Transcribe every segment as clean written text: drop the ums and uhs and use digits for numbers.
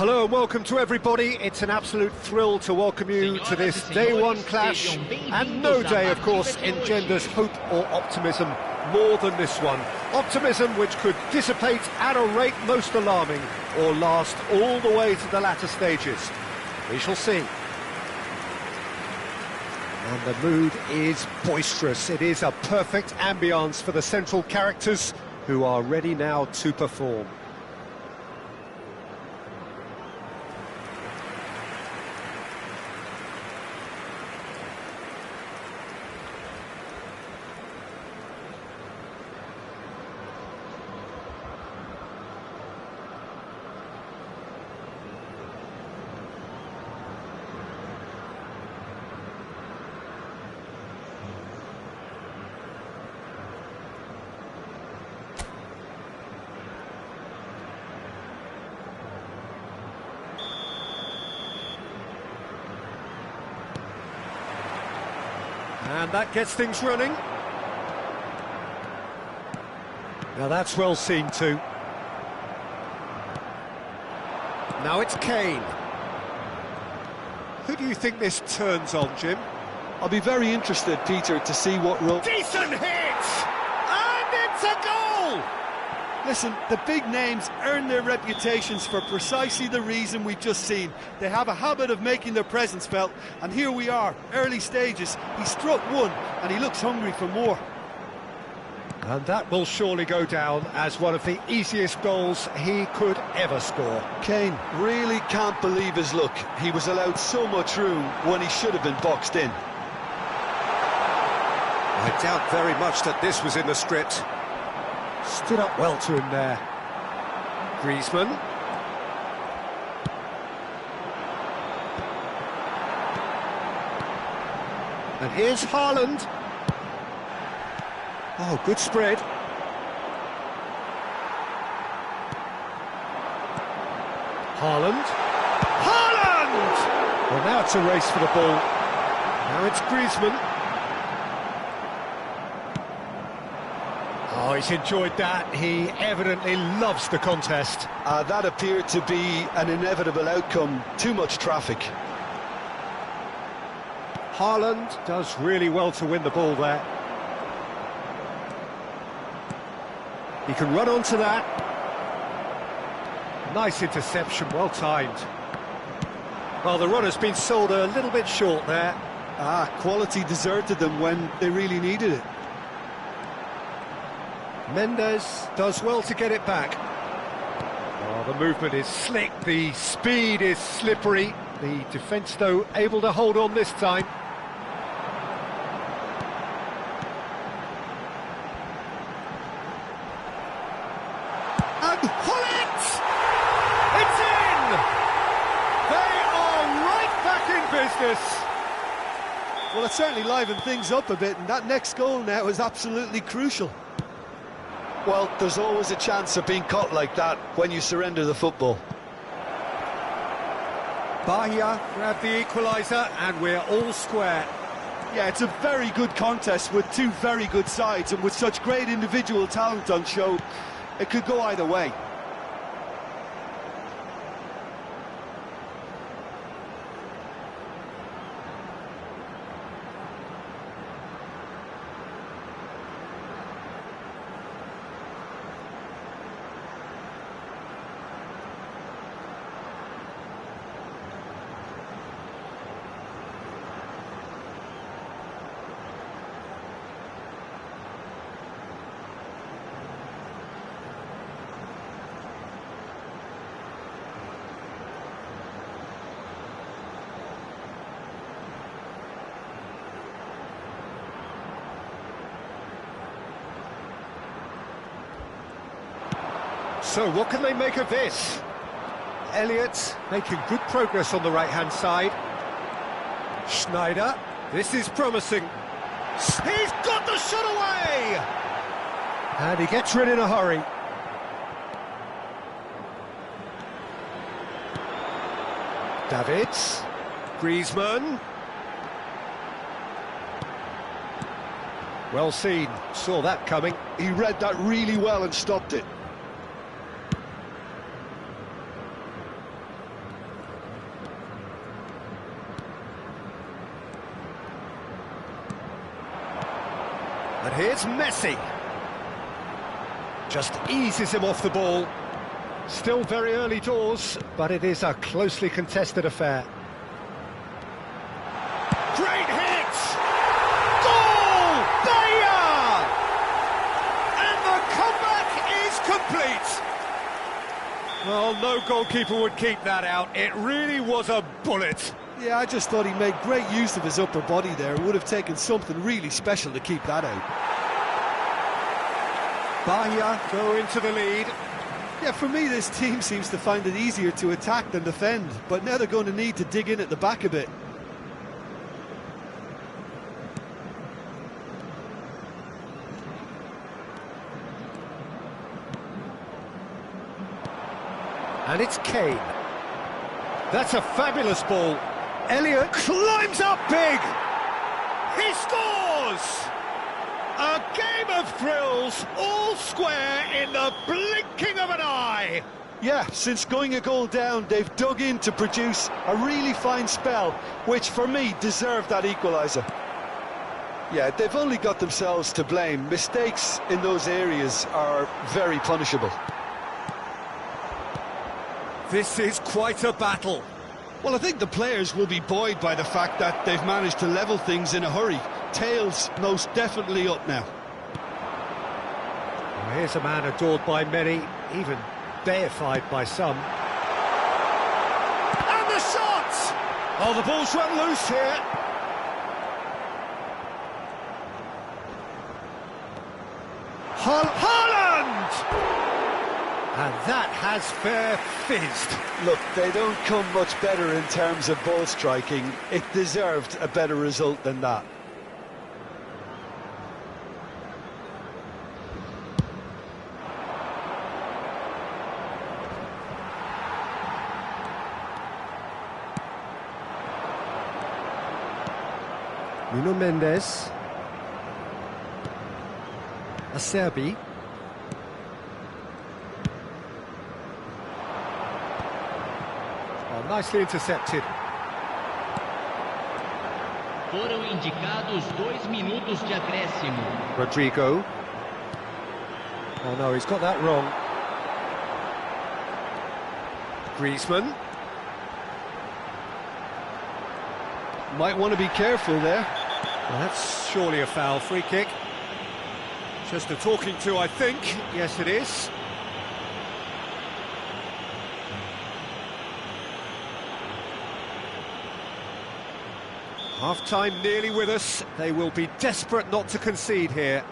Hello and welcome to everybody. It's an absolute thrill to welcome you to this day one clash, and no day, of course, engenders hope or optimism more than this one. Optimism which could dissipate at a rate most alarming or last all the way to the latter stages. We shall see. And the mood is boisterous. It is a perfect ambience for the central characters who are ready now to perform. And that gets things running. Now that's well seen too. Now it's Kane. Who do you think this turns on, Jim? I'll be very interested, Peter, to see what role... Decent hit! And it's a goal! Listen, the big names earn their reputations for precisely the reason we've just seen. They have a habit of making their presence felt, and here we are, early stages. He struck one, and he looks hungry for more. And that will surely go down as one of the easiest goals he could ever score. Kane really can't believe his luck. He was allowed so much room when he should have been boxed in. I doubt very much that this was in the script. Stood up well to him there. Griezmann. And here's Haaland. Oh, good spread. Haaland. Haaland! Well, now it's a race for the ball. Now it's Griezmann. Oh, he's enjoyed that. He evidently loves the contest. That appeared to be an inevitable outcome. Too much traffic. Haaland does really well to win the ball there. He can run onto that. Nice interception, well timed. Well, the run has been sold a little bit short there. Quality deserted them when they really needed it. Mendes does well to get it back. Oh, the movement is slick, the speed is slippery. The defence, though, able to hold on this time. And Hullet! It's in! They are right back in business. Well, it certainly livened things up a bit, and that next goal now is absolutely crucial. Well, there's always a chance of being caught like that when you surrender the football. Bahia grabbed the equaliser, and we're all square. Yeah, it's a very good contest with two very good sides, and with such great individual talent on show, it could go either way. So what can they make of this? Elliott making good progress on the right-hand side. Schneider, this is promising. He's got the shot away! And he gets rid in a hurry. Davids, Griezmann. Well seen, saw that coming. He read that really well and stopped it. And here's Messi. Just eases him off the ball. Still very early doors, but it is a closely contested affair. Great hit! Goal! Bayer! And the comeback is complete. Well, no goalkeeper would keep that out. It really was a bullet. Yeah, I just thought he made great use of his upper body there. It would have taken something really special to keep that out. Bahia go into the lead. Yeah, for me, this team seems to find it easier to attack than defend, but now they're going to need to dig in at the back a bit. And it's Kane. That's a fabulous ball. Elliott climbs up big. He scores! A game of thrills, all square in the blinking of an eye. Yeah, since going a goal down, they've dug in to produce a really fine spell, which for me deserved that equaliser. Yeah, they've only got themselves to blame. Mistakes in those areas are very punishable. This is quite a battle. Well, I think the players will be buoyed by the fact that they've managed to level things in a hurry. Tails most definitely up now. Well, here's a man adored by many, even deified by some. And the shot! Oh, the ball's run loose here. Haaland! And that has fair fizzed. Look, they don't come much better in terms of ball striking. It deserved a better result than that. Nuno Mendes. Acerbi. Oh, nicely intercepted. Foram indicados 2 minutos de acréscimo. Rodrigo. Oh no, he's got that wrong. Griezmann. Might want to be careful there. Well, that's surely a foul. Free kick. Just a talking to, I think. Yes, it is. Half-time nearly with us. They will be desperate not to concede here.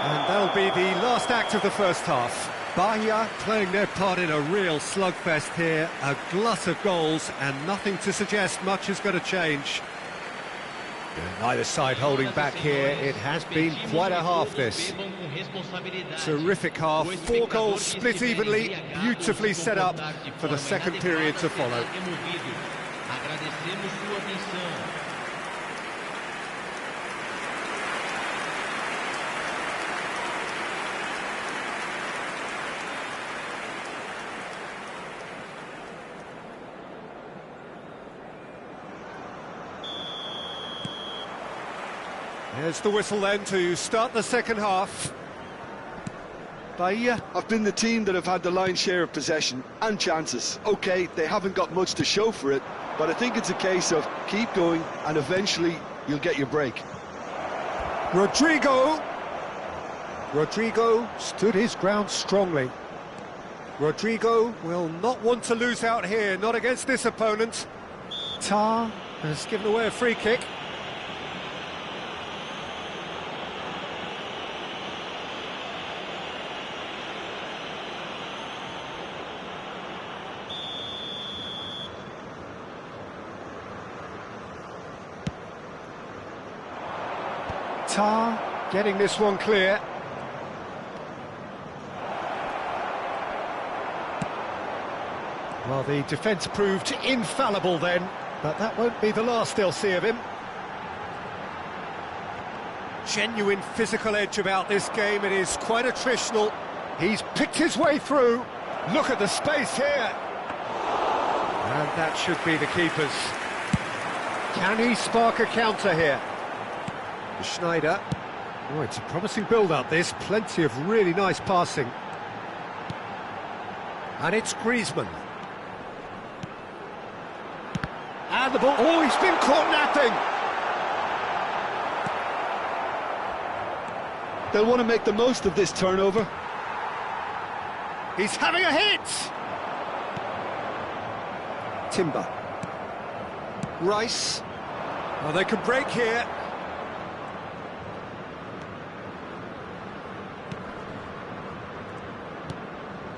And that'll be the last act of the first half. Bahia playing their part in a real slugfest here. A glut of goals and nothing to suggest much is going to change. Neither side holding back here. It has been quite a half, this. Terrific half. 4 goals split evenly. Beautifully set up for the second period to follow. Here's the whistle then to start the second half. Bahia have been the team that have had the lion's share of possession and chances. OK, they haven't got much to show for it, but I think it's a case of keep going and eventually you'll get your break. Rodrigo stood his ground strongly. Rodrigo will not want to lose out here, not against this opponent. Tar has given away a free kick. Tar getting this one clear. Well, the defence proved infallible then, but that won't be the last they'll see of him. Genuine physical edge about this game. It is quite attritional. He's picked his way through. Look at the space here. And that should be the keeper's. Can he spark a counter here? Schneider. Oh, it's a promising build-up, this. Plenty of really nice passing. And it's Griezmann. And the ball... Oh, he's been caught napping! They'll want to make the most of this turnover. He's having a hit! Timber. Rice. Oh, they can break here.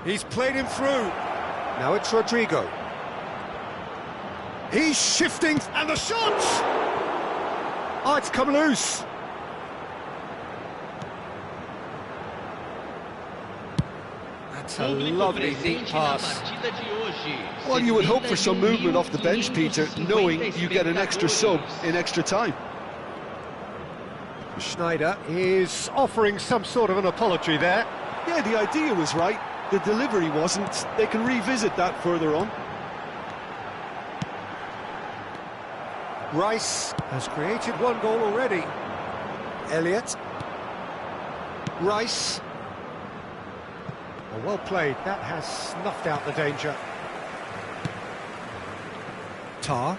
He's played him through. Now it's Rodrigo. He's shifting, and the shot! Oh, it's come loose. That's a lovely neat pass. Well, you would hope for some movement off the bench, Peter, knowing you get an extra sub in extra time. Schneider is offering some sort of an apology there. Yeah, the idea was right. The delivery wasn't. They can revisit that further on. Rice has created one goal already. Elliott. Rice. Oh, well played. That has snuffed out the danger. Tar.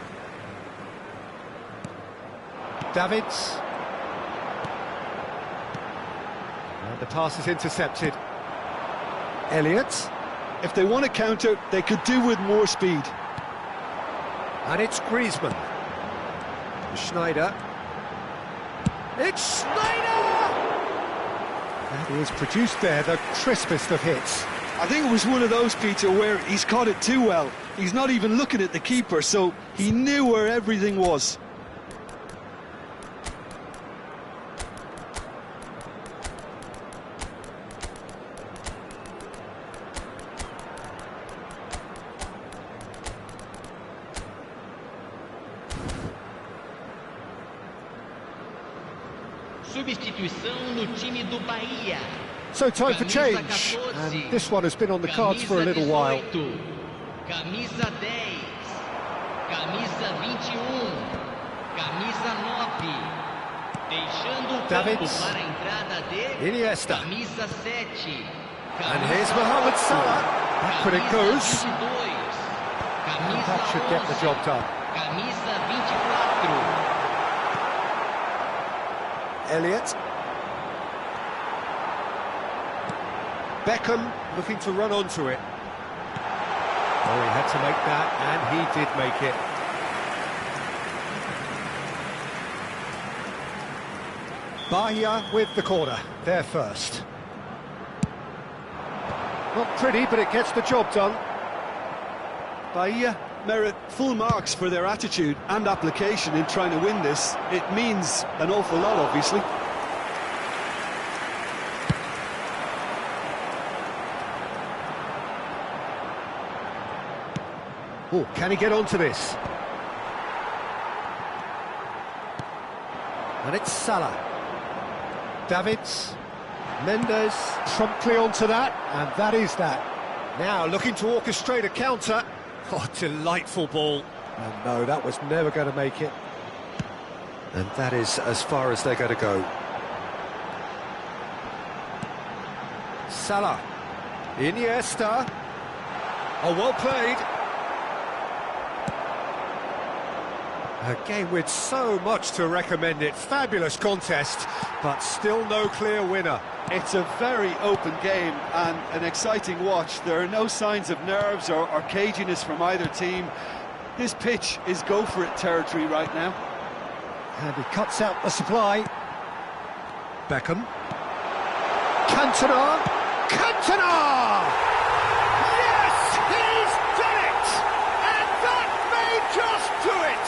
Davids. And the pass is intercepted. Elliott. If they want to counter, they could do with more speed. And it's Griezmann. Schneider. It's Schneider! That is produced there the crispest of hits. I think it was one of those, Peter, where he's caught it too well. He's not even looking at the keeper, so he knew where everything was. Substituição no time do Bahia. So time for change, and this one has been on the cards for a little while. Camisa 10, camisa 21, camisa 9, deixando o campo para a entrada de Iniesta. camisa 7. And here's Mohamed Salah. Back when it goes. And that should get the job done. Camisa 24. Elliott. Beckham looking to run onto it. Oh, he had to make that, and he did make it. Bahia with the corner, there first. Not pretty, but it gets the job done. Bahia merit full marks for their attitude and application in trying to win this. It means an awful lot, obviously. Oh, can he get onto this? And it's Salah. Davids. Mendes promptly onto that, and that is that. Now looking to orchestrate a counter. Oh, delightful ball. And no, that was never going to make it. And that is as far as they're going to go. Salah. Iniesta. Oh, well played. A game with so much to recommend it. Fabulous contest, but still no clear winner. It's a very open game and an exciting watch. There are no signs of nerves or caginess from either team. This pitch is go-for-it territory right now. And he cuts out the supply. Beckham. Cantona. Cantona! Yes, he's done it! And that may just do it!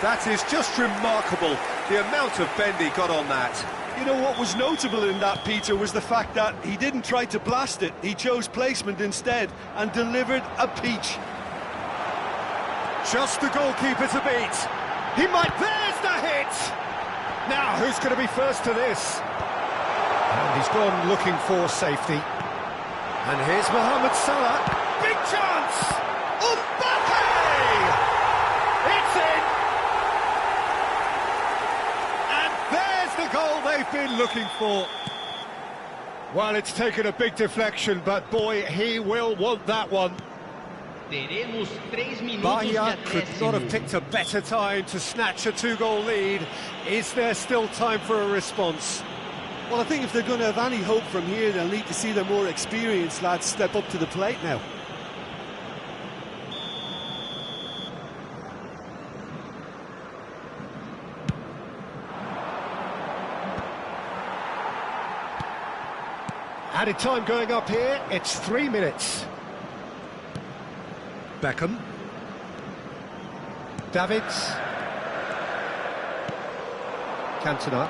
That is just remarkable, the amount of bend he got on that. You know what was notable in that, Peter, was the fact that he didn't try to blast it. He chose placement instead and delivered a peach. Just the goalkeeper to beat. He might... There's the hit! Now, who's going to be first to this? And he's gone looking for safety. And here's Mohamed Salah. Big chance! It's in! And there's the goal they've been looking for. Well, it's taken a big deflection, but boy, he will want that one. Teremos 3 minutos Bahia de could not have acréscimo. picked a better time to snatch a 2-goal lead. Is there still time for a response? Well, I think if they're going to have any hope from here, they'll need to see their more experienced lads step up to the plate now. Added time going up here, it's 3 minutes. Beckham. Davids. Cantona.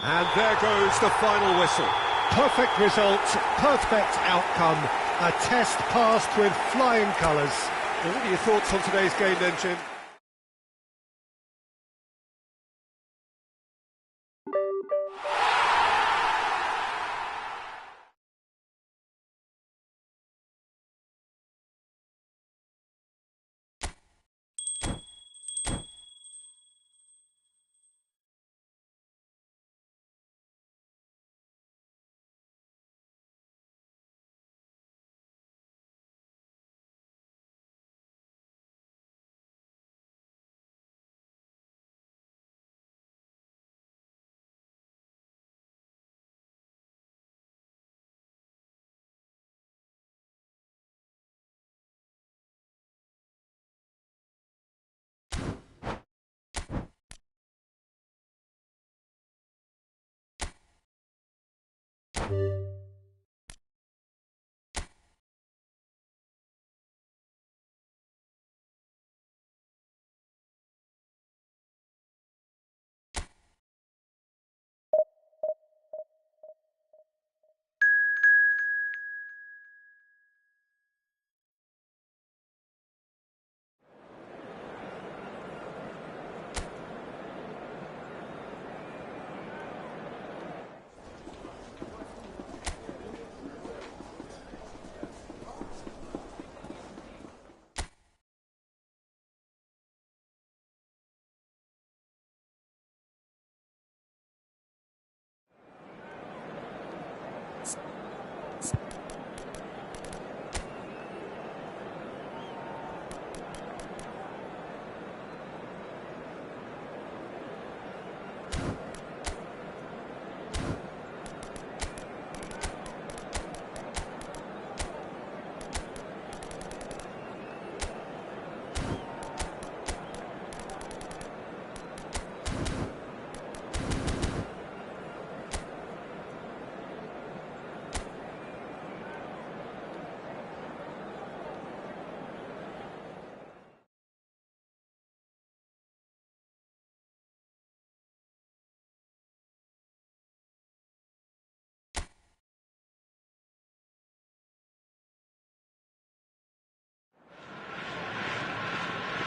And there goes the final whistle. Perfect result, perfect outcome. A test passed with flying colours. What are your thoughts on today's game then, Jim?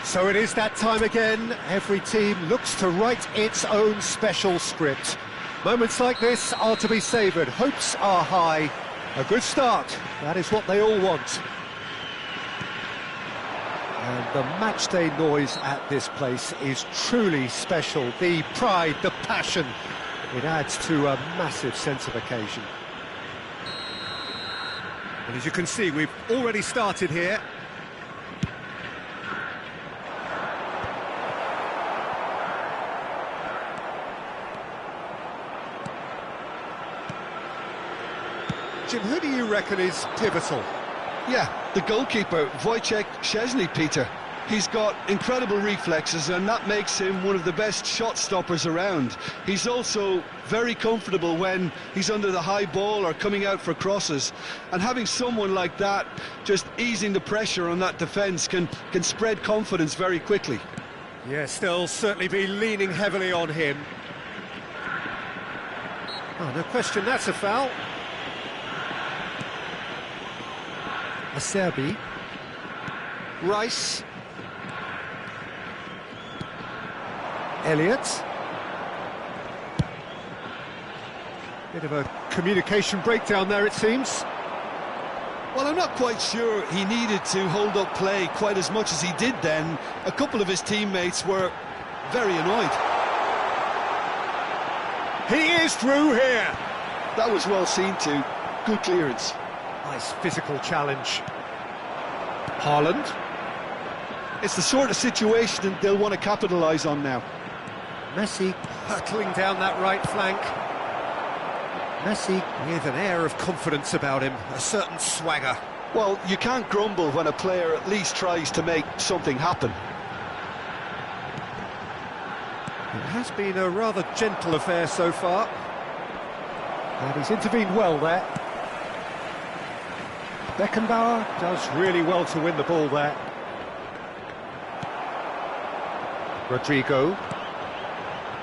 So it is that time again. Every team looks to write its own special script. Moments like this are to be savoured. Hopes are high. A good start. That is what they all want. And the matchday noise at this place is truly special. The pride, the passion, it adds to a massive sense of occasion. And as you can see, we've already started here. Jim, who do you reckon is pivotal? Yeah, the goalkeeper, Wojciech Szczesny, Peter. He's got incredible reflexes, and that makes him one of the best shot stoppers around. He's also very comfortable when he's under the high ball or coming out for crosses. And having someone like that just easing the pressure on that defence can spread confidence very quickly. Yes, they'll certainly be leaning heavily on him. Oh, no question, that's a foul. Acerbi. Rice. Elliott. Bit of a communication breakdown there, it seems. Well, I'm not quite sure he needed to hold up play quite as much as he did then. A couple of his teammates were very annoyed. He is through here. That was well seen too. Good clearance. Nice physical challenge. Haaland. It's the sort of situation they'll want to capitalise on now. Messi hurtling down that right flank. Messi with an air of confidence about him, a certain swagger. Well, you can't grumble when a player at least tries to make something happen. It has been a rather gentle affair so far. And he's intervened well there. Beckenbauer does really well to win the ball there. Rodrigo.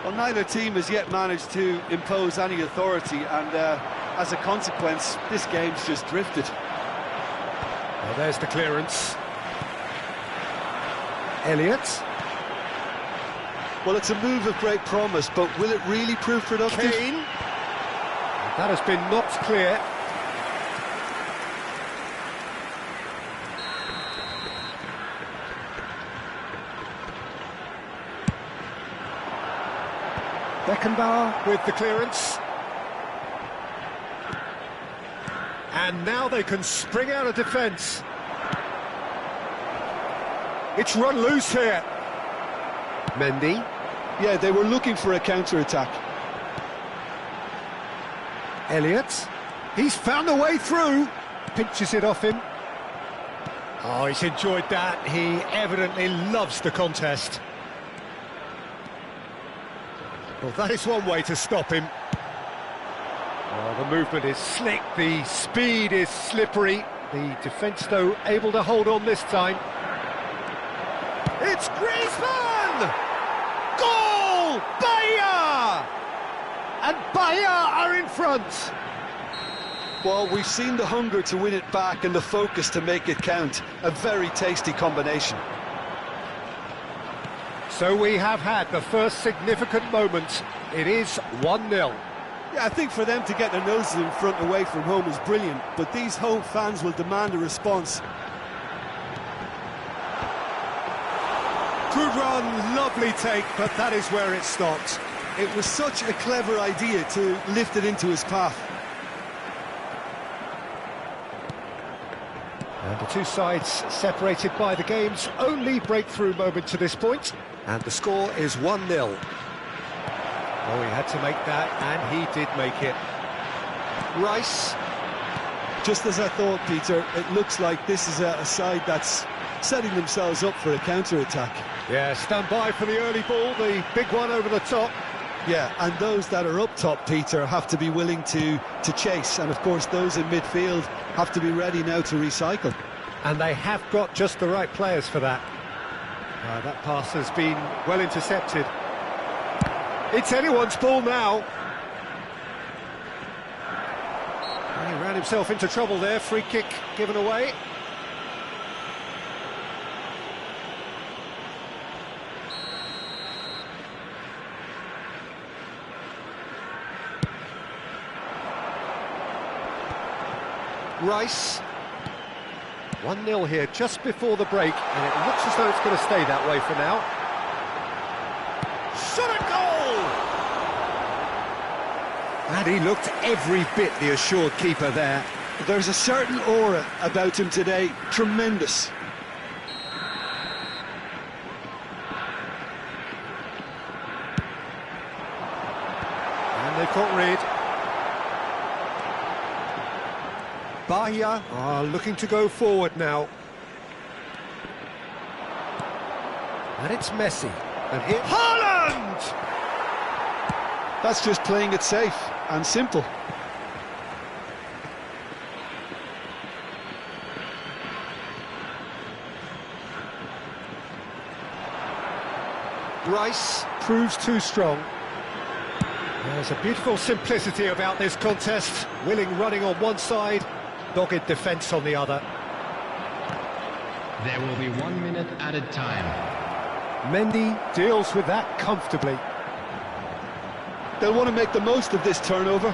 Well, neither team has yet managed to impose any authority, and as a consequence, this game's just drifted. Well, there's the clearance. Elliott. Well, it's a move of great promise, but will it really prove productive? Kane. That has been knocked clear. Beckenbauer with the clearance. And now they can spring out of defence. It's run loose here. Mendy. Yeah, they were looking for a counter-attack. Elliott. He's found a way through. Pinches it off him. Oh, he's enjoyed that. He evidently loves the contest. Well, that is one way to stop him. Oh, the movement is slick, the speed is slippery. The defence, though, able to hold on this time. It's Griezmann! Goal! Bahia! And Bahia are in front. Well, we've seen the hunger to win it back and the focus to make it count. A very tasty combination. So we have had the first significant moment. It is 1-0. Yeah, I think for them to get their noses in front away from home is brilliant, but these home fans will demand a response. Good run, lovely take, but that is where it stopped. It was such a clever idea to lift it into his path. And the two sides separated by the game's only breakthrough moment to this point. And the score is 1-0. Oh, he had to make that, and he did make it. Rice. Just as I thought, Peter, it looks like this is a side that's setting themselves up for a counter-attack. Yeah, stand by for the early ball, the big one over the top. Yeah, and those that are up top, Peter, have to be willing to chase. And, of course, those in midfield have to be ready now to recycle. And they have got just the right players for that. That pass has been well intercepted. It's anyone's ball now. And he ran himself into trouble there. Free kick given away. Rice. 1-0 here just before the break, and it looks as though it's going to stay that way for now. Shot at goal! And he looked every bit the assured keeper there. There's a certain aura about him today, tremendous. And they've caught Reed. Bahia are looking to go forward now. And it's Messi. And here... Haaland! That's just playing it safe and simple. Rice proves too strong. There's a beautiful simplicity about this contest. Willing running on one side, dogged defence on the other. There will be 1 minute added time. Mendy deals with that comfortably. They'll want to make the most of this turnover.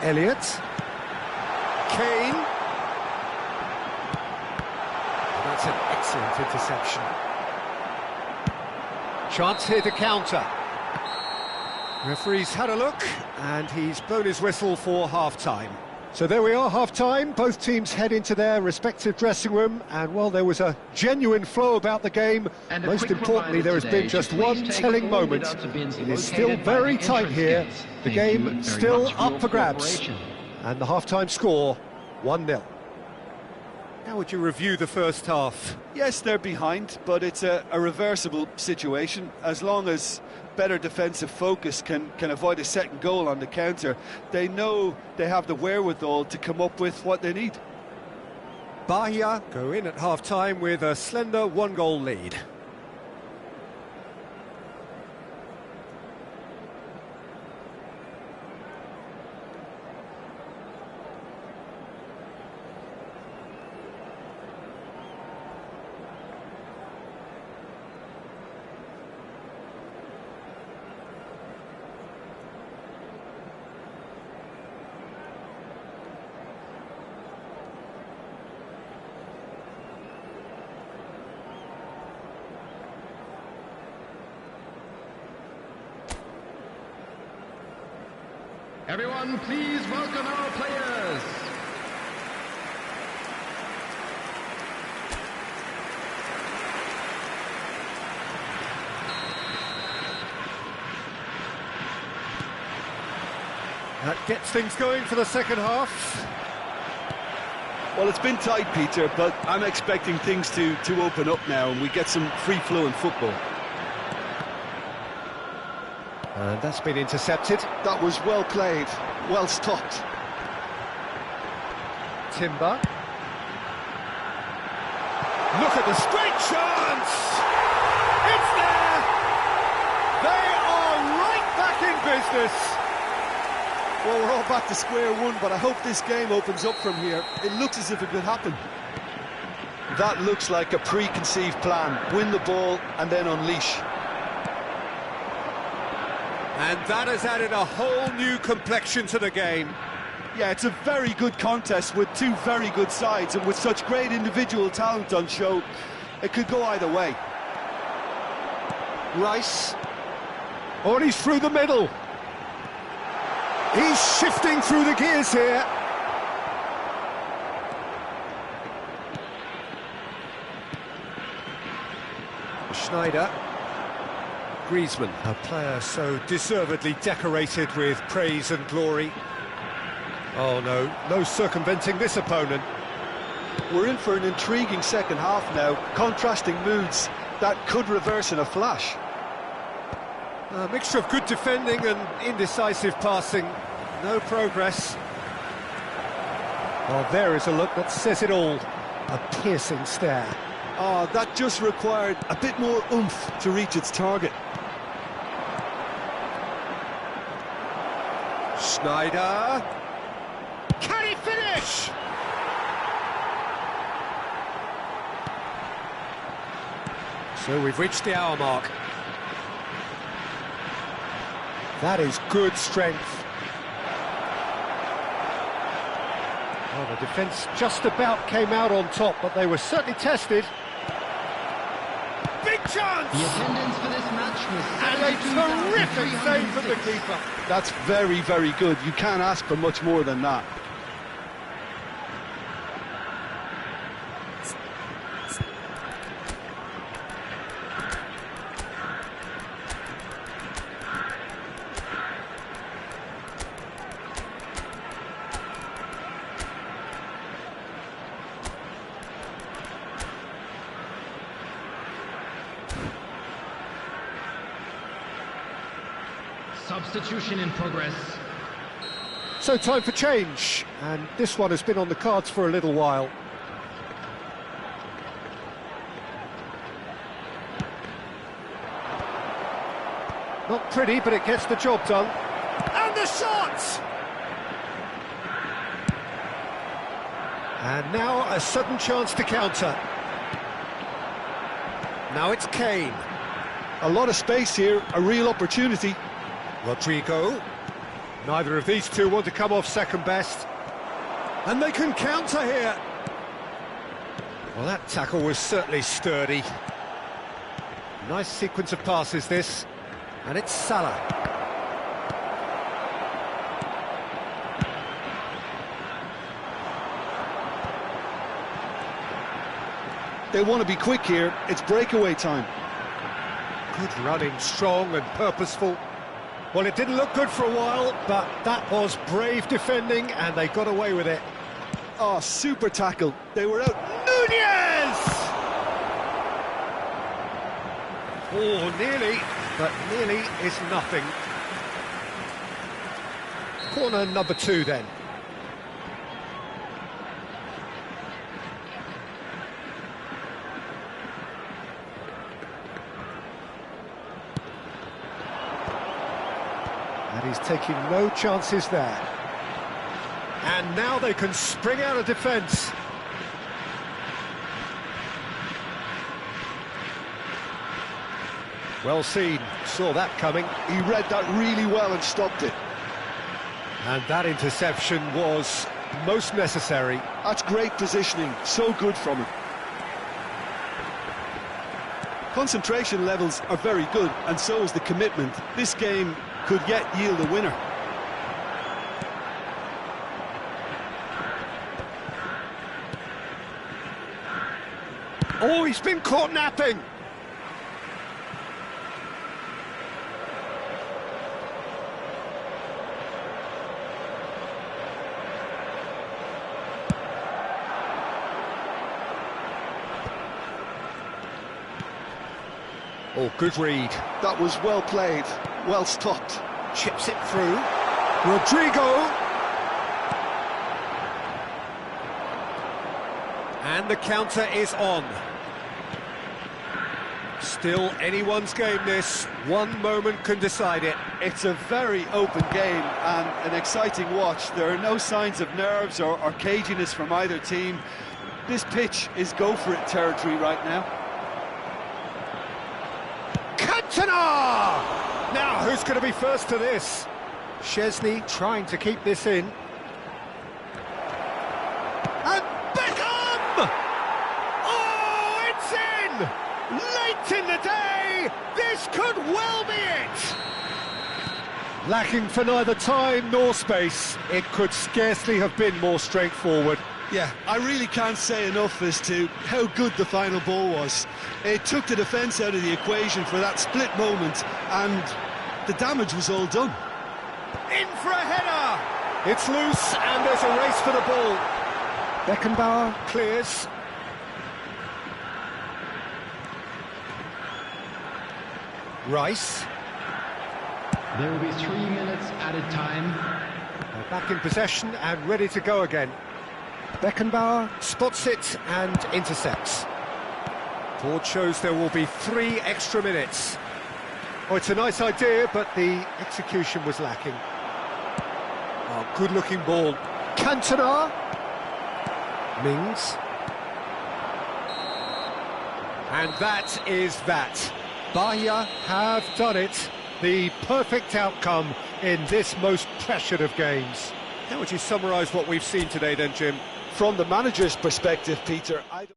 Elliott. Kane. That's an excellent interception. Chance here to counter. Referee's had a look, and he's blown his whistle for half-time. So there we are, half-time. Both teams head into their respective dressing room, and while there was a genuine flow about the game, most importantly there has been just one telling moment. It is still very tight here, the game still up for grabs, and the half-time score, 1-0. How would you review the first half? Yes, they're behind, but it's a reversible situation. As long as better defensive focus can avoid a second goal on the counter, they know they have the wherewithal to come up with what they need. Bahia go in at half-time with a slender one-goal lead. Everyone, please welcome our players. That gets things going for the second half. Well, it's been tight, Peter, but I'm expecting things to open up now and we get some free-flowing football. And that's been intercepted. That was well played, well stopped. Timber. Look at the straight chance! It's there! They are right back in business! Well, we're all back to square one, but I hope this game opens up from here. It looks as if it could happen. That looks like a preconceived plan. Win the ball and then unleash. And that has added a whole new complexion to the game. Yeah, it's a very good contest with two very good sides, and with such great individual talent on show, it could go either way. Rice. Oh, and he's through the middle. He's shifting through the gears here. Schneider. Griezmann, a player so deservedly decorated with praise and glory. Oh no circumventing this opponent. We're in for an intriguing second half now, contrasting moods that could reverse in a flash. A mixture of good defending and indecisive passing, no progress. Oh, there is a look that says it all, a piercing stare. Oh, that just required a bit more oomph to reach its target. Schneider. Can he finish? So we've reached the hour mark. That is good strength. Well, the defence just about came out on top, but they were certainly tested. Big chance! The attendance for this match was And a terrific save from the keeper. That's very, very good. You can't ask for much more than that. Substitution in progress. So time for change, and this one has been on the cards for a little while. Not pretty, but it gets the job done. And the shot! And now a sudden chance to counter. Now it's Kane. A lot of space here, a real opportunity. Rodrigo. Neither of these two want to come off second best. And they can counter here. Well, that tackle was certainly sturdy. Nice sequence of passes, this. And it's Salah. They want to be quick here. It's breakaway time. Good running, strong and purposeful. Well, it didn't look good for a while, but that was brave defending, and they got away with it. Oh, super tackle. They were out. Nunez! Oh, nearly, but nearly is nothing. Corner number 2 then. And he's taking no chances there. And now they can spring out of defence. Well seen, saw that coming. He read that really well and stopped it. And that interception was most necessary. That's great positioning, so good from him. Concentration levels are very good, and so is the commitment. This game could yet yield a winner. Oh, he's been caught napping. Oh, good read. That was well played, well stopped. Chips it through. Rodrigo. And the counter is on. Still anyone's game, this. One moment can decide it. It's a very open game and an exciting watch. There are no signs of nerves or caginess from either team. This pitch is go-for-it territory right now. Cantona! Now, who's going to be first to this? Szczesny trying to keep this in. And Beckham! Oh, it's in! Late in the day, this could well be it! Lacking for neither time nor space, it could scarcely have been more straightforward. Yeah, I really can't say enough as to how good the final ball was. It took the defence out of the equation for that split moment, and the damage was all done. In for a header! It's loose, and there's a race for the ball. Beckenbauer clears. Rice. There will be 3 minutes added time. They're back in possession and ready to go again. Beckenbauer spots it and intercepts. Board shows there will be 3 extra minutes. Oh, it's a nice idea, but the execution was lacking. Oh, good-looking ball. Cantona. Mings. And that is that. Bahia have done it. The perfect outcome in this most pressured of games. How would you summarise what we've seen today then, Jim? From the manager's perspective, Peter, I don't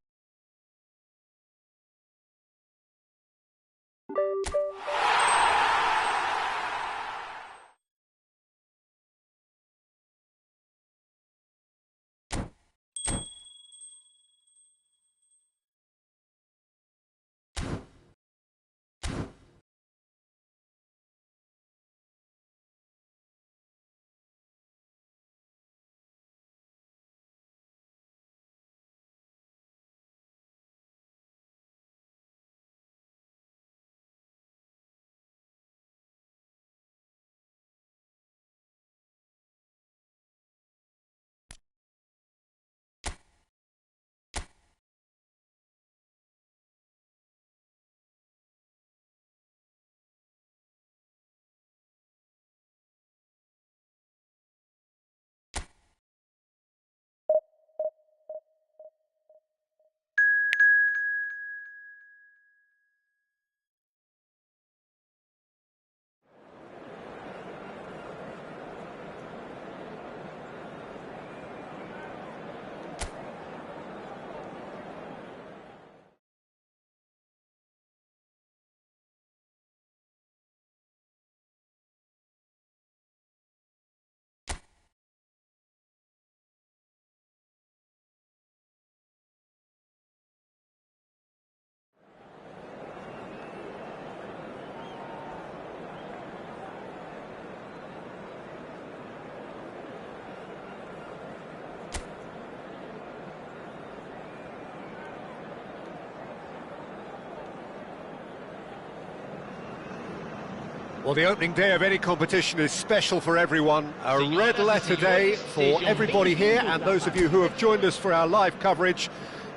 Well, the opening day of any competition is special for everyone. A red letter day for everybody here, and those of you who have joined us for our live coverage.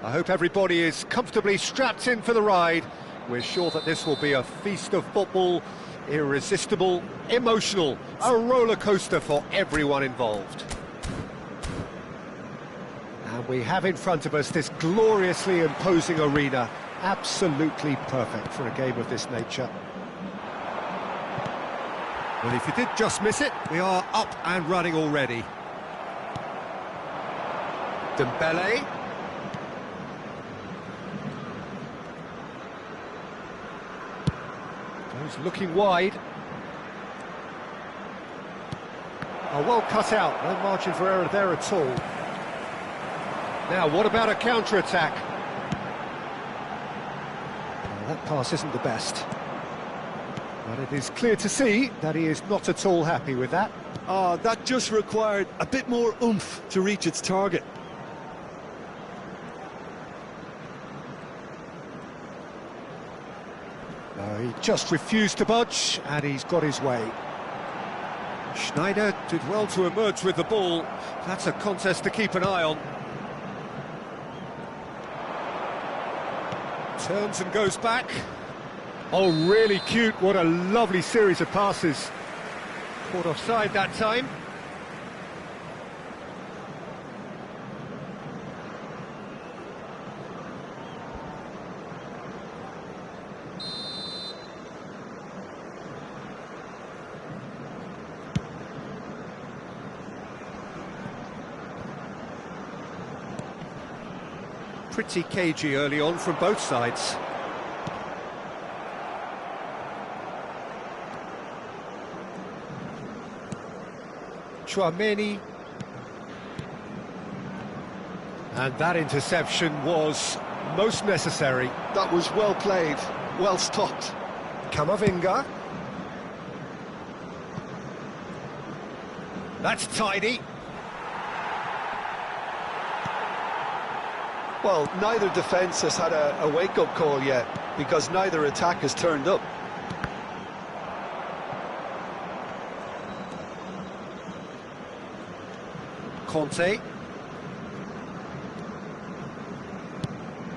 I hope everybody is comfortably strapped in for the ride. We're sure that this will be a feast of football, irresistible, emotional, a roller coaster for everyone involved. And we have in front of us this gloriously imposing arena, absolutely perfect for a game of this nature. Well, if you did just miss it, we are up and running already. Dembele. Goes looking wide. Oh, well cut out, no margin for error there at all. Now, what about a counter-attack? Well, that pass isn't the best. But it is clear to see that he is not at all happy with that. That just required a bit more oomph to reach its target. He just refused to budge, and he's got his way. Schneider did well to emerge with the ball. That's a contest to keep an eye on. Turns and goes back. Oh, really cute. What a lovely series of passes. Caught offside that time. Pretty cagey early on from both sides. Chouameni. And that interception was most necessary. That was well played, well stopped. Camavinga. That's tidy. Well, neither defence has had a wake-up call yet, because neither attack has turned up. Conte.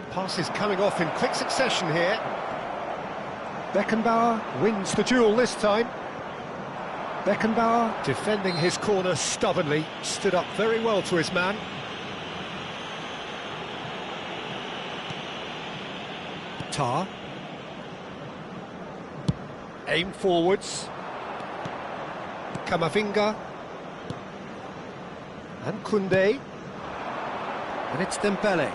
Passes coming off in quick succession here. Beckenbauer wins the duel this time. Beckenbauer defending his corner stubbornly, stood up very well to his man. Tar. Aim forwards. Camavinga. And Koundé. And it's Dembele.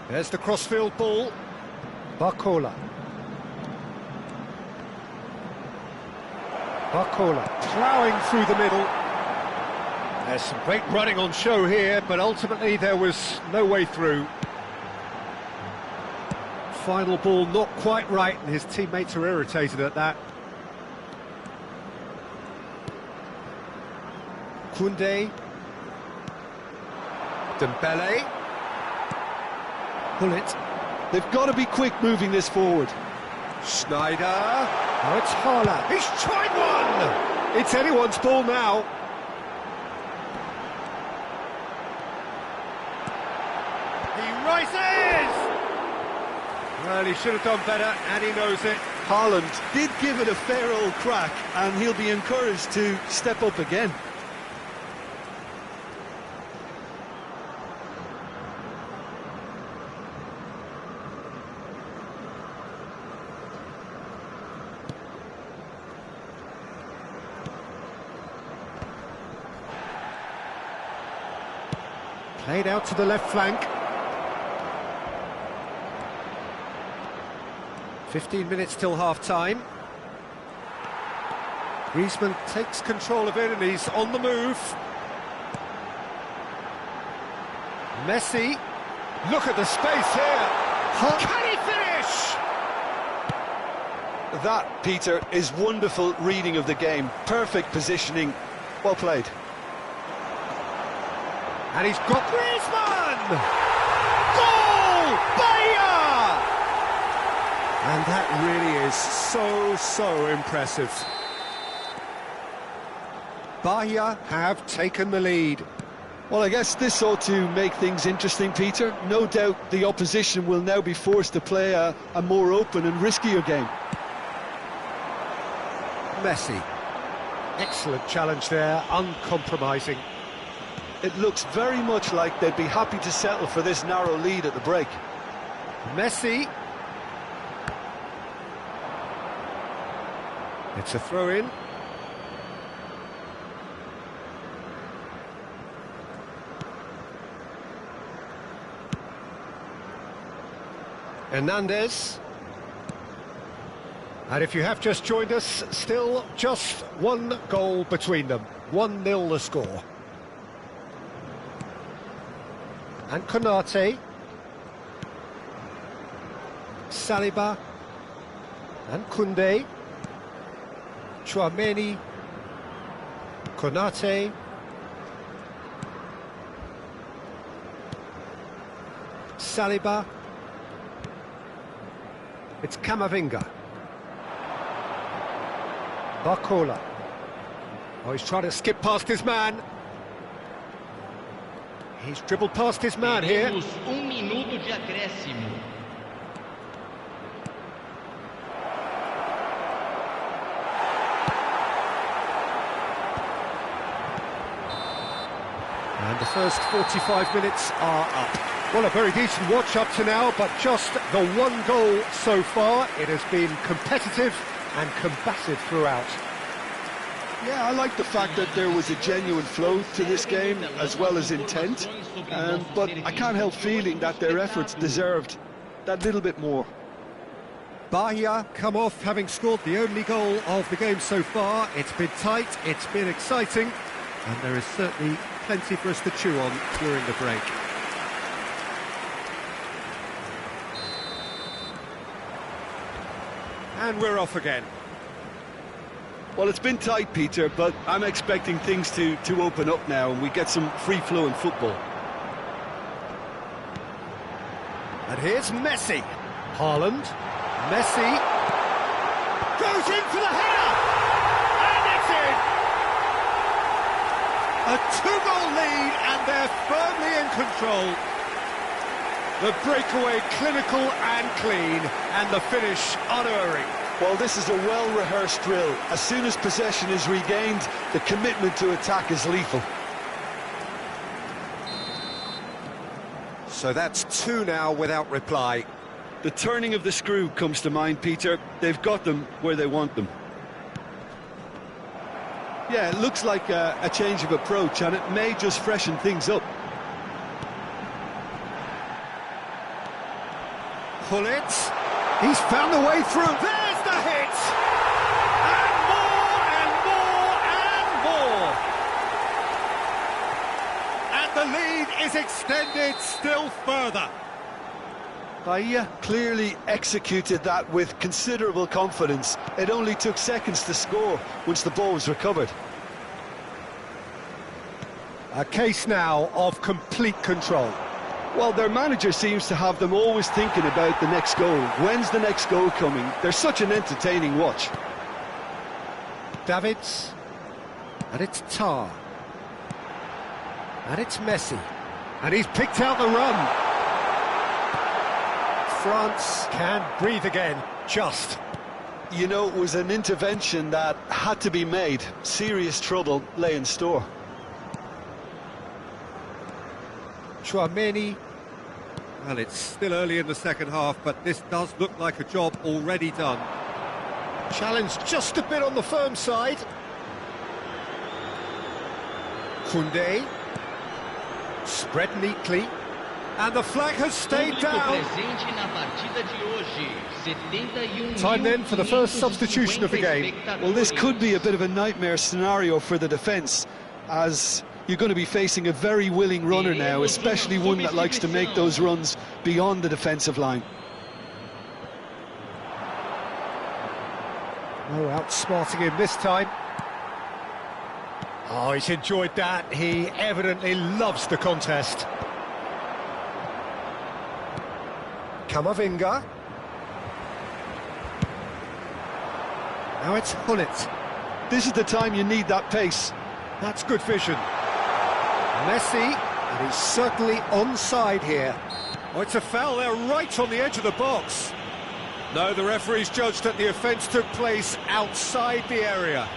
There's the crossfield ball. Barcola. Barcola ploughing through the middle. There's some great running on show here, but ultimately there was no way through. Final ball not quite right, and his teammates are irritated at that. Koundé. Dembele. Pull it. They've got to be quick moving this forward. Schneider. Oh, it's Haaland. He's tried one! It's anyone's ball now. He rises! Well, he should have done better, and he knows it. Haaland did give it a fair old crack, and he'll be encouraged to step up again. Played out to the left flank. 15 minutes till half-time. Griezmann takes control of it and he's on the move. Messi. Look at the space here. Can he finish? That, Peter, is wonderful reading of the game. Perfect positioning. Well played. And he's got Griezmann! Goal! Bahia! And that really is so impressive. Bahia have taken the lead. Well, I guess this ought to make things interesting, Peter. No doubt the opposition will now be forced to play a more open and riskier game. Messi. Excellent challenge there, uncompromising. It looks very much like they'd be happy to settle for this narrow lead at the break. Messi. It's a throw-in. Hernandez. And if you have just joined us, still just one goal between them. 1-0 the score. And Konate. Saliba. And Koundé. Chouameni. Konate. Saliba. It's Camavinga. Barcola. Oh, he's trying to skip past his man. He's dribbled past his man here. Minuto de acréscimo. And the first 45 minutes are up. Well, a very decent watch up to now, but just the one goal so far. It has been competitive and combative throughout. Yeah, I like the fact that there was a genuine flow to this game, as well as intent. But I can't help feeling that their efforts deserved that little bit more. Bahia come off having scored the only goal of the game so far. It's been tight, it's been exciting, and there is certainly plenty for us to chew on during the break. And we're off again. Well, it's been tight, Peter, but I'm expecting things to open up now and we get some free-flowing football. And here's Messi. Haaland. Messi. Goes in for the header! And it's in! A two-goal lead and they're firmly in control. The breakaway clinical and clean, and the finish unerring. Well, this is a well-rehearsed drill. As soon as possession is regained, the commitment to attack is lethal. So that's two now without reply. The turning of the screw comes to mind, Peter. They've got them where they want them. Yeah, it looks like a change of approach, and it may just freshen things up. Pull it. He's found the way through. There's the hit! And more, and more, and more! And the lead is extended still further. Bahia clearly executed that with considerable confidence. It only took seconds to score once the ball was recovered. A case now of complete control. Well, their manager seems to have them always thinking about the next goal. When's the next goal coming? They're such an entertaining watch. Davids. And it's Tar. And it's Messi. And he's picked out the run. France can breathe again, just. You know, it was an intervention that had to be made. Serious trouble lay in store. Chouameni. Well, it's still early in the second half, but this does look like a job already done. Challenge just a bit on the firm side. Koundé. Spread neatly. And the flag has stayed down. Time then for the first substitution of the game. Well, this could be a bit of a nightmare scenario for the defence, as you're going to be facing a very willing runner now, especially one that likes to make those runs beyond the defensive line. No outsmarting him this time. Oh, he's enjoyed that. He evidently loves the contest. Camavinga. Now it's Hullet. This is the time you need that pace. That's good vision. Messi, and he's certainly onside here. Oh, it's a foul there right on the edge of the box. No, the referee's judged that the offence took place outside the area.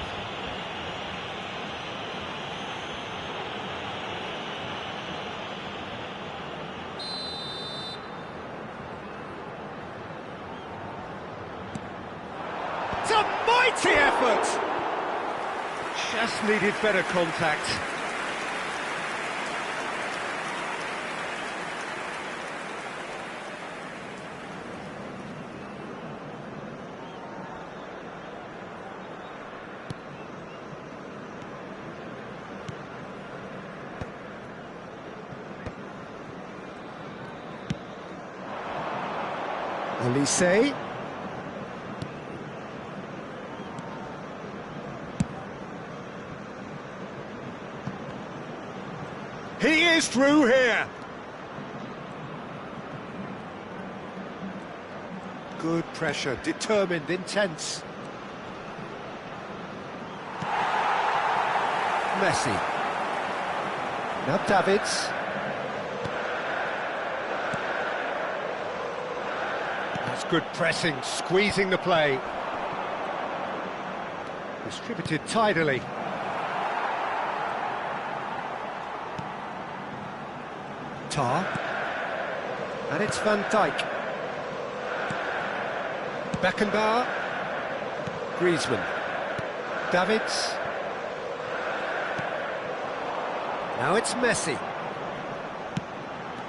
It's a mighty effort! Just needed better contact. Olise. He is through here. Good pressure, determined, intense. Messi. Now Davids. That's good pressing, squeezing the play. Distributed tidily. And it's Van Dijk. Beckenbauer. Griezmann. Davids. Now it's Messi.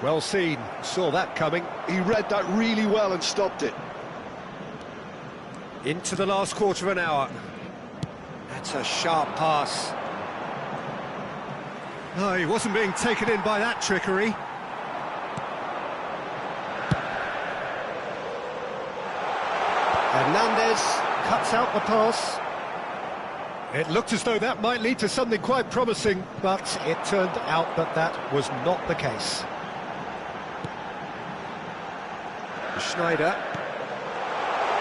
Well seen, saw that coming. He read that really well and stopped it. Into the last quarter of an hour. That's a sharp pass. Oh, he wasn't being taken in by that trickery. Hernandez cuts out the pass. It looked as though that might lead to something quite promising, but it turned out that that was not the case. Schneider.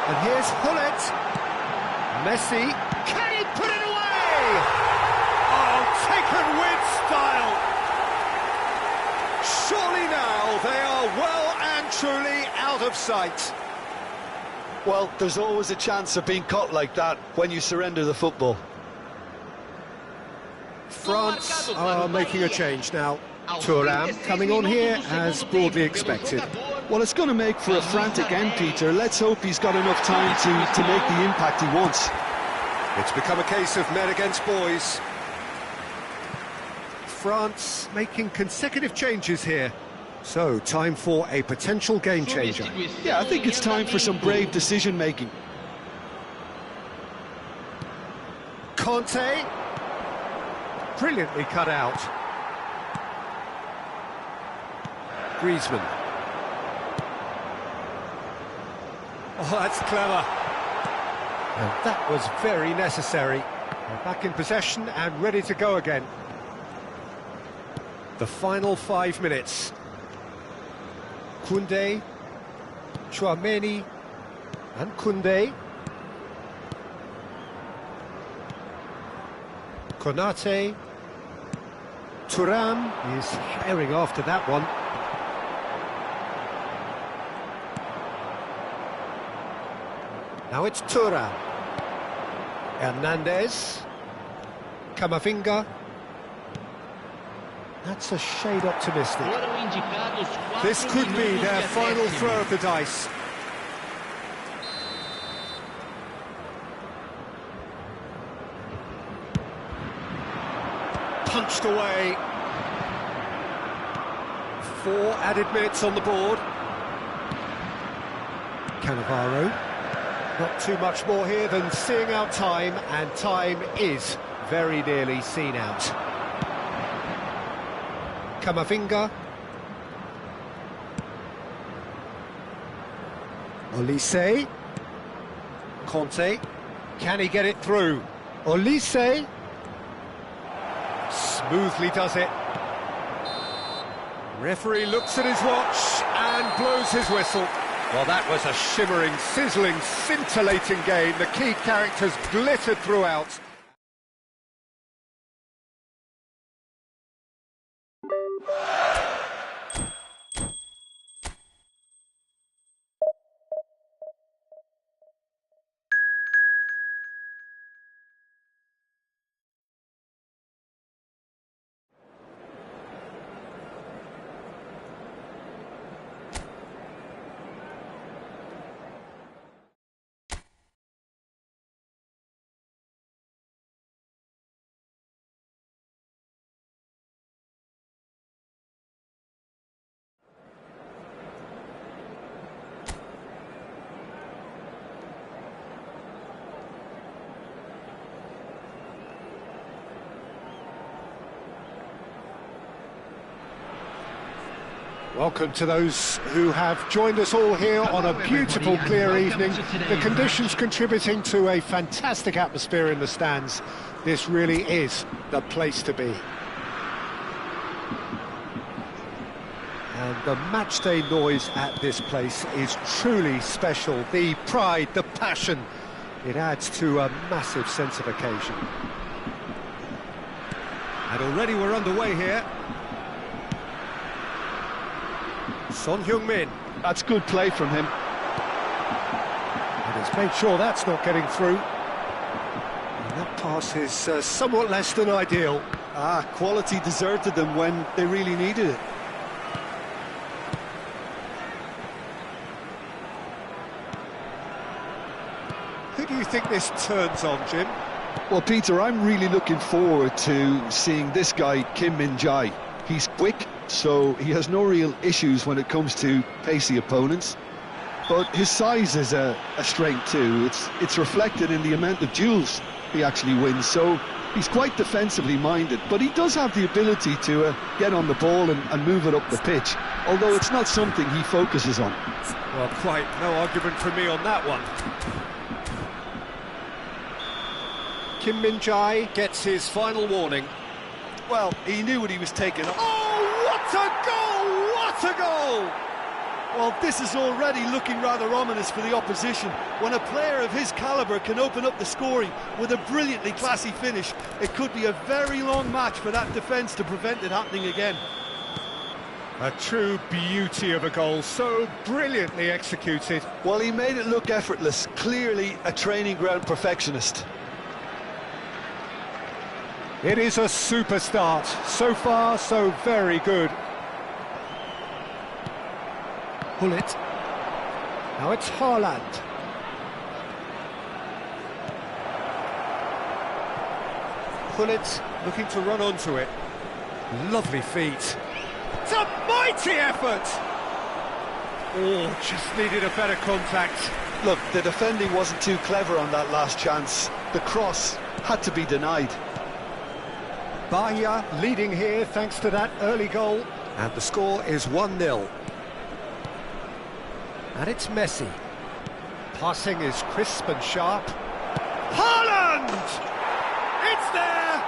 And here's Hullet. Messi. Can he put it away? Oh, taken with style. Surely now they are well and truly out of sight. Well, there's always a chance of being caught like that when you surrender the football. France are making a change now. Thuram coming on here as broadly expected. Well, it's going to make for a frantic end, Peter. Let's hope he's got enough time to make the impact he wants. It's become a case of men against boys. France making consecutive changes here. So, time for a potential game changer. Yeah, I think it's time for some brave decision-making. Conte. Brilliantly cut out. Griezmann. Oh, that's clever. And that was very necessary. They're back in possession and ready to go again. The final 5 minutes. Koundé, Chouameni, and Koundé. Konate. Thuram is herring after that one. Now it's Thuram. Hernandez. Camavinga. That's a shade optimistic. This could be their final throw of the dice. Punched away. 4 added minutes on the board. Cannavaro. Not too much more here than seeing out time, and time is very nearly seen out. Camavinga. Olise. Conte. Can he get it through? Olise. Smoothly does it. Referee looks at his watch and blows his whistle. Well, that was a shimmering, sizzling, scintillating game. The key characters glittered throughout. Welcome to those who have joined us all here on a beautiful, clear evening. The conditions contributing to a fantastic atmosphere in the stands. This really is the place to be. And the matchday noise at this place is truly special. The pride, the passion, it adds to a massive sense of occasion. And already we're underway here. Son Heung-min. That's good play from him. And he's made sure that's not getting through. And that pass is somewhat less than ideal. Quality deserted them when they really needed it. Who do you think this turns on, Jim? Well, Peter, I'm really looking forward to seeing this guy, Kim Min-jae. He's quick, so he has no real issues when it comes to pacey opponents. But his size is a strength too. It's reflected in the amount of duels he actually wins. So he's quite defensively minded, but he does have the ability to get on the ball and move it up the pitch, although it's not something he focuses on. Well, quite no argument from me on that one. Kim Min-jae gets his final warning. Well, he knew what he was taking up. Oh, what a goal! What a goal! Well, this is already looking rather ominous for the opposition. When a player of his calibre can open up the scoring with a brilliantly classy finish, it could be a very long match for that defence to prevent it happening again. A true beauty of a goal, so brilliantly executed. Well, he made it look effortless, clearly a training ground perfectionist. It is a super start. So far, so very good. Pull it. Now it's Haaland. Pull it, looking to run onto it. Lovely feet. It's a mighty effort! Oh, just needed a better contact. Look, the defending wasn't too clever on that last chance. The cross had to be denied. Bahia leading here thanks to that early goal. And the score is 1-0. And it's Messi. Passing is crisp and sharp. Haaland! It's there!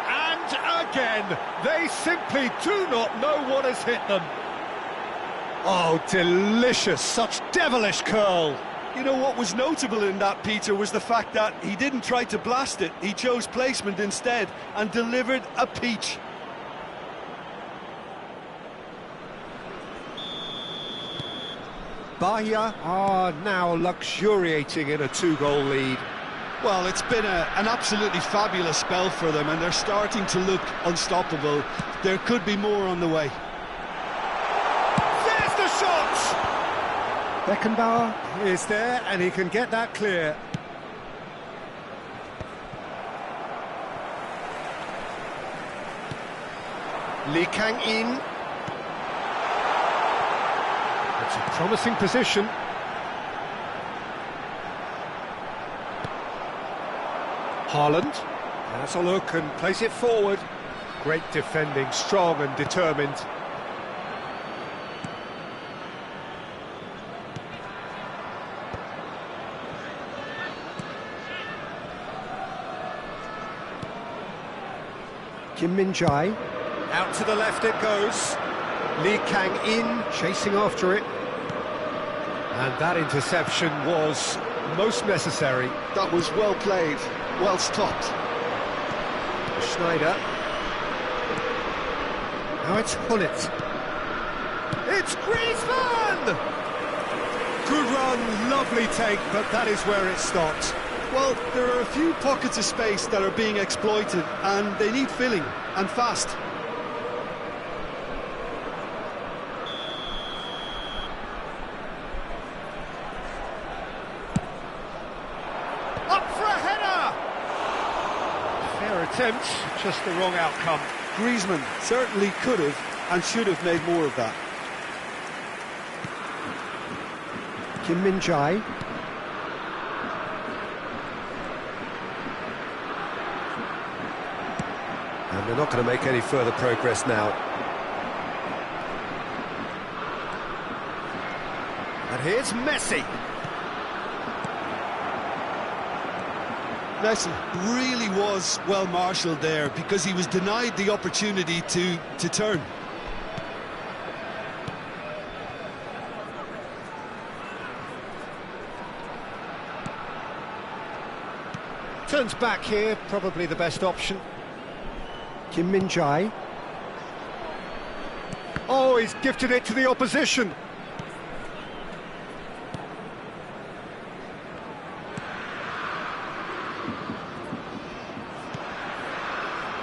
And again, they simply do not know what has hit them. Oh, delicious, such devilish curl. You know what was notable in that, Peter, was the fact that he didn't try to blast it. He chose placement instead and delivered a peach. Bahia are now luxuriating in a two-goal lead. Well, it's been an absolutely fabulous spell for them, and they're starting to look unstoppable. There could be more on the way. There's the shot! Beckenbauer is there, and he can get that clear. Lee Kang-in. It's a promising position. Haaland has a look and plays it forward. Great defending, strong and determined. Kim Min-jae. Out to the left it goes. Lee Kang-in chasing after it. And that interception was most necessary. That was well played, well stopped. Schneider. Now it's Hullet. It's Griezmann! Good run, lovely take, but that is where it stopped. Well, there are a few pockets of space that are being exploited, and they need filling, and fast. Up for a header! Fair attempt, just the wrong outcome. Griezmann certainly could have and should have made more of that. Kim Min-jae. And they're not going to make any further progress now. And here's Messi. Messi really was well marshalled there because he was denied the opportunity to turn. Turns back here, probably the best option. Kim Min-jae. Oh, he's gifted it to the opposition.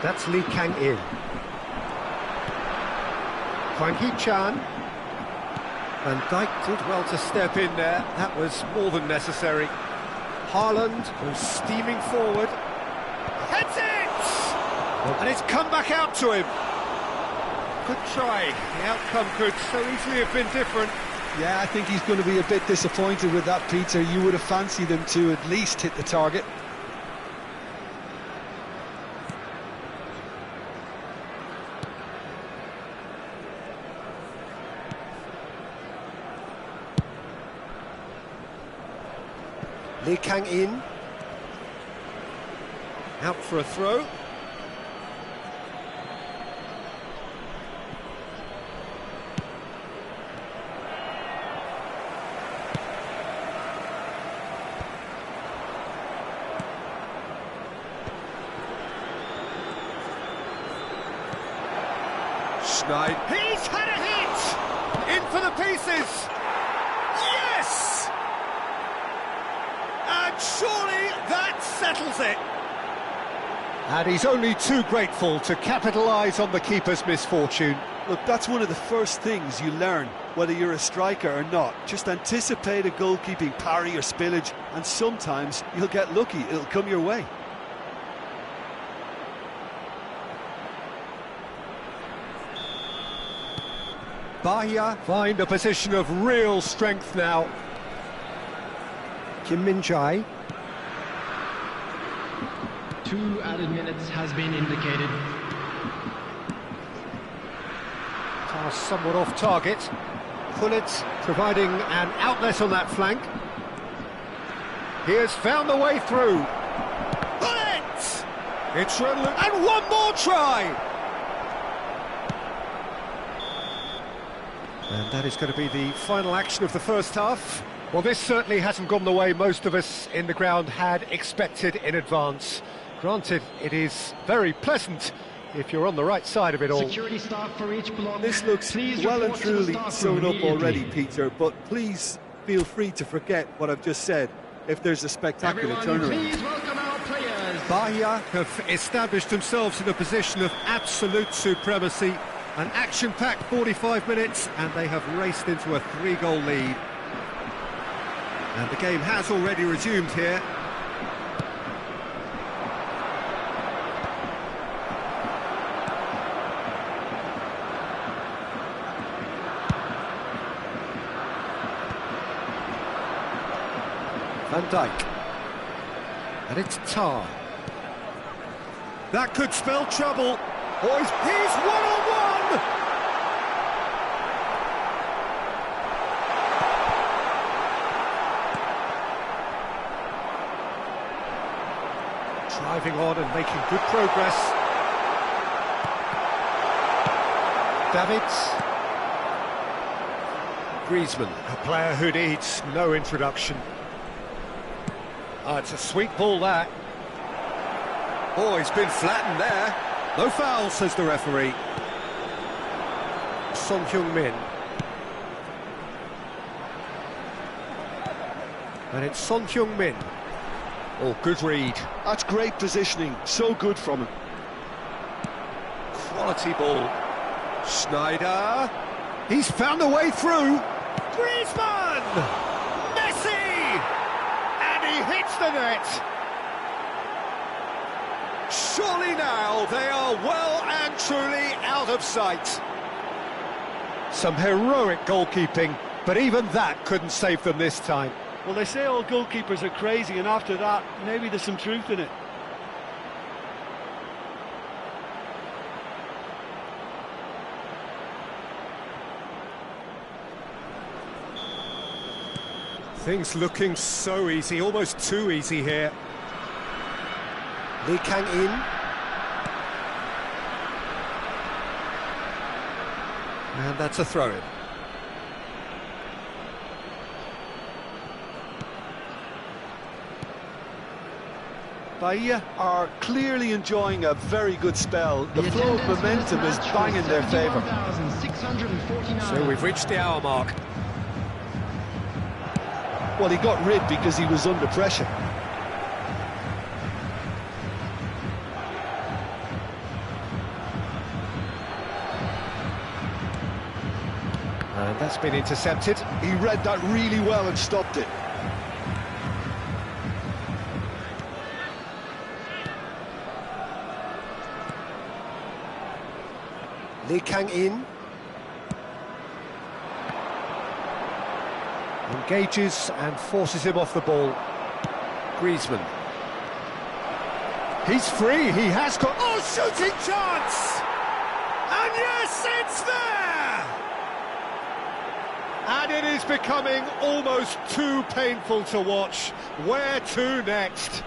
That's Lee Kang-in. Hwang Hee-chan. Van Dijk did well to step in there. That was more than necessary. Haaland goes steaming forward. Heads it! And it's come back out to him. Good try. The outcome could so easily have been different. Yeah, I think he's going to be a bit disappointed with that, Peter. You would have fancied him to at least hit the target. Lee Kang-in. Out for a throw. Schneider. He's had a hit! In for the pieces! Yes! And surely that settles it. And he's only too grateful to capitalise on the keeper's misfortune. Look, that's one of the first things you learn, whether you're a striker or not. Just anticipate a goalkeeping parry or spillage, and sometimes you'll get lucky, it'll come your way. Bahia find a position of real strength now. Kim Min-jae. 2 added minutes has been indicated. Pass somewhat off target. Hullet providing an outlet on that flank. He has found the way through. Hullet! It's redolent. And one more try! And that is going to be the final action of the first half. Well, this certainly hasn't gone the way most of us in the ground had expected in advance. Granted, it is very pleasant if you're on the right side of it all. Security staff for each block. This looks well and truly sewn up already, Peter, but please feel free to forget what I've just said if there's a spectacular turnaround. Please welcome our players. Bahia have established themselves in a position of absolute supremacy. An action-packed 45 minutes, and they have raced into a 3-goal lead. And the game has already resumed here. Van Dijk. And it's Tar. That could spell trouble. Oh, he's one-on-one! Driving on and making good progress. Davids. Griezmann, a player who needs no introduction. Oh, it's a sweet ball, that. Oh, he's been flattened there. No foul, says the referee. Son Heung-min. And it's Son Heung-min. Oh, good read. That's great positioning, so good from him. Quality ball. Schneider. He's found a way through. Griezmann! Messi! And he hits the net. Surely now they are well and truly out of sight. Some heroic goalkeeping, but even that couldn't save them this time. Well, they say all goalkeepers are crazy, and after that, maybe there's some truth in it. Things looking so easy, almost too easy here. Lee Kang-in. And that's a throw-in. Bahia are clearly enjoying a very good spell. The flow of momentum is bang in their favour. So we've reached the hour mark. Well, he got rid because he was under pressure. And that's been intercepted. He read that really well and stopped it. Lee Kang-in. Engages and forces him off the ball. Griezmann. He's free, he has got... Oh, shooting chance! And yes, it's there! And it is becoming almost too painful to watch. Where to next?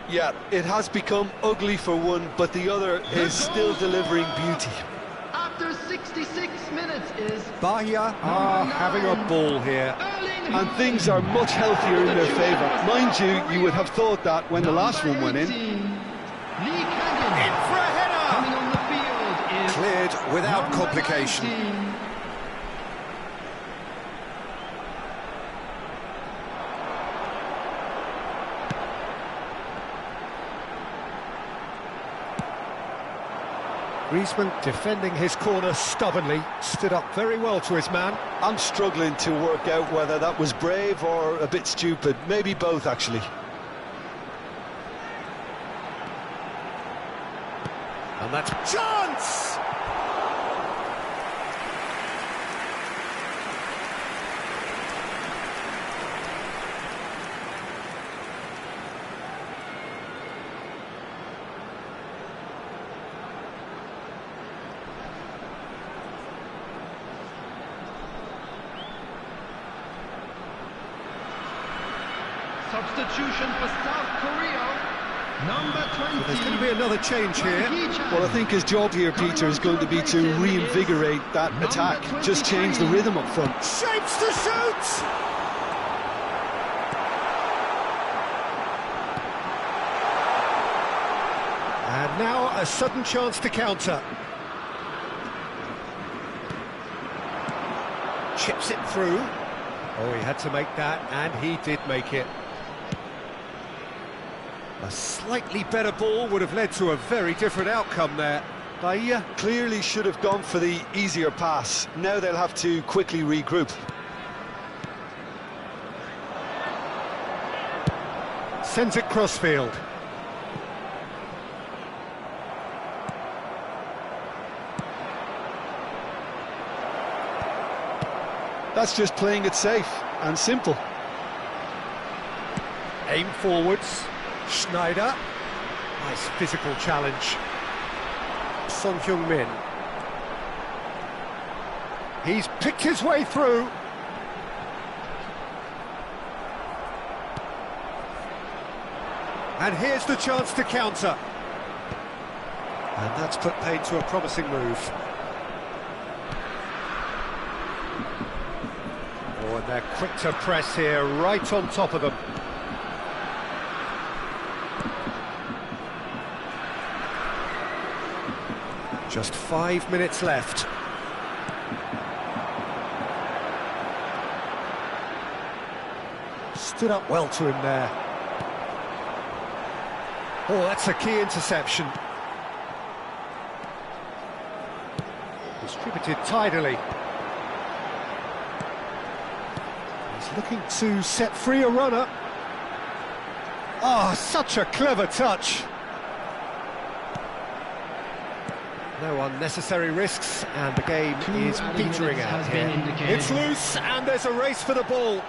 Yeah, it has become ugly for one, but the other is still delivering beauty. After 66 minutes is... Bahia are having a ball here. And things are much healthier in their favour. Mind you, you would have thought that when the last one went in. In for a header! Coming on the field is... Cleared without complication. 19. Griezmann defending his corner stubbornly, stood up very well to his man. I'm struggling to work out whether that was brave or a bit stupid. Maybe both, actually. And that's chance! Substitution for South Korea, number 20. There's going to be another change here. Well, I think his job here, Peter, is going to be to reinvigorate that attack. Just change the rhythm up front. Shapes to shoot! And now a sudden chance to counter. Chips it through. Oh, he had to make that, and he did make it. A slightly better ball would have led to a very different outcome there. Bahia clearly should have gone for the easier pass. Now they'll have to quickly regroup. Sends it crossfield. That's just playing it safe and simple. Aim forwards. Schneider. Nice physical challenge. Son Heung-min. He's picked his way through. And here's the chance to counter. And that's put paid to a promising move. Oh, and they're quick to press here, right on top of them. Just 5 minutes left. Stood up well to him there. Oh, that's a key interception. Distributed tidily. He's looking to set free a runner. Ah, such a clever touch. No unnecessary risks, and the game is petering out here. It's loose, and there's a race for the ball.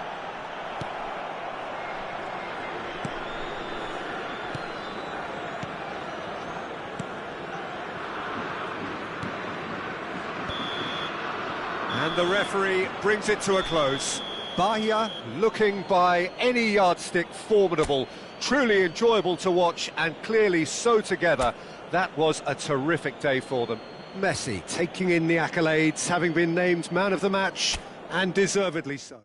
And the referee brings it to a close. Bahia looking by any yardstick formidable, truly enjoyable to watch, and clearly so together. That was a terrific day for them. Messi taking in the accolades, having been named man of the match, and deservedly so.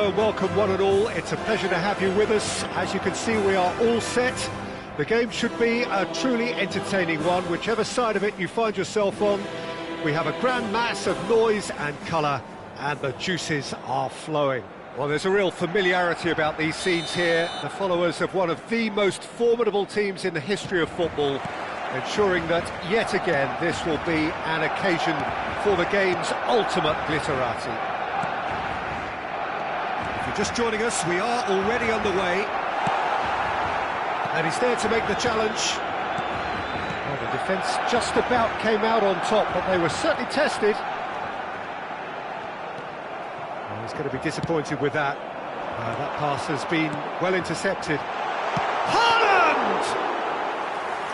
hello and welcome one and all. It's a pleasure to have you with us. As you can see, we are all set. The game should be a truly entertaining one, whichever side of it you find yourself on. We have a grand mass of noise and colour, and the juices are flowing. Well, there's a real familiarity about these scenes here. The followers of one of the most formidable teams in the history of football, ensuring that, yet again, this will be an occasion for the game's ultimate glitterati. If you're just joining us, we are already underway. And he's there to make the challenge. Well, the defence just about came out on top, but they were certainly tested. Well, he's going to be disappointed with that. That pass has been well intercepted. Haaland!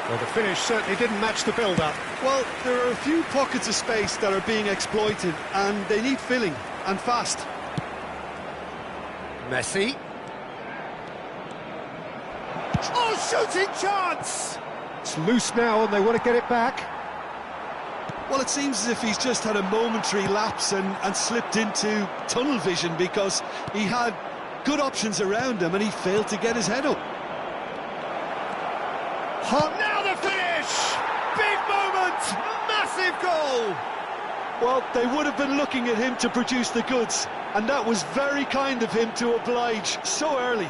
Well, the finish certainly didn't match the build-up. Well, there are a few pockets of space that are being exploited, and they need filling, and fast. Messi. Oh, shooting chance! It's loose now and they want to get it back. Well, it seems as if he's just had a momentary lapse and slipped into tunnel vision, because he had good options around him and he failed to get his head up. Now the finish! Big moment! Massive goal! Well, they would have been looking at him to produce the goods, and that was very kind of him to oblige so early.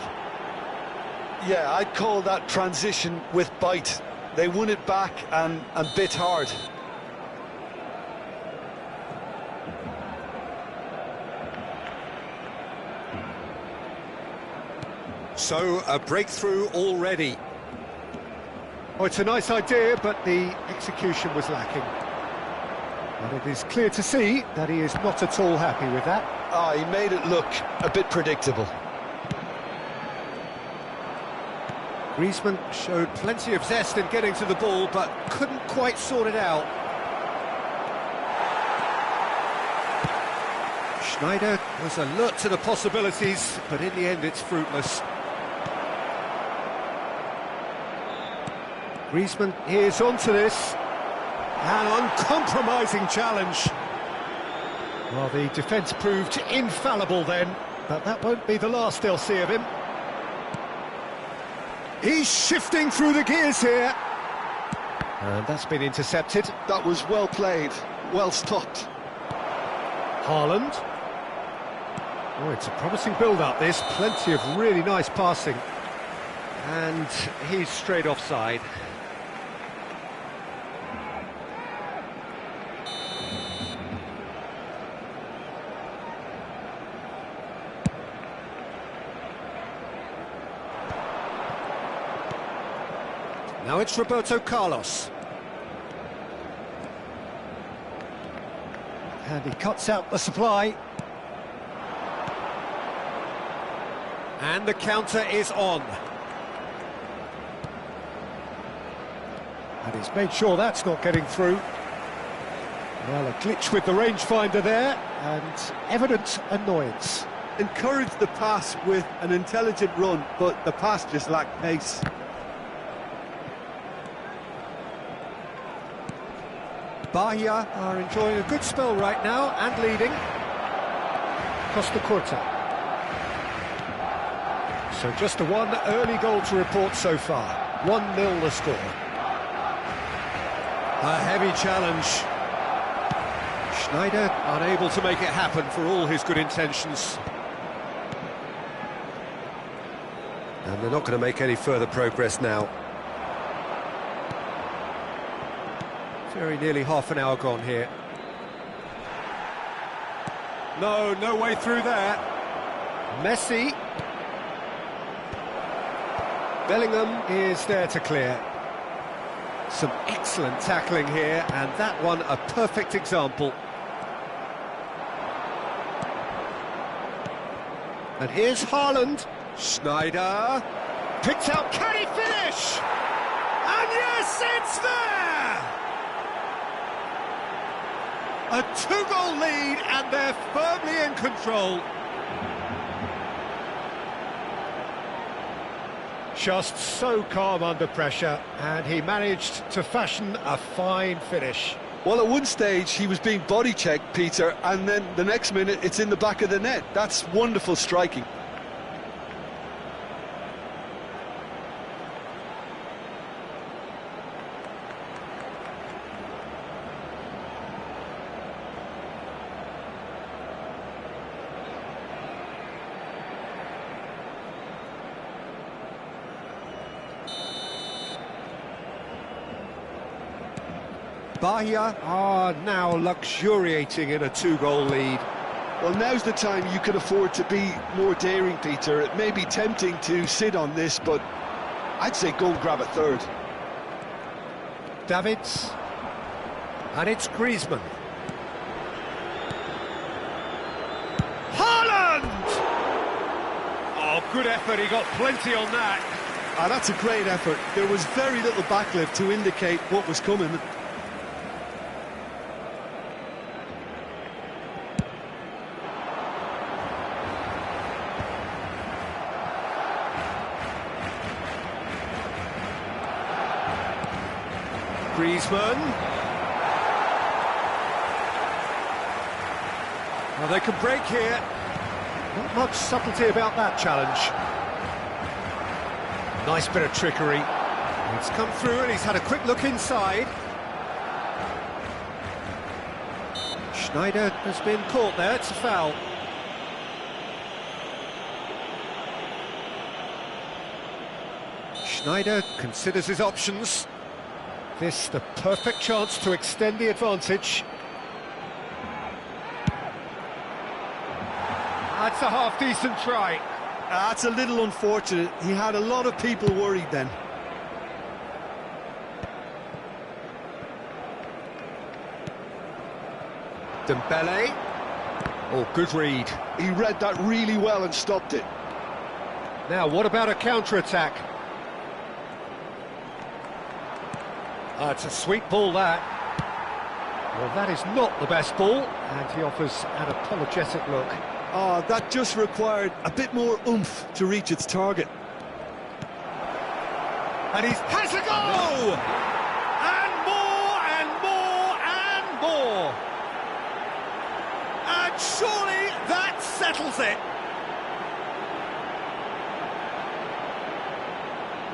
Yeah, I'd call that transition with bite. They won it back and bit hard. So, a breakthrough already. Oh, it's a nice idea, but the execution was lacking. And it is clear to see that he is not at all happy with that. He made it look a bit predictable. Griezmann showed plenty of zest in getting to the ball, but couldn't quite sort it out. Schneider was alert to the possibilities, but in the end it's fruitless. Griezmann is onto this. An uncompromising challenge. Well, the defence proved infallible then, but that won't be the last they'll see of him. He's shifting through the gears here. And that's been intercepted. That was well played, well stopped. Haaland. Oh, it's a promising build-up, this. Plenty of really nice passing. And he's straight offside. Now it's Roberto Carlos. And he cuts out the supply. And the counter is on. And he's made sure that's not getting through. Well, a glitch with the rangefinder there, and evident annoyance. Encouraged the pass with an intelligent run, but the pass just lacked pace. Bahia are enjoying a good spell right now and leading. Costa Curta. So just a one early goal to report so far. 1-0 the score. A heavy challenge. Schneider unable to make it happen for all his good intentions. And they're not going to make any further progress now. Very nearly half an hour gone here. No way through there. Messi. Bellingham is there to clear. Some excellent tackling here, and that one a perfect example. And here's Haaland. Schneider. Picked out, can he finish? And yes, it's there! A 2-goal lead, and they're firmly in control. Just so calm under pressure, and he managed to fashion a fine finish. Well, at one stage he was being body checked, Peter, and then the next minute it's in the back of the net. That's wonderful striking. Bahia are now luxuriating in a 2-goal lead. Well, now's the time you can afford to be more daring, Peter. It may be tempting to sit on this, but I'd say go and grab a third. Davids. And it's Griezmann. Haaland! Oh, good effort, he got plenty on that. Ah, that's a great effort. There was very little backlift to indicate what was coming. Griezmann. Well, they can break here. Not much subtlety about that challenge. Nice bit of trickery. It's come through and he's had a quick look inside. Schneider has been caught there, it's a foul. Schneider considers his options. This the perfect chance to extend the advantage. That's a half-decent try. That's a little unfortunate. He had a lot of people worried then. Dembele. Oh, good read. He read that really well and stopped it. Now, what about a counter-attack? It's a sweet ball, that. Well, that is not the best ball, and he offers an apologetic look. Oh, that just required a bit more oomph to reach its target. And he has a go! And more, and more, and more! And surely that settles it!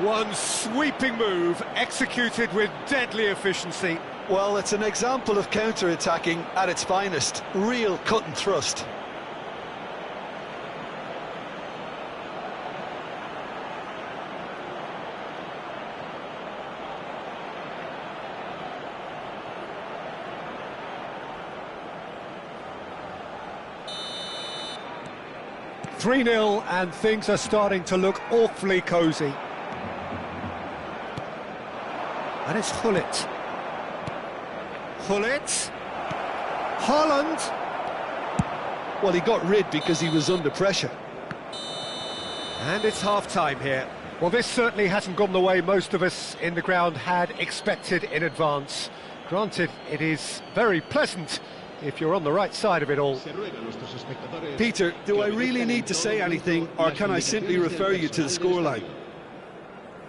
One sweeping move, executed with deadly efficiency. Well, it's an example of counter-attacking at its finest. Real cut and thrust. "3-0, and things are starting to look awfully cosy. And it's Gullit. Gullit. Haaland. Well, he got rid because he was under pressure. And it's half-time here. Well, this certainly hasn't gone the way most of us in the ground had expected in advance. Granted, it is very pleasant if you're on the right side of it all. Peter, do I really need to say anything, or can I simply refer you to the scoreline?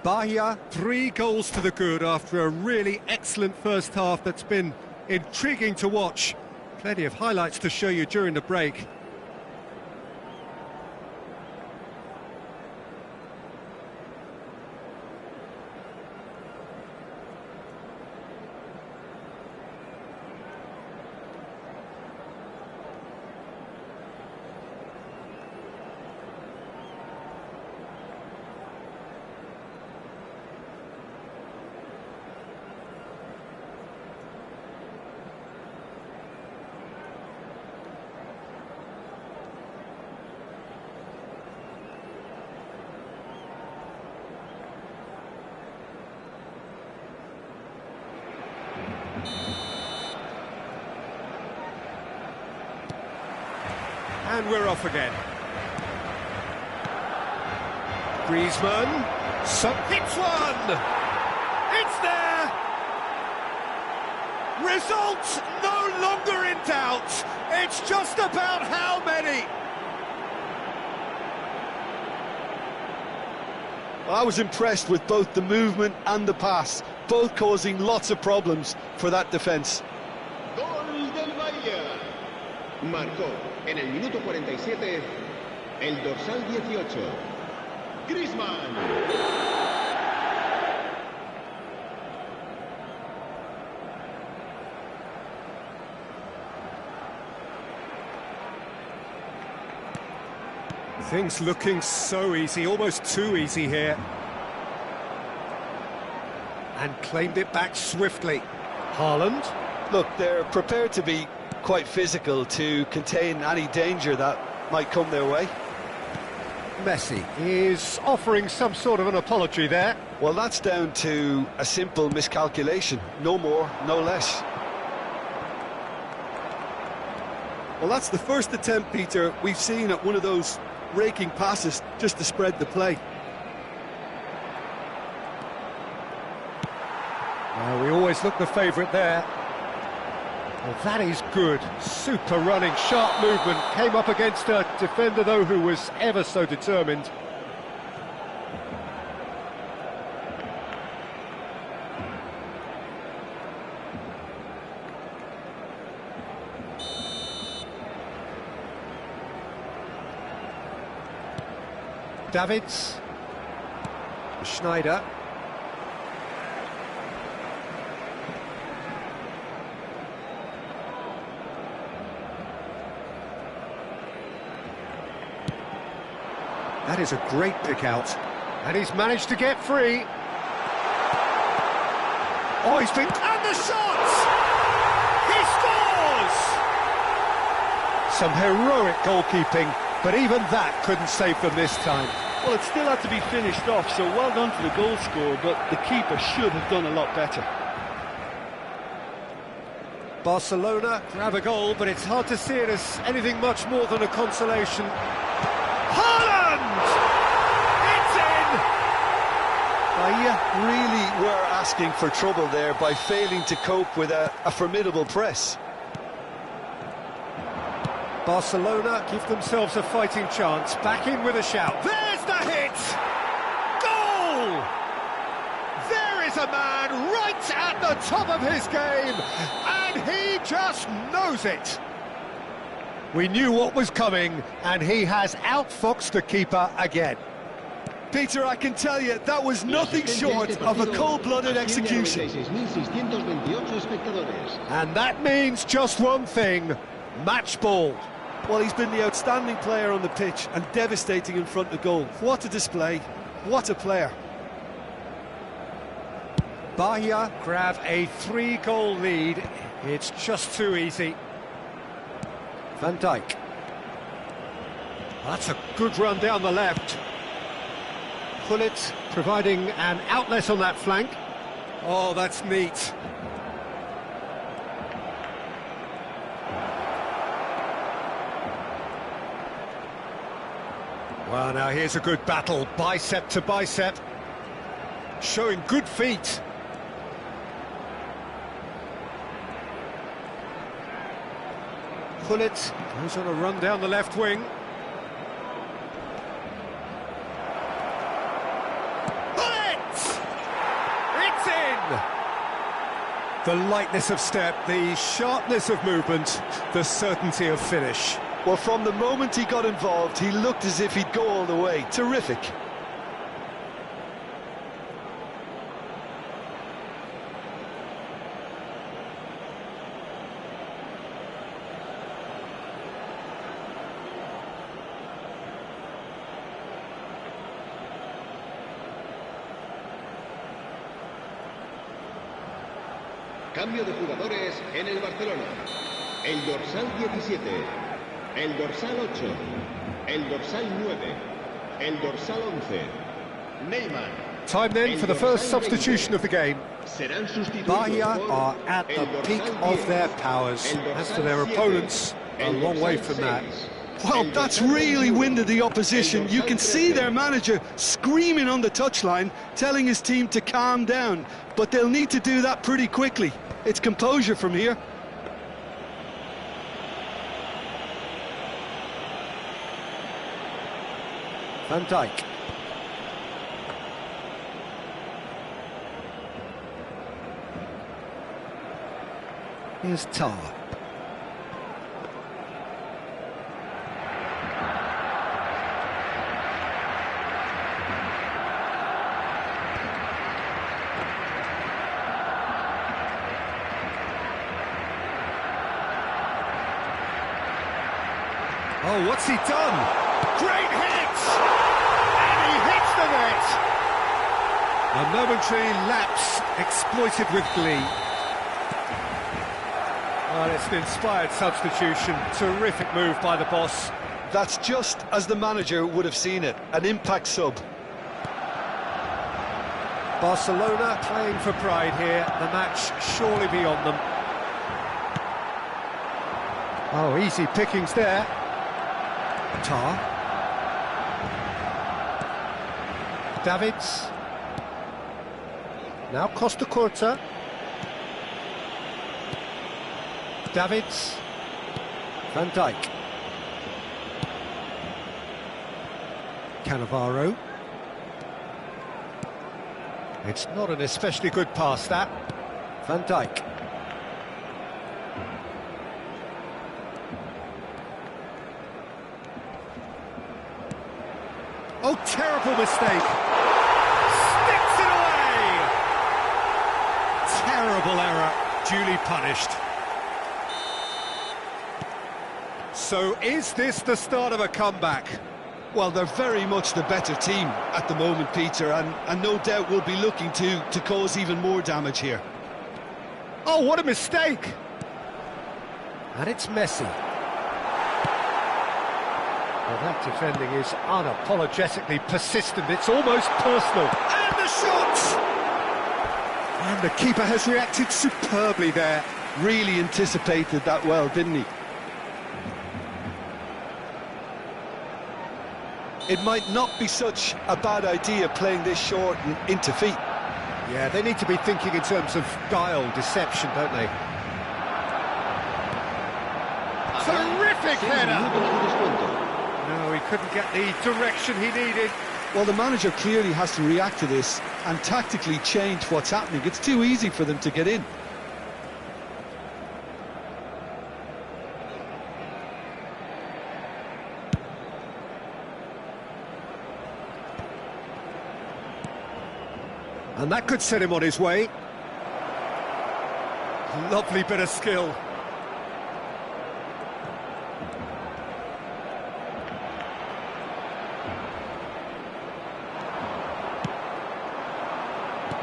Bahia, 3 goals to the good after a really excellent first half that's been intriguing to watch. Plenty of highlights to show you during the break. And we're off again. Griezmann, so hits one! It's there! Results no longer in doubt. It's just about how many. I was impressed with both the movement and the pass, both causing lots of problems for that defence. Marcó en el minuto 47 el dorsal 18, Griezmann. Things looking so easy, almost too easy here. And claimed it back swiftly. Haaland. Look, they're prepared to be quite physical to contain any danger that might come their way. Messi is offering some sort of an apology there. Well, that's down to a simple miscalculation. No more, no less. Well, that's the first attempt, Peter, we've seen at one of those raking passes just to spread the play. Well, we always look the favourite there. Well, that is good. Super running, sharp movement. Came up against a defender, though, who was ever so determined. Davids. Schneider. That is a great pick out. And he's managed to get free. Oh, he's been... And the shot! He scores! Some heroic goalkeeping, but even that couldn't save them this time. Well, it still had to be finished off, so well done to the goal scorer, but the keeper should have done a lot better. Barcelona grab a goal, but it's hard to see it as anything much more than a consolation. Haaland! It's in! Bahia really were asking for trouble there by failing to cope with a formidable press. Barcelona give themselves a fighting chance, back in with a shout. There's the hit! Goal! There is a man right at the top of his game, and he just knows it. We knew what was coming, and he has outfoxed the keeper again. Peter, I can tell you, that was nothing short of a cold-blooded execution. And that means just one thing, match ball. Well, he's been the outstanding player on the pitch and devastating in front of goal. What a display, what a player. Bahia grab a 3-goal lead. It's just too easy. Van Dijk. That's a good run down the left. Gullit providing an outlet on that flank. Oh, that's neat. Well, now here's a good battle, bicep to bicep. Showing good feet. Gullit goes on a run down the left wing. Gullit! It's in! The lightness of step, the sharpness of movement, the certainty of finish. Well, from the moment he got involved, he looked as if he'd go all the way. Terrific. Cambio de jugadores en el Barcelona. El dorsal 17, el dorsal 8, el dorsal 9, el dorsal 11, Neymar. Time then for the first substitution of the game. Bahia are at the peak of their powers. As for their opponents, a long way from that. Well, that's really winded the opposition. You can see their manager screaming on the touchline, telling his team to calm down. But they'll need to do that pretty quickly. It's composure from here. Van Dijk. Here's Tar. Oh, what's he done? Great hit! And he hits the net! A momentary lapse exploited with glee. Well, it's an inspired substitution. Terrific move by the boss. That's just as the manager would have seen it, an impact sub. Barcelona playing for pride here, the match surely beyond them. Oh, easy pickings there. Tar. Davids. Now Costa Curta. Davids. Van Dijk. Cannavaro. It's not an especially good pass, that. Van Dijk. Oh, terrible mistake. Sticks it away. Terrible error, duly punished. So is this the start of a comeback? Well, they're very much the better team at the moment, Peter, and no doubt will be looking to cause even more damage here. Oh, what a mistake! And it's Messi. Well, that defending is unapologetically persistent. It's almost personal. And the shot! And the keeper has reacted superbly there. Really anticipated that well, didn't he? It might not be such a bad idea playing this short and into feet. Yeah, they need to be thinking in terms of guile, deception, don't they? Terrific header! No, he couldn't get the direction he needed. Well, the manager clearly has to react to this and tactically change what's happening. It's too easy for them to get in. And that could set him on his way. Lovely bit of skill.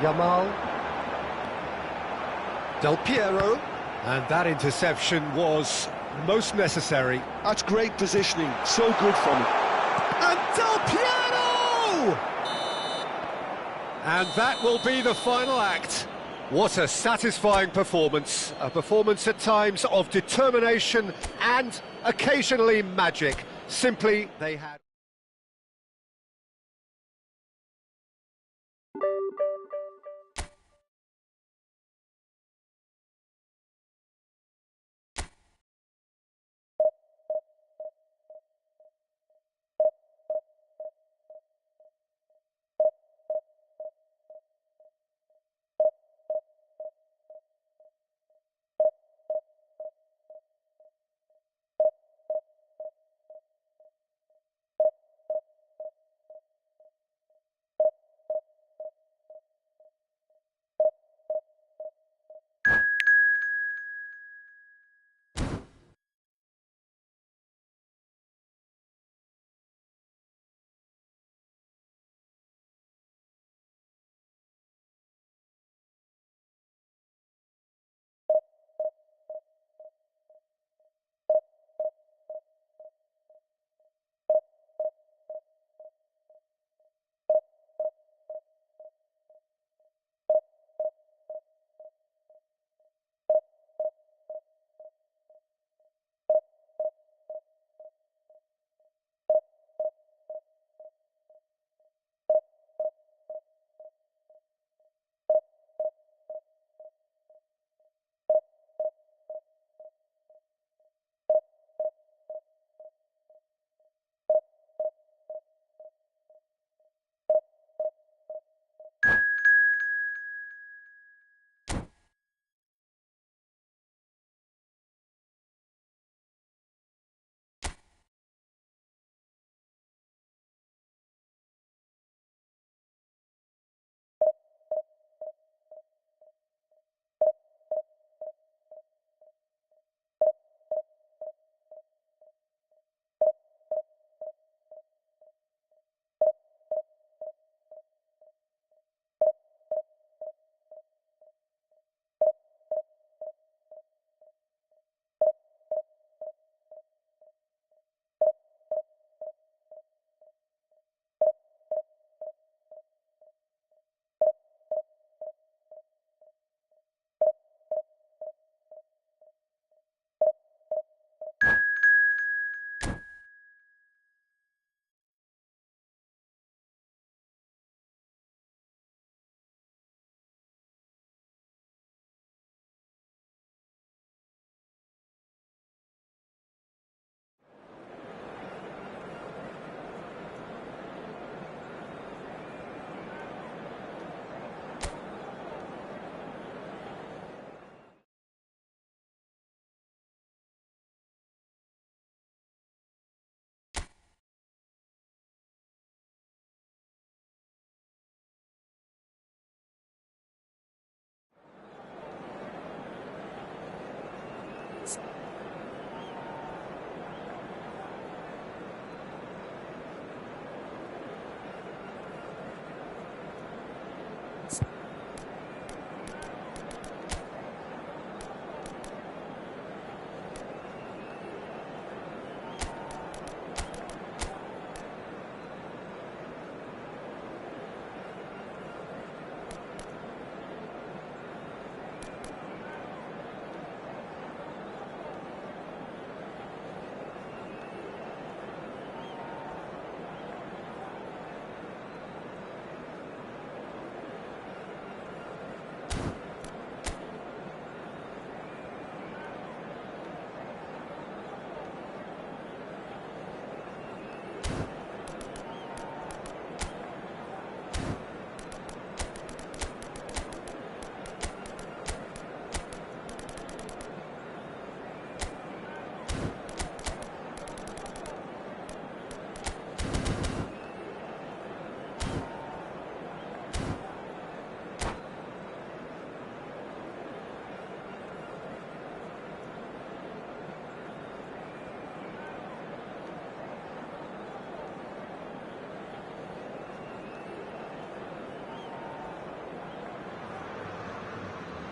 Yamal. Del Piero. And that interception was most necessary. That's great positioning, so good from him. And Del Piero! And that will be the final act. What a satisfying performance. A performance at times of determination and occasionally magic. Simply, they had...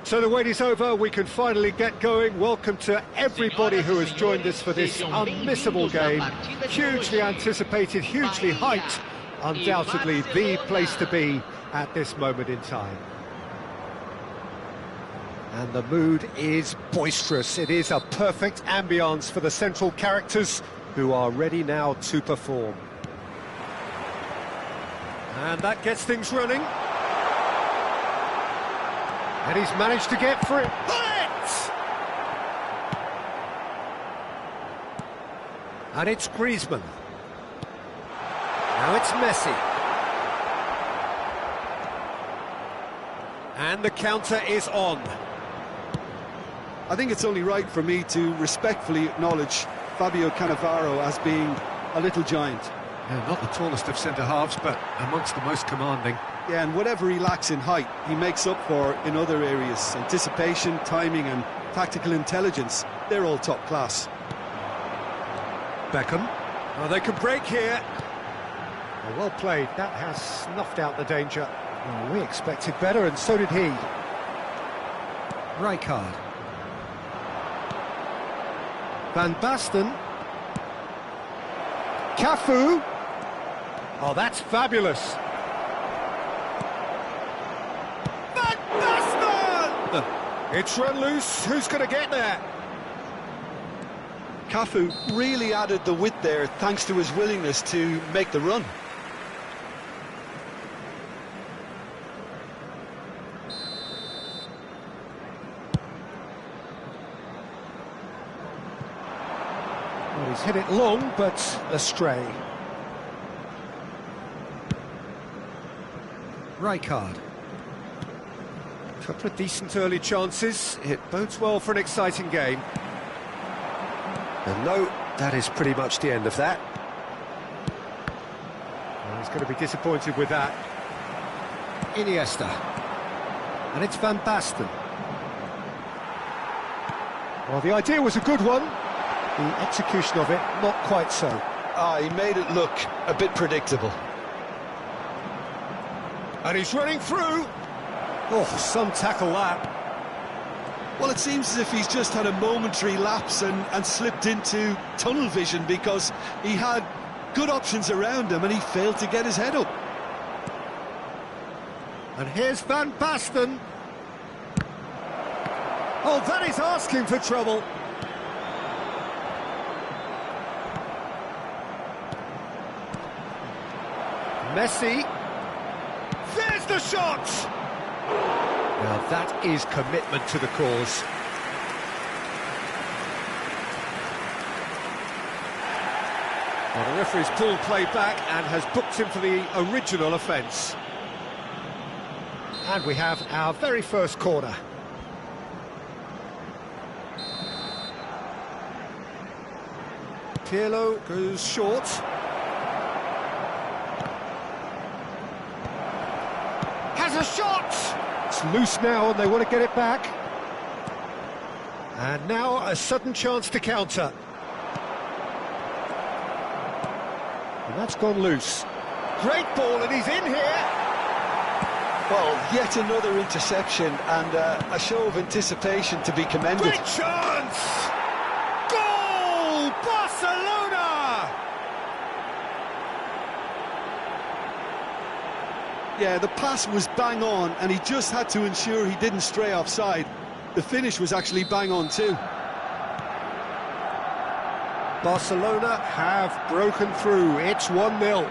So the wait is over, we can finally get going. Welcome to everybody who has joined us for this unmissable game. Hugely anticipated, hugely hyped, undoubtedly the place to be at this moment in time. And the mood is boisterous. It is a perfect ambience for the central characters who are ready now to perform. And that gets things running. And he's managed to get through. And it's Griezmann. Now it's Messi. And the counter is on. I think it's only right for me to respectfully acknowledge Fabio Cannavaro as being a little giant. Yeah, not the tallest of centre-halves, but amongst the most commanding. Yeah, and whatever he lacks in height, he makes up for in other areas. Anticipation, timing and tactical intelligence, they're all top class. Beckham. Oh, they can break here. Oh, well played. That has snuffed out the danger. Oh, we expected better, and so did he. Rijkaard. Van Basten. Cafu. Oh, that's fabulous. It's run loose. Who's going to get there? Cafu really added the width there thanks to his willingness to make the run. Well, he's hit it long, but astray. Rijkaard. Couple of decent early chances. It bodes well for an exciting game. And no, that is pretty much the end of that. Well, he's going to be disappointed with that. Iniesta. And it's Van Basten. Well, the idea was a good one. The execution of it, not quite so. He made it look a bit predictable. And he's running through. Oh, some tackle that. Well, it seems as if he's just had a momentary lapse and slipped into tunnel vision because he had good options around him and he failed to get his head up. And here's Van Basten. Oh, that is asking for trouble. Messi. There's the shot! Now that is commitment to the cause. Well, the referee's pulled play back and has booked him for the original offence. And we have our very first corner. Pirlo goes short. Has a shot! It's loose now and they want to get it back. And now a sudden chance to counter. And that's gone loose. Great ball and he's in here. Well, yet another interception and a show of anticipation to be commended. Great chance! Goal! Barcelona! Yeah, the pass was bang on, and he just had to ensure he didn't stray offside. The finish was actually bang on too. Barcelona have broken through. It's 1-0.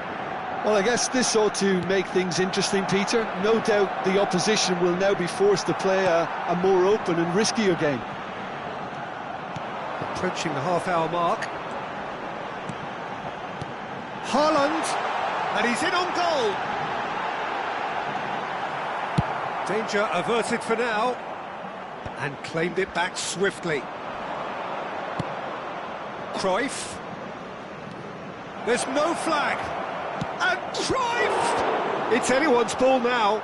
Well, I guess this ought to make things interesting, Peter. No doubt the opposition will now be forced to play a more open and riskier game. Approaching the half-hour mark. Haaland, and he's in on goal. Danger averted for now, and claimed it back swiftly. Cruyff. There's no flag. And Cruyff! It's anyone's ball now.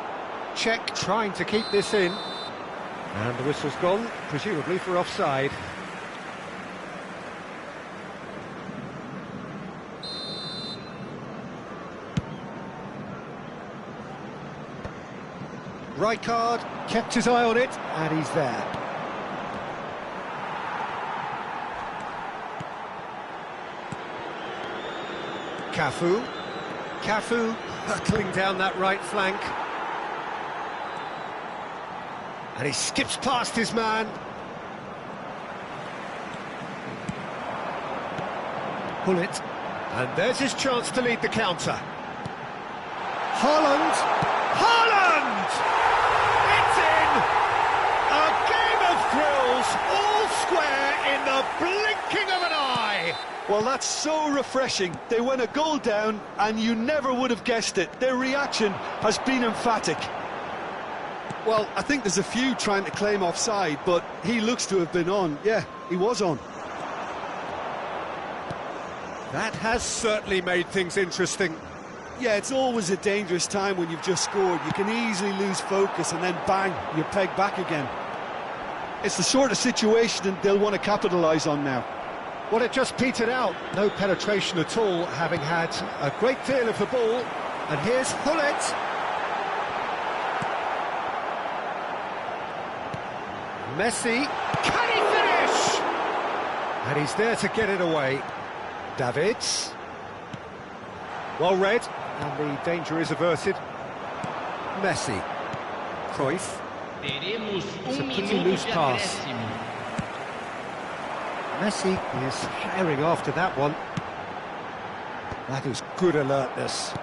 Czech trying to keep this in. And the whistle's gone, presumably for offside. Rijkaard kept his eye on it, and he's there. Cafu hurtling down that right flank. And he skips past his man. Pull it. And there's his chance to lead the counter. Haaland! It's in! A game of thrills, all square in the blinking of an eye! Well, that's so refreshing. They went a goal down, and you never would have guessed it. Their reaction has been emphatic. Well, I think there's a few trying to claim offside, but he looks to have been on. Yeah, he was on. That has certainly made things interesting. Yeah, it's always a dangerous time when you've just scored. You can easily lose focus, and then bang, you're pegged back again. It's the sort of situation they'll want to capitalise on now. Well, it just petered out. No penetration at all, having had a great deal of the ball. And here's Gullit. Messi. Can he finish? And he's there to get it away. Davids. Well read, and the danger is averted. Messi. Cruyff. It's a pretty loose pass. Messi is firing after that one. That is good alertness.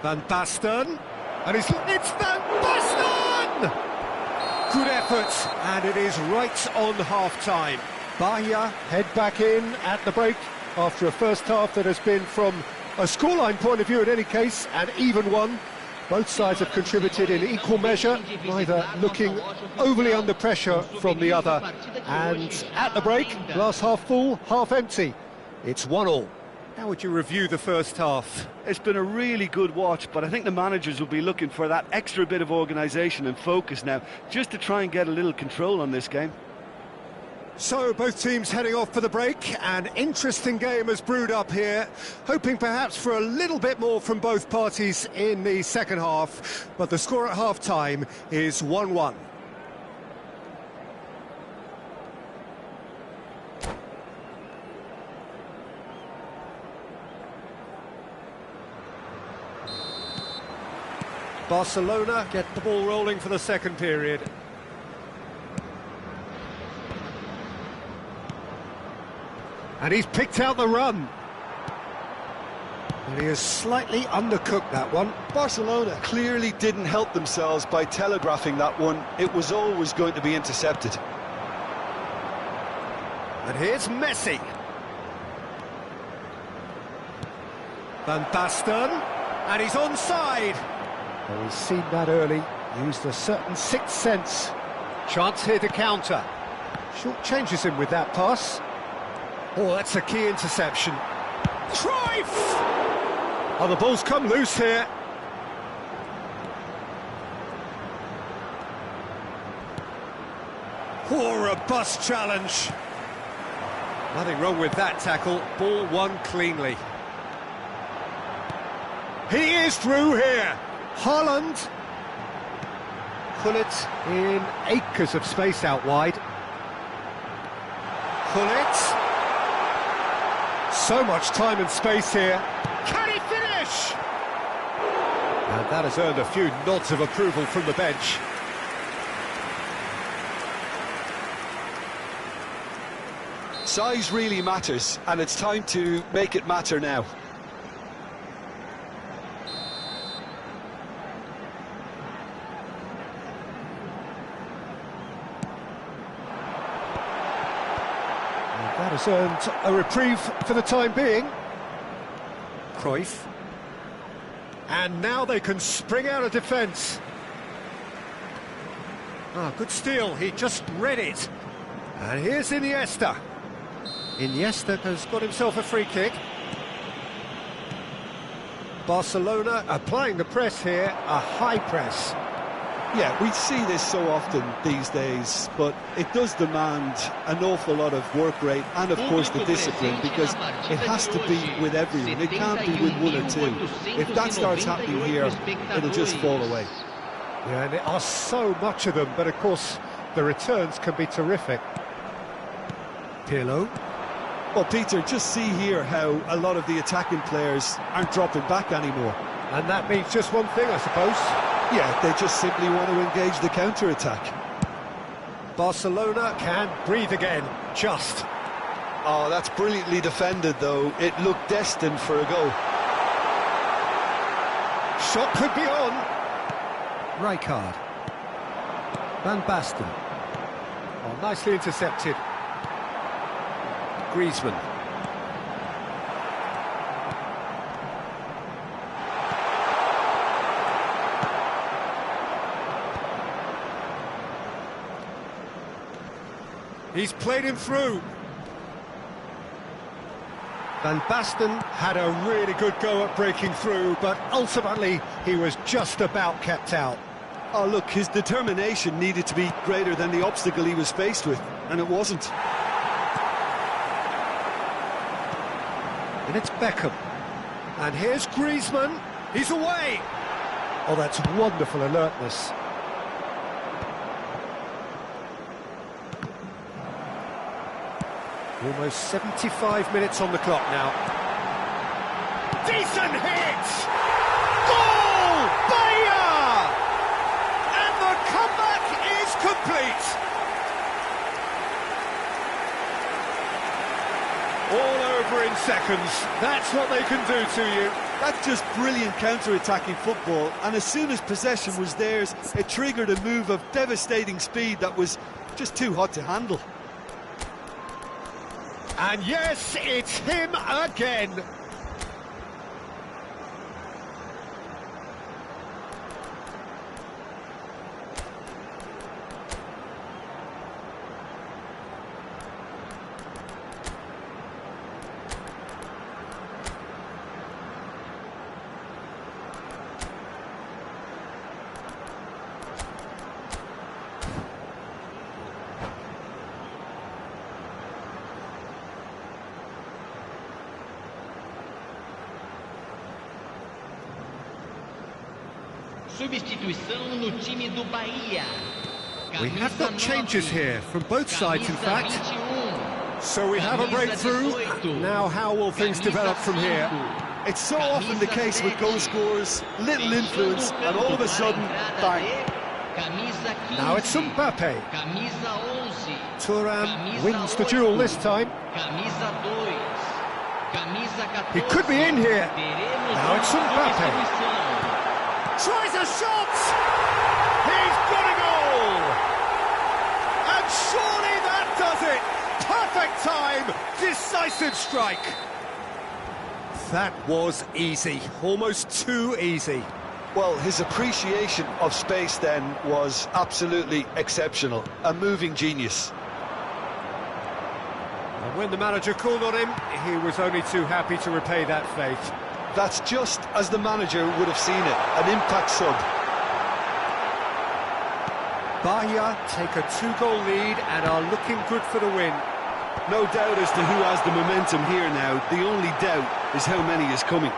Van Basten. And it's Van Basten! Good effort, and it is right on half-time. Bahia head back in at the break after a first half that has been, from a scoreline point of view in any case, an even one. Both sides have contributed in equal measure, neither looking overly under pressure from the other. And at the break, glass half full, half empty. It's 1-1. How would you review the first half? It's been a really good watch, but I think the managers will be looking for that extra bit of organisation and focus now, just to try and get a little control on this game. So, both teams heading off for the break. An interesting game has brewed up here, hoping perhaps for a little bit more from both parties in the second half, but the score at half-time is 1-1. Barcelona get the ball rolling for the second period. And he's picked out the run. And he has slightly undercooked that one. Barcelona clearly didn't help themselves by telegraphing that one. It was always going to be intercepted. And here's Messi. Van Basten. And he's onside. Well, he's seen that early. Used a certain sixth sense. Chance here to counter. Short changes him with that pass. Oh, that's a key interception. Cruyff! Oh, the ball's come loose here. Oh, robust challenge. Nothing wrong with that tackle. Ball won cleanly. He is through here. Haaland. Gullit in acres of space out wide. Gullit. So much time and space here. Can he finish? And that has earned a few nods of approval from the bench. Size really matters, and it's time to make it matter now. That has earned a reprieve for the time being. Cruyff. And now they can spring out of defence. Ah, good steal, he just read it. And here's Iniesta. Iniesta has got himself a free kick. Barcelona applying the press here, a high press. Yeah, we see this so often these days, but it does demand an awful lot of work rate and, of course, the discipline, because it has to be with everyone. It can't be with one or two. If that starts happening here, it'll just fall away. Yeah, and there are so much of them, but, of course, the returns can be terrific. Pirlo. Well, Peter, just see here how a lot of the attacking players aren't dropping back anymore. And that means just one thing, I suppose. Yeah, they just simply want to engage the counter-attack. Barcelona can breathe again, just. Oh, that's brilliantly defended, though. It looked destined for a goal. Shot could be on. Rijkaard. Van Basten. Oh, nicely intercepted. Griezmann. He's played him through. Van Basten had a really good go at breaking through, but ultimately he was just about kept out. Oh, look, his determination needed to be greater than the obstacle he was faced with, and it wasn't. And it's Beckham. And here's Griezmann. He's away. Oh, that's wonderful alertness. Almost 75 minutes on the clock now. Decent hit! Goal! Bahia! And the comeback is complete! All over in seconds. That's what they can do to you. That's just brilliant counter-attacking football, and as soon as possession was theirs, it triggered a move of devastating speed that was just too hot to handle. And yes, it's him again. Substituição no time do Bahia. We have got changes here from both sides, in fact. So we have a breakthrough. Now how will things develop from here? It's so often the case with goal scorers, little influence, and all of a sudden, bang. Now it's Mbappe. Thuram wins the duel this time. He could be in here. Now it's Mbappe. Tries a shot! He's got a goal! And surely that does it! Perfect time! Decisive strike! That was easy. Almost too easy. Well, his appreciation of space then was absolutely exceptional. A moving genius. And when the manager called on him, he was only too happy to repay that faith. That's just as the manager would have seen it, an impact sub. Bahia take a 2-goal lead and are looking good for the win. No doubt as to who has the momentum here now. The only doubt is how many is coming.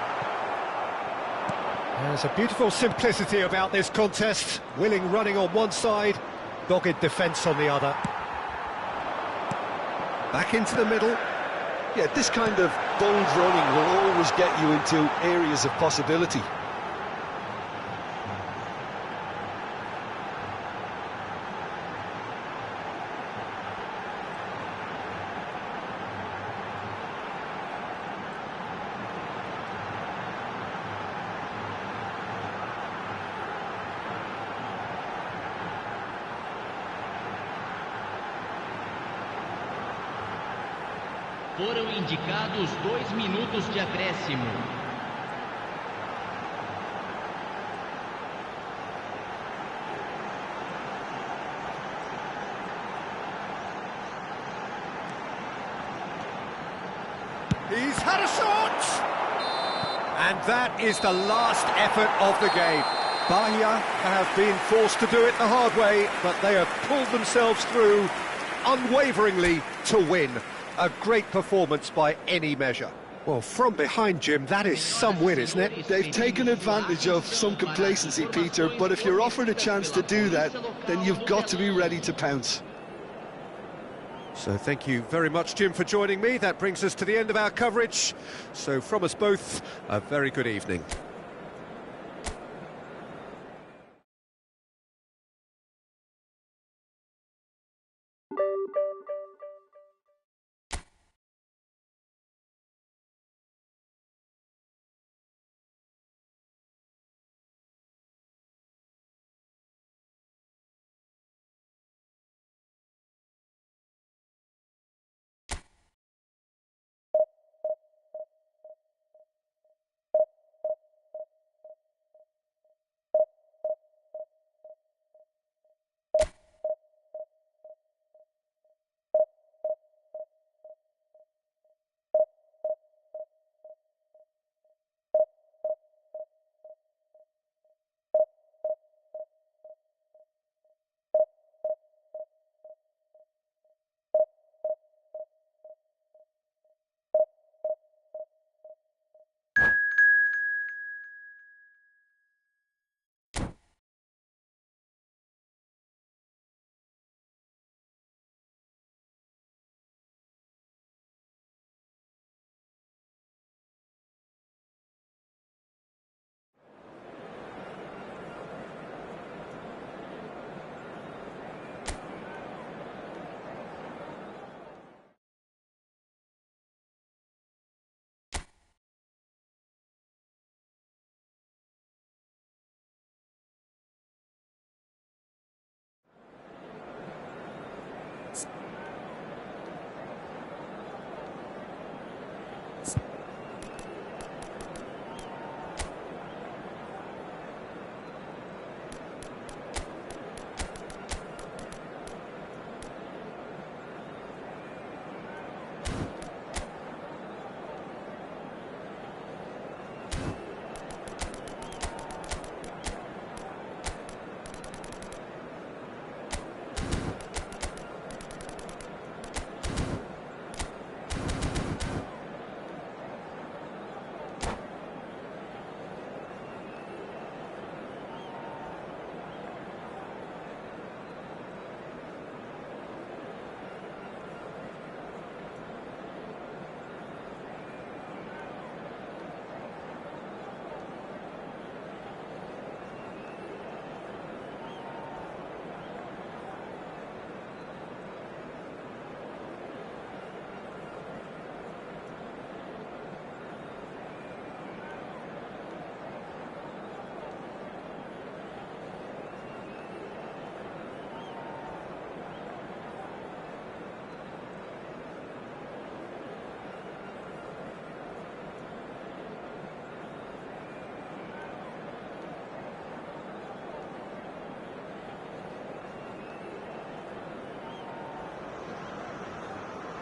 There's a beautiful simplicity about this contest. Willing running on one side, dogged defence on the other. Back into the middle. Yeah, this kind of bold running will always get you into areas of possibility. Foram indicados 2 minutos de acréscimo. He's had a shot! And that is the last effort of the game. Bahia have been forced to do it the hard way, but they have pulled themselves through unwaveringly to win. A great performance by any measure. Well, from behind, Jim, that is some win, isn't it? They've taken advantage of some complacency, Peter, but if you're offered a chance to do that, then you've got to be ready to pounce. So thank you very much, Jim, for joining me. That brings us to the end of our coverage. So from us both, a very good evening.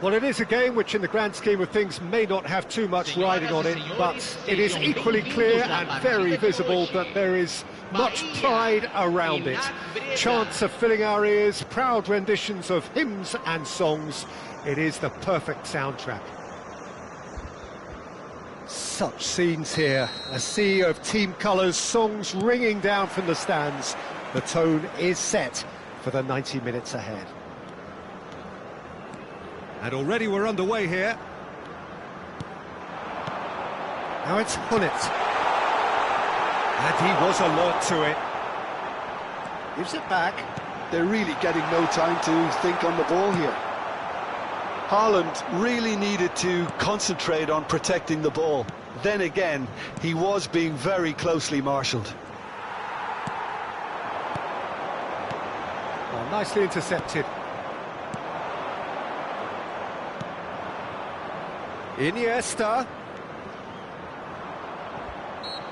Well, it is a game which in the grand scheme of things may not have too much riding on it, but it is equally clear and very visible that there is much pride around it. Chants are filling our ears, proud renditions of hymns and songs. It is the perfect soundtrack. Such scenes here, a sea of team colours, songs ringing down from the stands. The tone is set for the 90 minutes ahead. And already we're underway here. Now it's Hunnit. And he was alert to it. Gives it back. They're really getting no time to think on the ball here. Haaland really needed to concentrate on protecting the ball. Then again, he was being very closely marshalled. Oh, nicely intercepted. Iniesta.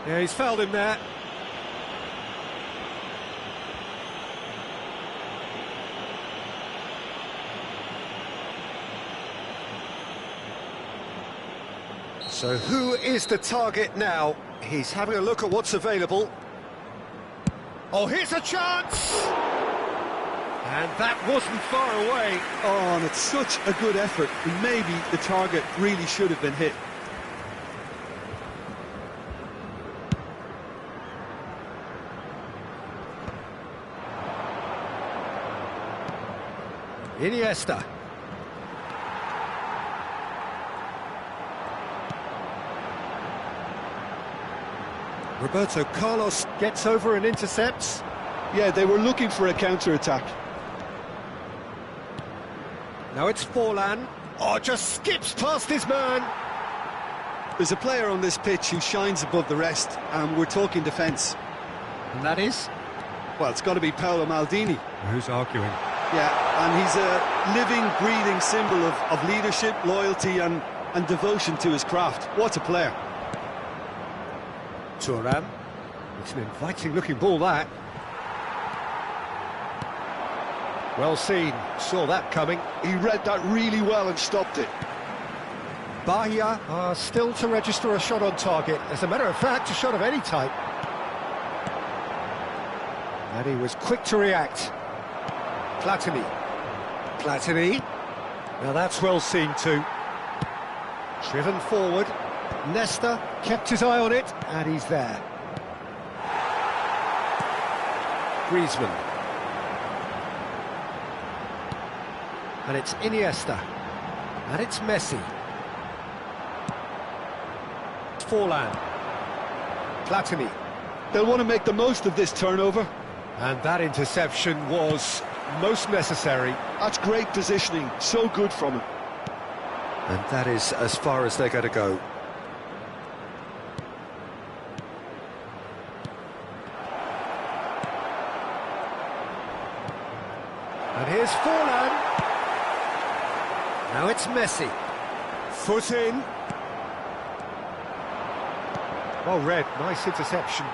Yeah, he's fouled him there. So who is the target now? He's having a look at what's available. Oh, here's a chance! And that wasn't far away. Oh, and it's such a good effort. Maybe the target really should have been hit. Iniesta. Roberto Carlos gets over and intercepts. Yeah, they were looking for a counter-attack. Now it's Forlan. Oh, just skips past his man. There's a player on this pitch who shines above the rest, and we're talking defence. And that is? Well, it's got to be Paolo Maldini. Who's arguing? Yeah, and he's a living, breathing symbol of leadership, loyalty and devotion to his craft. What a player. Thuram. It's an inviting-looking ball, that. Well seen. Saw that coming. He read that really well and stopped it. Bahia are still to register a shot on target. As a matter of fact, a shot of any type. And he was quick to react. Platini. Platini. Now that's well seen too. Driven forward. Nesta kept his eye on it, and he's there. Griezmann. And it's Iniesta. And it's Messi. It's Forlan. Platini. They'll want to make the most of this turnover. And that interception was most necessary. That's great positioning, so good from him. And that is as far as they're going to go. And here's Forlan. Now it's Messi. Foot in. Well read, nice interception.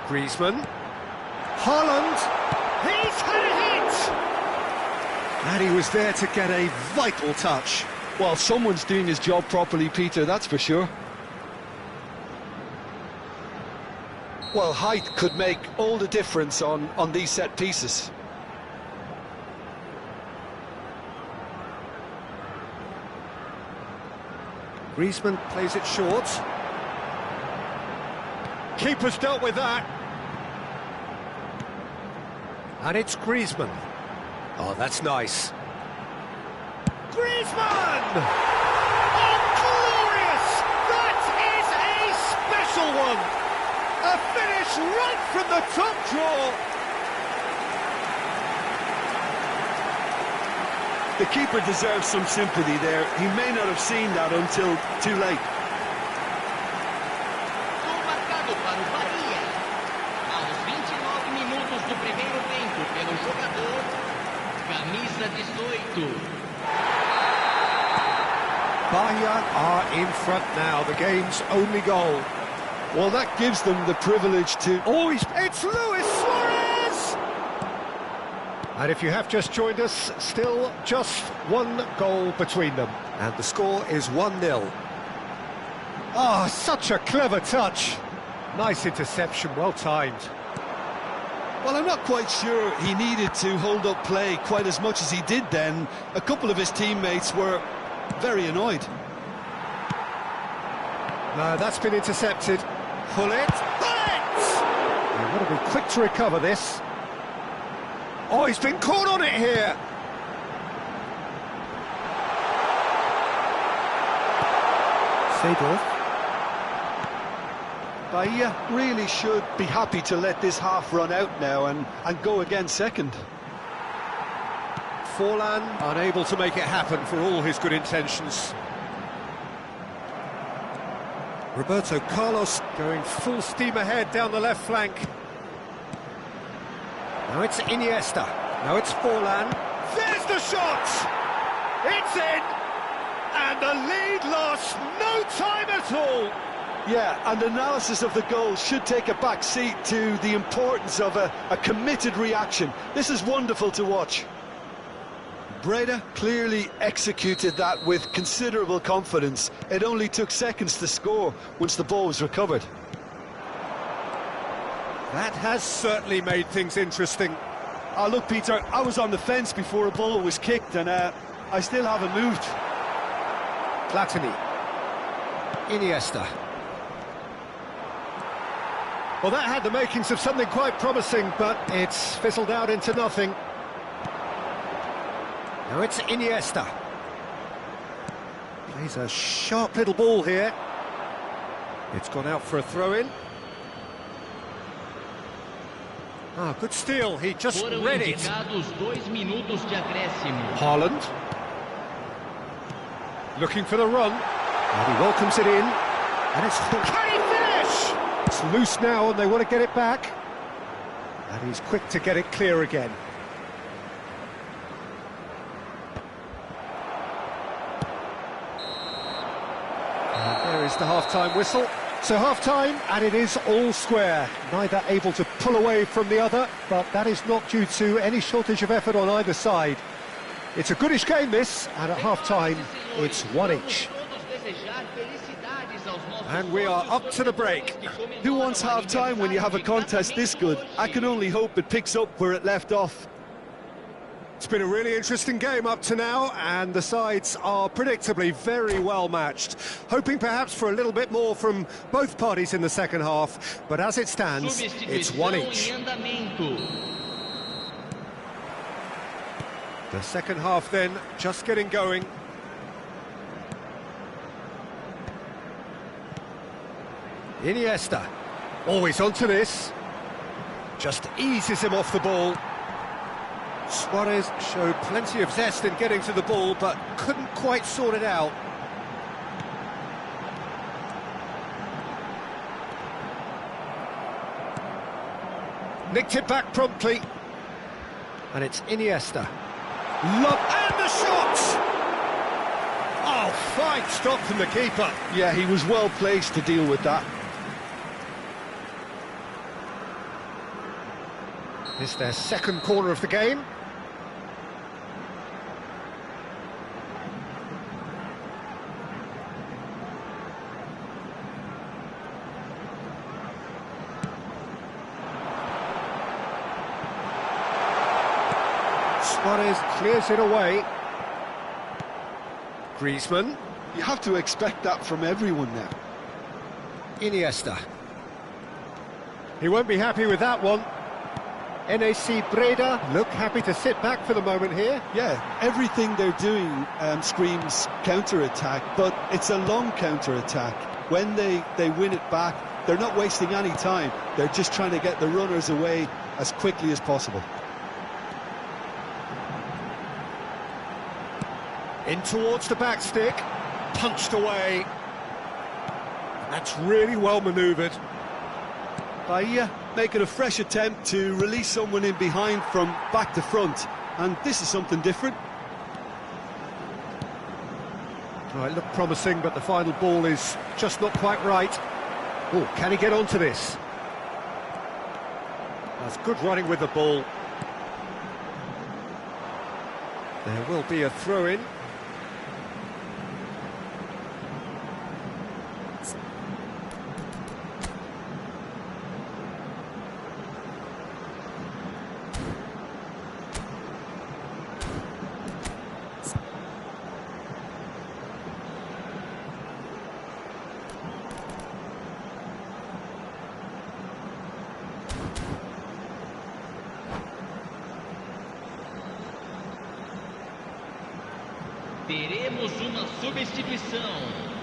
Griezmann. Haaland. He's had a hit! And he was there to get a vital touch. Well, someone's doing his job properly, Peter, that's for sure. Well, height could make all the difference on these set pieces. Griezmann plays it short. Keeper's dealt with that. And it's Griezmann. Oh, that's nice. Griezmann! Oh, glorious! That is a special one! A finish right from the top draw. The keeper deserves some sympathy there. He may not have seen that until too late. Gol marcado para o Bahia. Aos 29 minutos do primeiro tempo pelo jogador, camisa 18. Bahia are in front now, the game's only goal. Well, that gives them the privilege to... Oh, it's Luis Suarez! And if you have just joined us, still just one goal between them. And the score is 1-0. Oh, such a clever touch. Nice interception, well timed. Well, I'm not quite sure he needed to hold up play quite as much as he did then. A couple of his teammates were very annoyed. No, that's been intercepted. Pull it! Pull it! They've got to be quick to recover this. Oh, he's been caught on it here! Seedorf. Bahia really should be happy to let this half run out now and go again second. Forlan unable to make it happen for all his good intentions. Roberto Carlos going full steam ahead down the left flank. Now it's Iniesta. Now it's Forlan. There's the shot! It's in! And the lead lost no time at all! Yeah, and analysis of the goal should take a back seat to the importance of a committed reaction. This is wonderful to watch. Breda clearly executed that with considerable confidence. It only took seconds to score once the ball was recovered. That has certainly made things interesting. Oh, look, Peter, I was on the fence before a ball was kicked, and I still haven't moved. Platini. Iniesta. Well, that had the makings of something quite promising, but it's fizzled out into nothing. Now it's Iniesta. Plays a sharp little ball here. It's gone out for a throw-in. Ah, good steal, he just read it. Haaland. Looking for the run. And he welcomes it in. And it's... Can he finish? It's loose now and they want to get it back. And he's quick to get it clear again. And there is the half-time whistle. So half-time, and it is all square. Neither able to pull away from the other, but that is not due to any shortage of effort on either side. It's a goodish game, this, and at half-time, it's one each. And we are up to the break. Who wants half-time when you have a contest this good? I can only hope it picks up where it left off. It's been a really interesting game up to now, and the sides are predictably very well matched. Hoping perhaps for a little bit more from both parties in the second half, but as it stands, it's one each. The second half then, just getting going. Iniesta, always onto this. Just eases him off the ball. Suarez showed plenty of zest in getting to the ball, but couldn't quite sort it out. Nicked it back promptly. And it's Iniesta. And the shot! Oh, fine stop from the keeper. Yeah, he was well placed to deal with that. It's their second corner of the game. Suarez clears it away. Griezmann. You have to expect that from everyone now. Iniesta. He won't be happy with that one. NAC Breda look happy to sit back for the moment here. Yeah, everything they're doing screams counter-attack, but it's a long counter-attack. When they win it back, they're not wasting any time. They're just trying to get the runners away as quickly as possible. In towards the back stick, punched away. That's really well manoeuvred. Bahia making a fresh attempt to release someone in behind from back to front, and this is something different. Well, it looked promising, but the final ball is just not quite right. Oh, can he get onto this? That's good running with the ball. There will be a throw-in. Teremos uma substituição.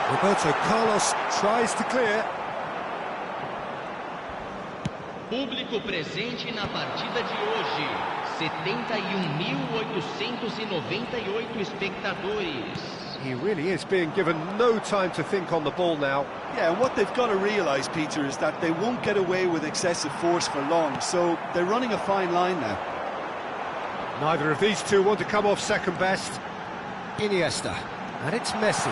Roberto Carlos tries to clear. Público presente na partida de hoje. 71.898 espectadores. He really is being given no time to think on the ball now. Yeah, and what they've got to realise, Peter, is that they won't get away with excessive force for long, so they're running a fine line now. Neither of these two want to come off second best. Iniesta. And it's Messi.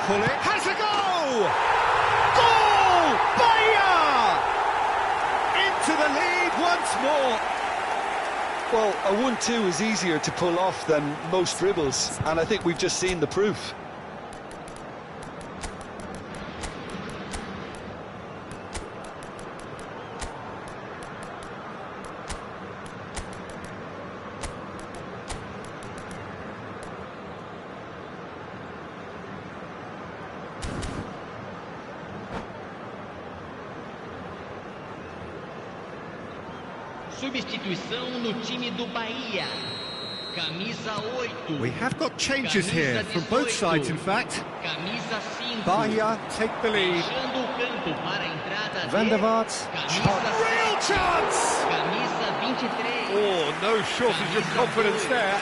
Pull it, has a goal! Goal! Bahia! Into the lead once more. Well, a 1-2 is easier to pull off than most dribbles, and I think we've just seen the proof. Substituição no time do Bahia. Camisa 8. We have got changes here from both sides, in fact. Camisa 5. Bahia take the lead. Deixando o campo para a entrada Van der de Vaart. Camisa Real 7. chance! Camisa 23. Oh, no shortage of confidence there.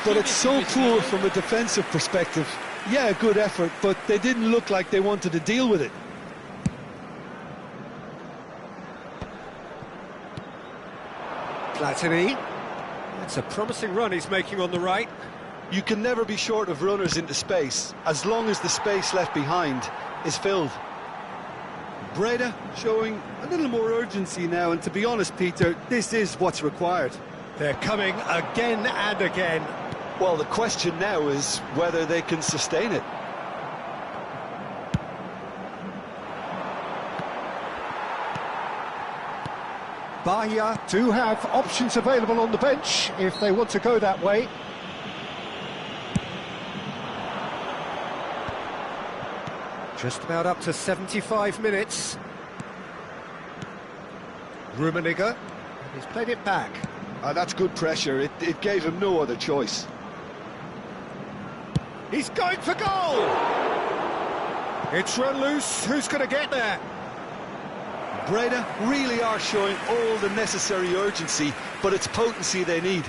But it's so poor from a defensive perspective. Yeah, good effort, but they didn't look like they wanted to deal with it. Platini. That's a promising run he's making on the right. You can never be short of runners into space, as long as the space left behind is filled. Breda showing a little more urgency now, and to be honest, Peter, this is what's required. They're coming again and again. Well, the question now is whether they can sustain it. Bahia do have options available on the bench if they want to go that way. Just about up to 75 minutes. Rummenigge, he's played it back. That's good pressure. It gave him no other choice. He's going for goal! It's run loose, who's going to get there? Breda really are showing all the necessary urgency, but it's potency they need.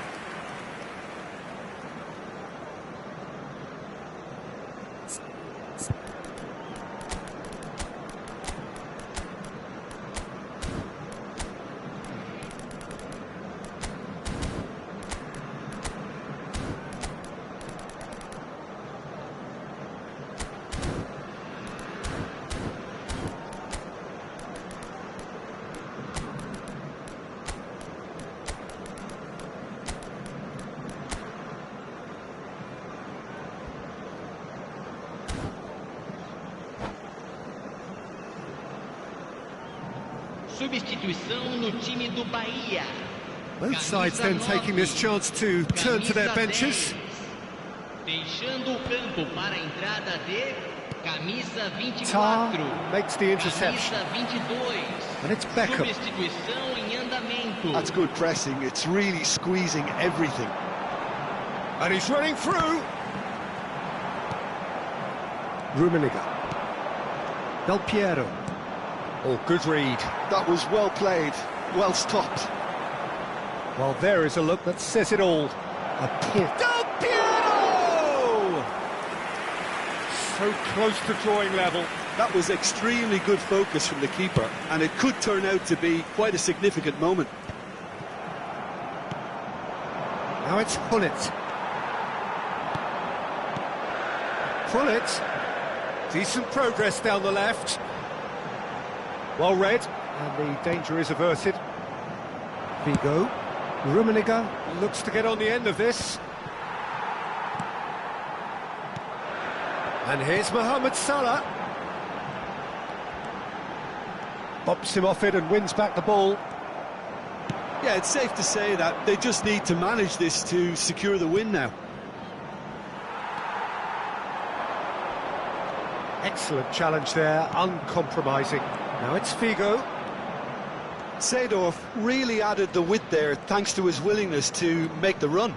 Substituição no time do Bahia. Both sides then taking this chance to turn to their benches. Deixando o campo para a entrada de camisa 24. Tar makes the interception. Camisa 22. And it's Beckham. Substituição em andamento. That's good pressing. It's really squeezing everything. And he's running through. Rummenigge. Del Piero. Oh, good read. That was well played, well stopped. Well, there is a look that says it all. A pit. Del Piero! So close to drawing level. That was extremely good focus from the keeper, and it could turn out to be quite a significant moment. Now it's Pullet. Pullet. Decent progress down the left. Well read, and the danger is averted. Vigo. Rummenigge. Looks to get on the end of this. And here's Mohamed Salah. Bops him off it and wins back the ball. Yeah, it's safe to say that they just need to manage this to secure the win now. Excellent challenge there, uncompromising. Now it's Figo. Seedorf really added the width there thanks to his willingness to make the run.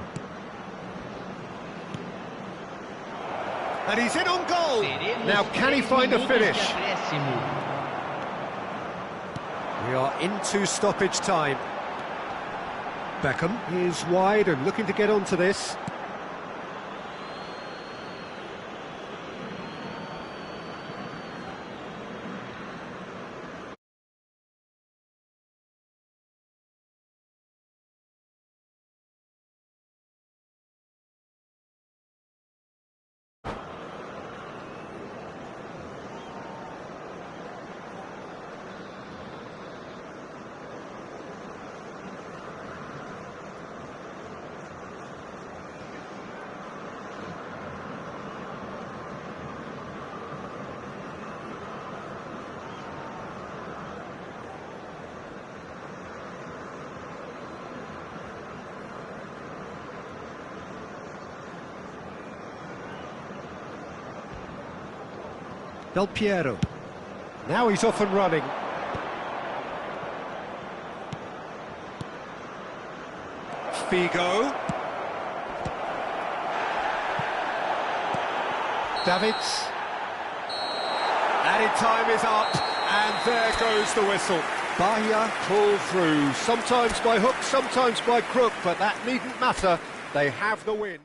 And he's in on goal. Now can he find a finish? We are into stoppage time. Beckham is wide and looking to get onto this. Del Piero. Now he's off and running. Figo. Davids. Added time is up, and there goes the whistle. Bahia pull through, sometimes by hook, sometimes by crook, but that needn't matter. They have the win.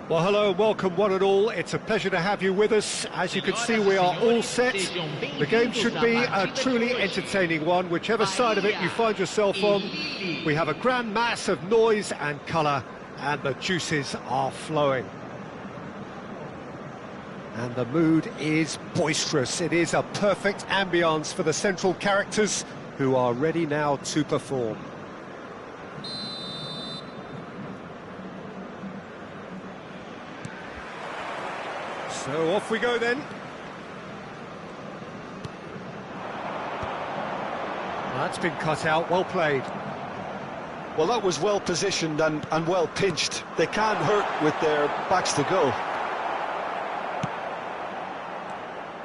Well, hello and welcome one and all. It's a pleasure to have you with us. As you can see, we are all set. The game should be a truly entertaining one, whichever side of it you find yourself on. We have a grand mass of noise and colour, and the juices are flowing. And the mood is boisterous. It is a perfect ambience for the central characters, who are ready now to perform. So off we go then. That's been cut out, well played. Well, that was well positioned and well pinched. They can't hurt with their backs to goal.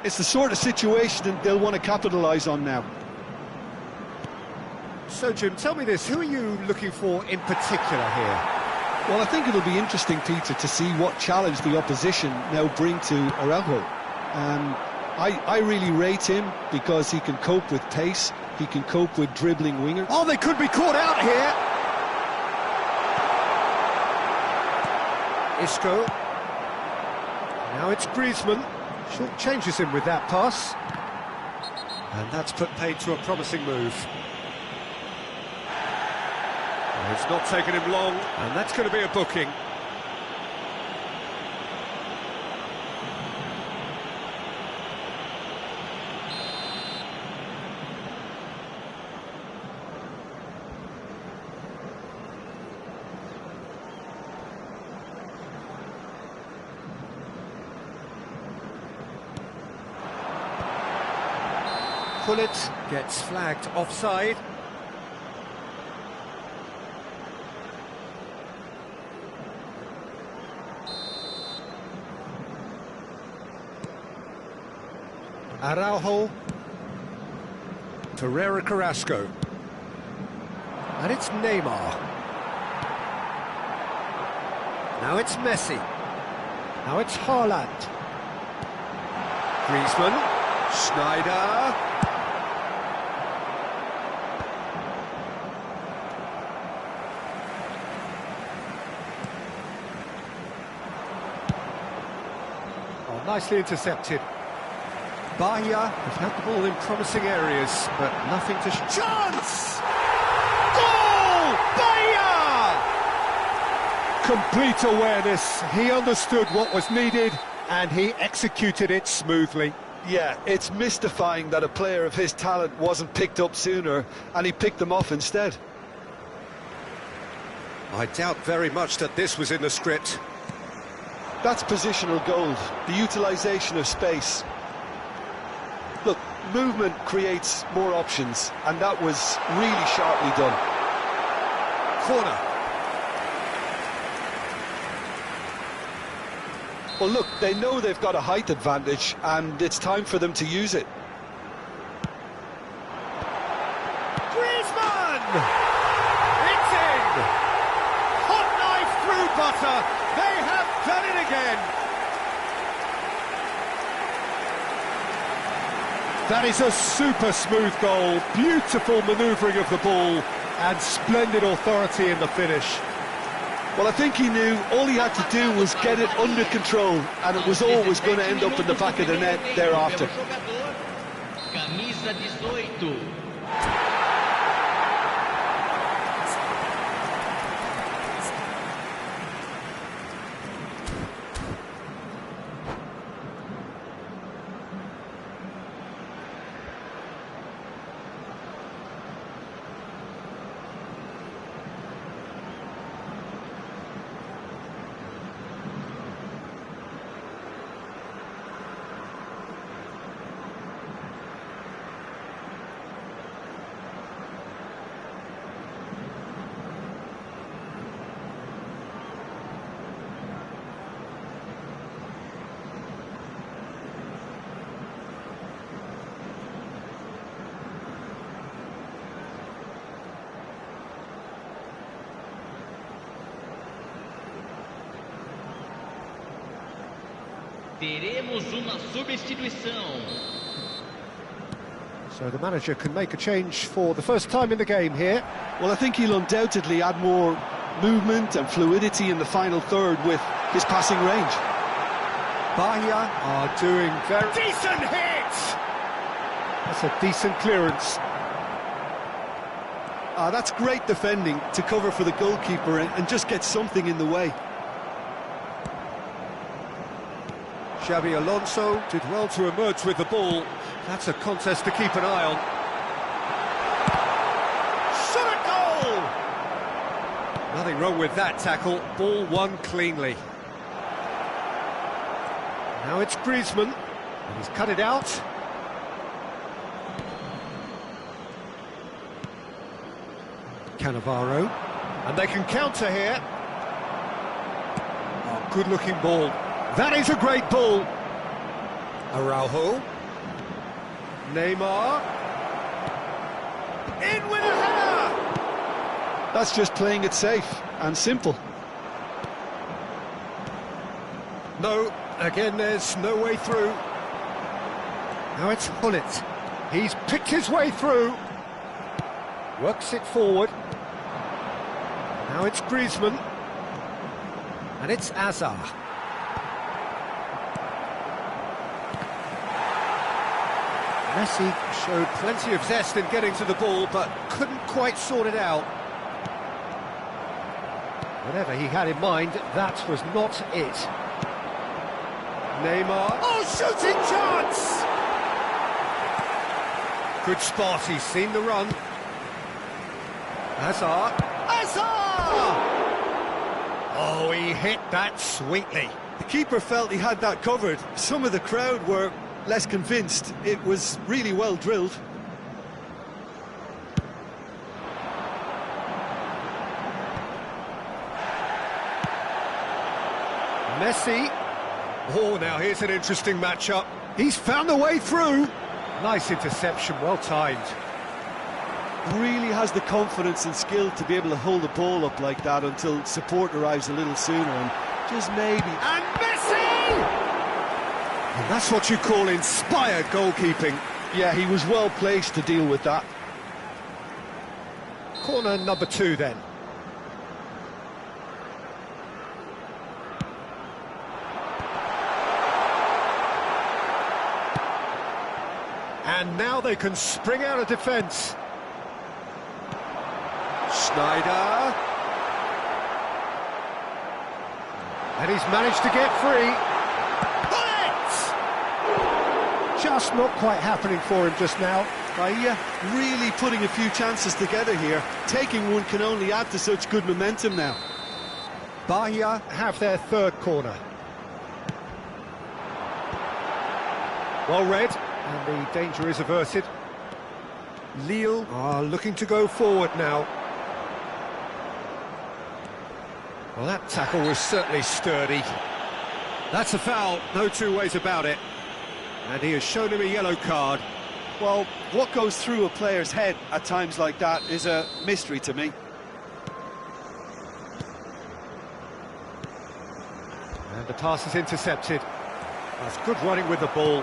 It's the sort of situation that they'll want to capitalise on now. So Jim, tell me this, who are you looking for in particular here? Well, I think it'll be interesting, Peter, to see what challenge the opposition now bring to Araujo. I really rate him because he can cope with pace, he can cope with dribbling wingers. Oh, they could be caught out here! Isco. Now it's Griezmann. Short changes him with that pass. And that's put paid to a promising move. It's not taken him long, and that's going to be a booking. Pullet gets flagged offside. Araujo, Ferreira Carrasco, and it's Neymar. Now it's Messi. Now it's Haaland. Griezmann, Schneider. Oh, nicely intercepted. Bahia have had the ball in promising areas, but nothing to... Chance! Goal! Bahia! Complete awareness. He understood what was needed, and he executed it smoothly. Yeah, it's mystifying that a player of his talent wasn't picked up sooner, and he picked them off instead. I doubt very much that this was in the script. That's positional gold, the utilisation of space. Look, movement creates more options, and that was really sharply done. Corner. Well, look, they know they've got a height advantage, and it's time for them to use it. Griezmann! It's in! Hot knife through butter. They have done it again. That is a super smooth goal, beautiful manoeuvring of the ball, and splendid authority in the finish. Well, I think he knew all he had to do was get it under control, and it was always going to end up in the back of the net thereafter. Camisa 18. Teremos uma substituição. So the manager can make a change for the first time in the game here. Well, I think he'll undoubtedly add more movement and fluidity in the final third with his passing range. Bahia are doing very... Decent hit! That's a decent clearance. That's great defending to cover for the goalkeeper and just get something in the way. Xabi Alonso did well to emerge with the ball. That's a contest to keep an eye on. Shot a goal! Nothing wrong with that tackle. Ball won cleanly. Now it's Griezmann, and he's cut it out. Cannavaro, and they can counter here. Oh, good-looking ball. That is a great ball. Araujo. Neymar. In with a header! That's just playing it safe and simple. No, again there's no way through. Now it's Hullet. He's picked his way through. Works it forward. Now it's Griezmann. And it's Azar. Messi showed plenty of zest in getting to the ball, but couldn't quite sort it out. Whatever he had in mind, that was not it. Neymar. Oh, shooting chance! Good spot, he's seen the run. Azar. Oh, he hit that sweetly. The keeper felt he had that covered. Some of the crowd were less convinced. It was really well drilled. Messi. Oh, now here's an interesting matchup. He's found the way through. Nice interception, well timed. Really has the confidence and skill to be able to hold the ball up like that until support arrives a little sooner, and just maybe... And Messi! And that's what you call inspired goalkeeping. Yeah, he was well placed to deal with that. Corner number 2 then. And now they can spring out of defence. Schneider. And he's managed to get free. Bullet! Just not quite happening for him just now. Bahia really putting a few chances together here. Taking one can only add to such good momentum now. Bahia have their 3rd corner. Well read, and the danger is averted. Lille are looking to go forward now. Well, that tackle was certainly sturdy. That's a foul, no two ways about it. And he has shown him a yellow card. Well, what goes through a player's head at times like that is a mystery to me. And the pass is intercepted. That's good running with the ball.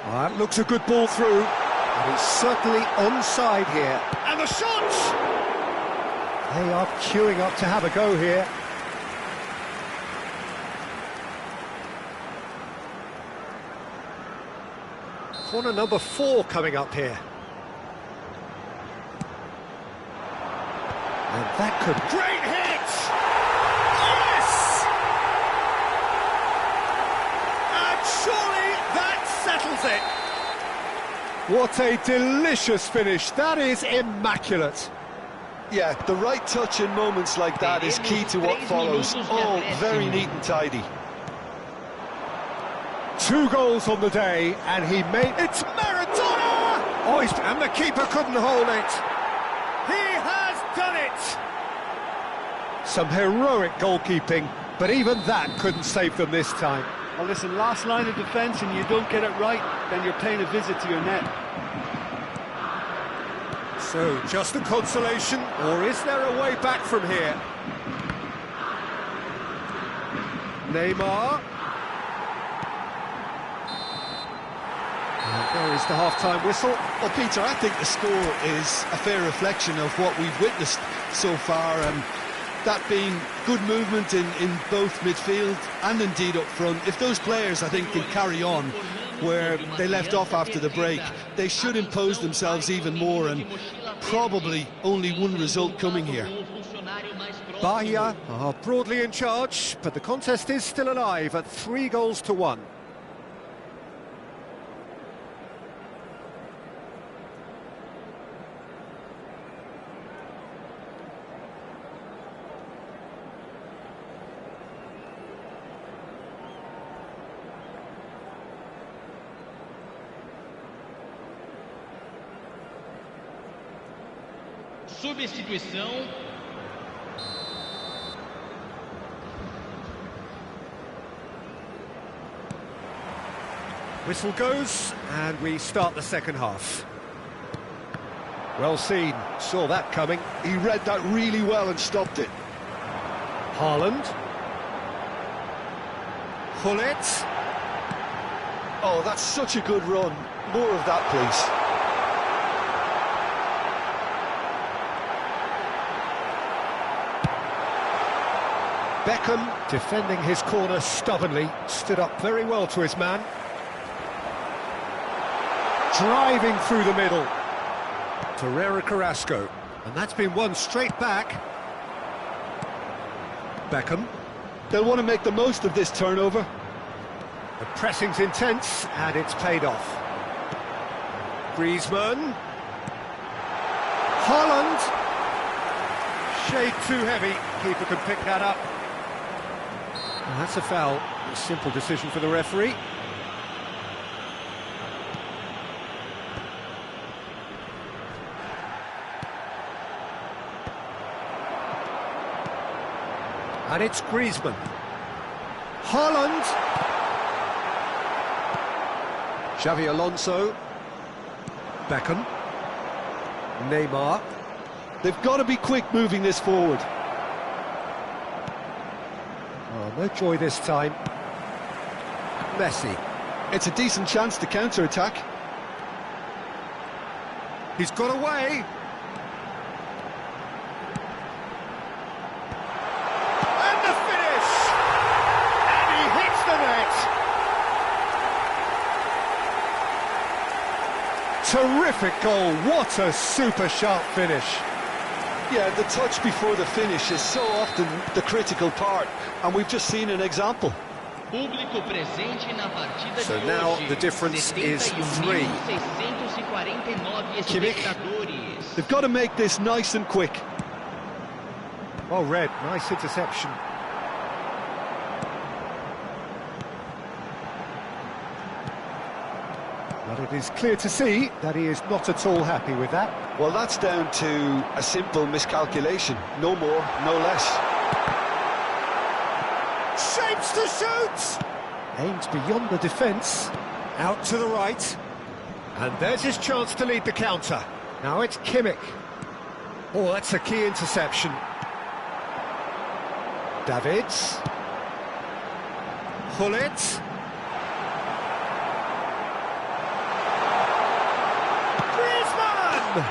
Well, that looks a good ball through. And he's certainly onside here. And the shot! They are queuing up to have a go here. Corner number 4 coming up here. And that could... Great hit! Yes! And surely that settles it. What a delicious finish. That is immaculate. Yeah, the right touch in moments like that is key to what follows. All very neat and tidy. 2 goals on the day, and he made... It's Maradona! Oh, and the keeper couldn't hold it. He has done it! Some heroic goalkeeping, but even that couldn't save them this time. Well, listen, last line of defence and you don't get it right, then you're paying a visit to your net. So, just a consolation, or is there a way back from here? Neymar. And there is the half-time whistle. Well, Peter, I think the score is a fair reflection of what we've witnessed so far, and that being good movement in both midfield and indeed up front. If those players, I think, can carry on where they left off after the break, they should impose themselves even more, and probably only one result coming here. Bahia are broadly in charge, but the contest is still alive at 3-1. Substituição. Whistle goes, and we start the second half. Well seen, saw that coming. He read that really well and stopped it. Haaland. Gullit. Oh, that's such a good run. More of that, please. Beckham, defending his corner stubbornly, stood up very well to his man. Driving through the middle. Torreira Carrasco, and that's been won straight back. Beckham. They'll want to make the most of this turnover. The pressing's intense, and it's paid off. Griezmann. Haaland. Shade too heavy, keeper could pick that up. And that's a foul, a simple decision for the referee. And it's Griezmann. Haaland. Xavi Alonso. Beckham. Neymar. They've got to be quick moving this forward. Oh, no joy this time. Messi. It's a decent chance to counter-attack. He's got away. And the finish! And he hits the net! Terrific goal, what a super sharp finish. Yeah, the touch before the finish is so often the critical part, and we've just seen an example. So now the difference is 3. Kimmich. They've got to make this nice and quick. Well read, nice interception. But it is clear to see that he is not at all happy with that. Well, that's down to a simple miscalculation. No more, no less. Shapes to shoot! Aims beyond the defence. Out to the right. And there's his chance to lead the counter. Now it's Kimmich. Oh, that's a key interception. Davids. Gullit. Goal!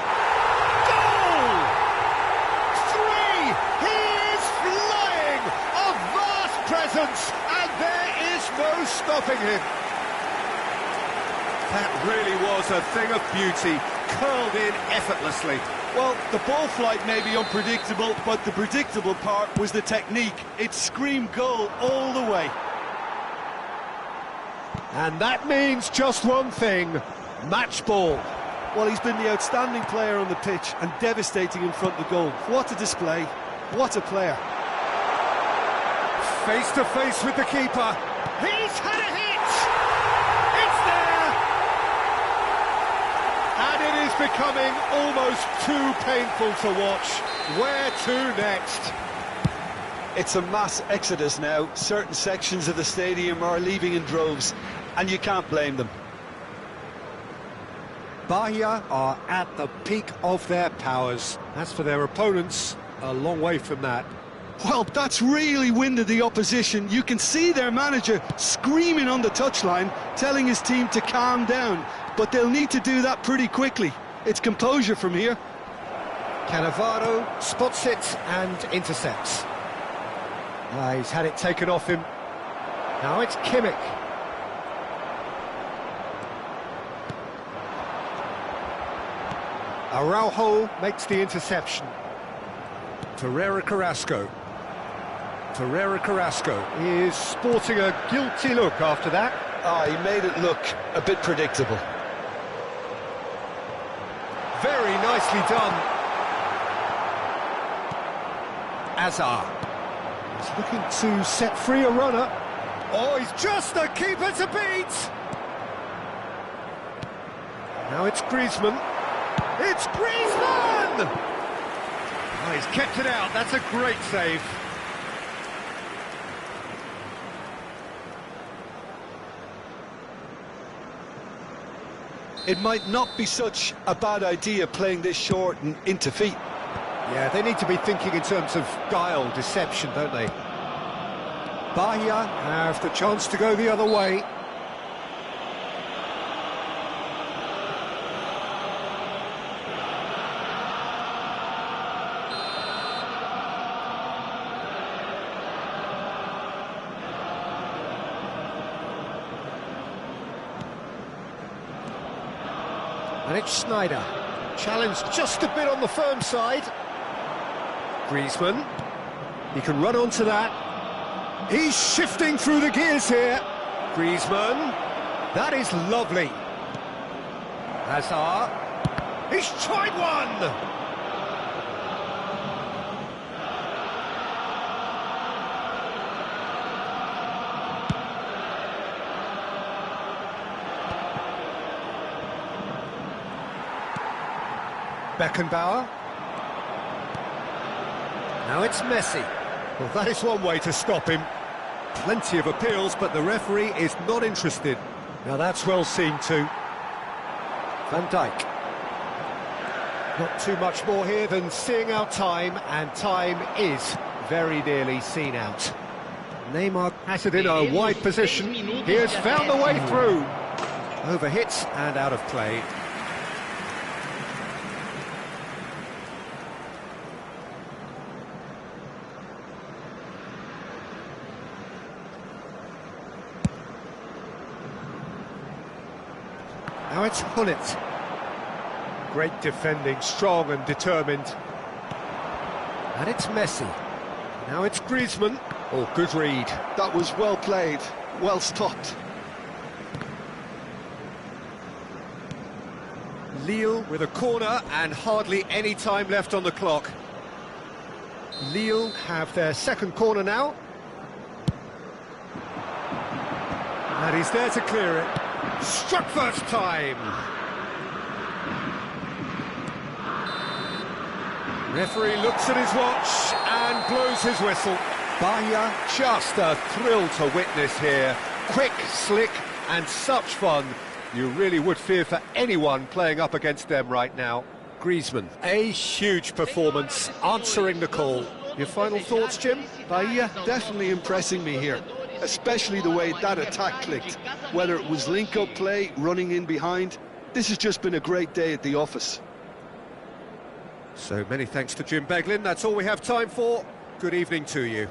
3! He is flying! A vast presence, and there is no stopping him. That really was a thing of beauty, curled in effortlessly. Well, the ball flight may be unpredictable, but the predictable part was the technique. It screamed goal all the way. And that means just one thing, match ball. Well, he's been the outstanding player on the pitch and devastating in front of the goal. What a display, what a player. Face to face with the keeper. He's had a hit! It's there! And it is becoming almost too painful to watch. Where to next? It's a mass exodus now. Certain sections of the stadium are leaving in droves, and you can't blame them. Bahia are at the peak of their powers. As for their opponents, a long way from that. Well, that's really winded the opposition. You can see their manager screaming on the touchline, telling his team to calm down. But they'll need to do that pretty quickly. It's composure from here. Cannavaro spots it and intercepts. He's had it taken off him. Now it's Kimmich. Araujo makes the interception. Torreira Carrasco. Torreira Carrasco is sporting a guilty look after that. He made it look a bit predictable. Very nicely done. Azar. He's looking to set free a runner. Oh, he's just the keeper to beat! Now it's Griezmann. It's Griezmann! Oh, he's kept it out, that's a great save. It might not be such a bad idea playing this short and into feet. Yeah, they need to be thinking in terms of guile, deception, don't they? Bahia have the chance to go the other way. And it's Schneider. Challenged just a bit on the firm side. Griezmann. He can run onto that. He's shifting through the gears here. Griezmann. That is lovely. Hazard. He's tried one! Beckenbauer. Now it's Messi. Well, that is one way to stop him. Plenty of appeals, but the referee is not interested. Now that's well seen too. Van Dijk. Not too much more here than seeing out time, and time is very nearly seen out. Neymar has it in a wide position. He has found the way through. Overhit and out of play. Now it's Hullet. Great defending, strong and determined. And it's Messi. Now it's Griezmann. Oh, good read. That was well played, well stopped. Lille with a corner and hardly any time left on the clock. Lille have their second corner now. And he's there to clear it. Struck first time. Referee looks at his watch and blows his whistle. Bahia, just a thrill to witness here. Quick, slick and such fun. You really would fear for anyone playing up against them right now. Griezmann, a huge performance, answering the call. Your final thoughts, Jim? Bahia definitely impressing me here, especially the way that attack clicked. Whether it was link-up play, running in behind, this has just been a great day at the office. So many thanks to Jim Beglin. That's all we have time for. Good evening to you.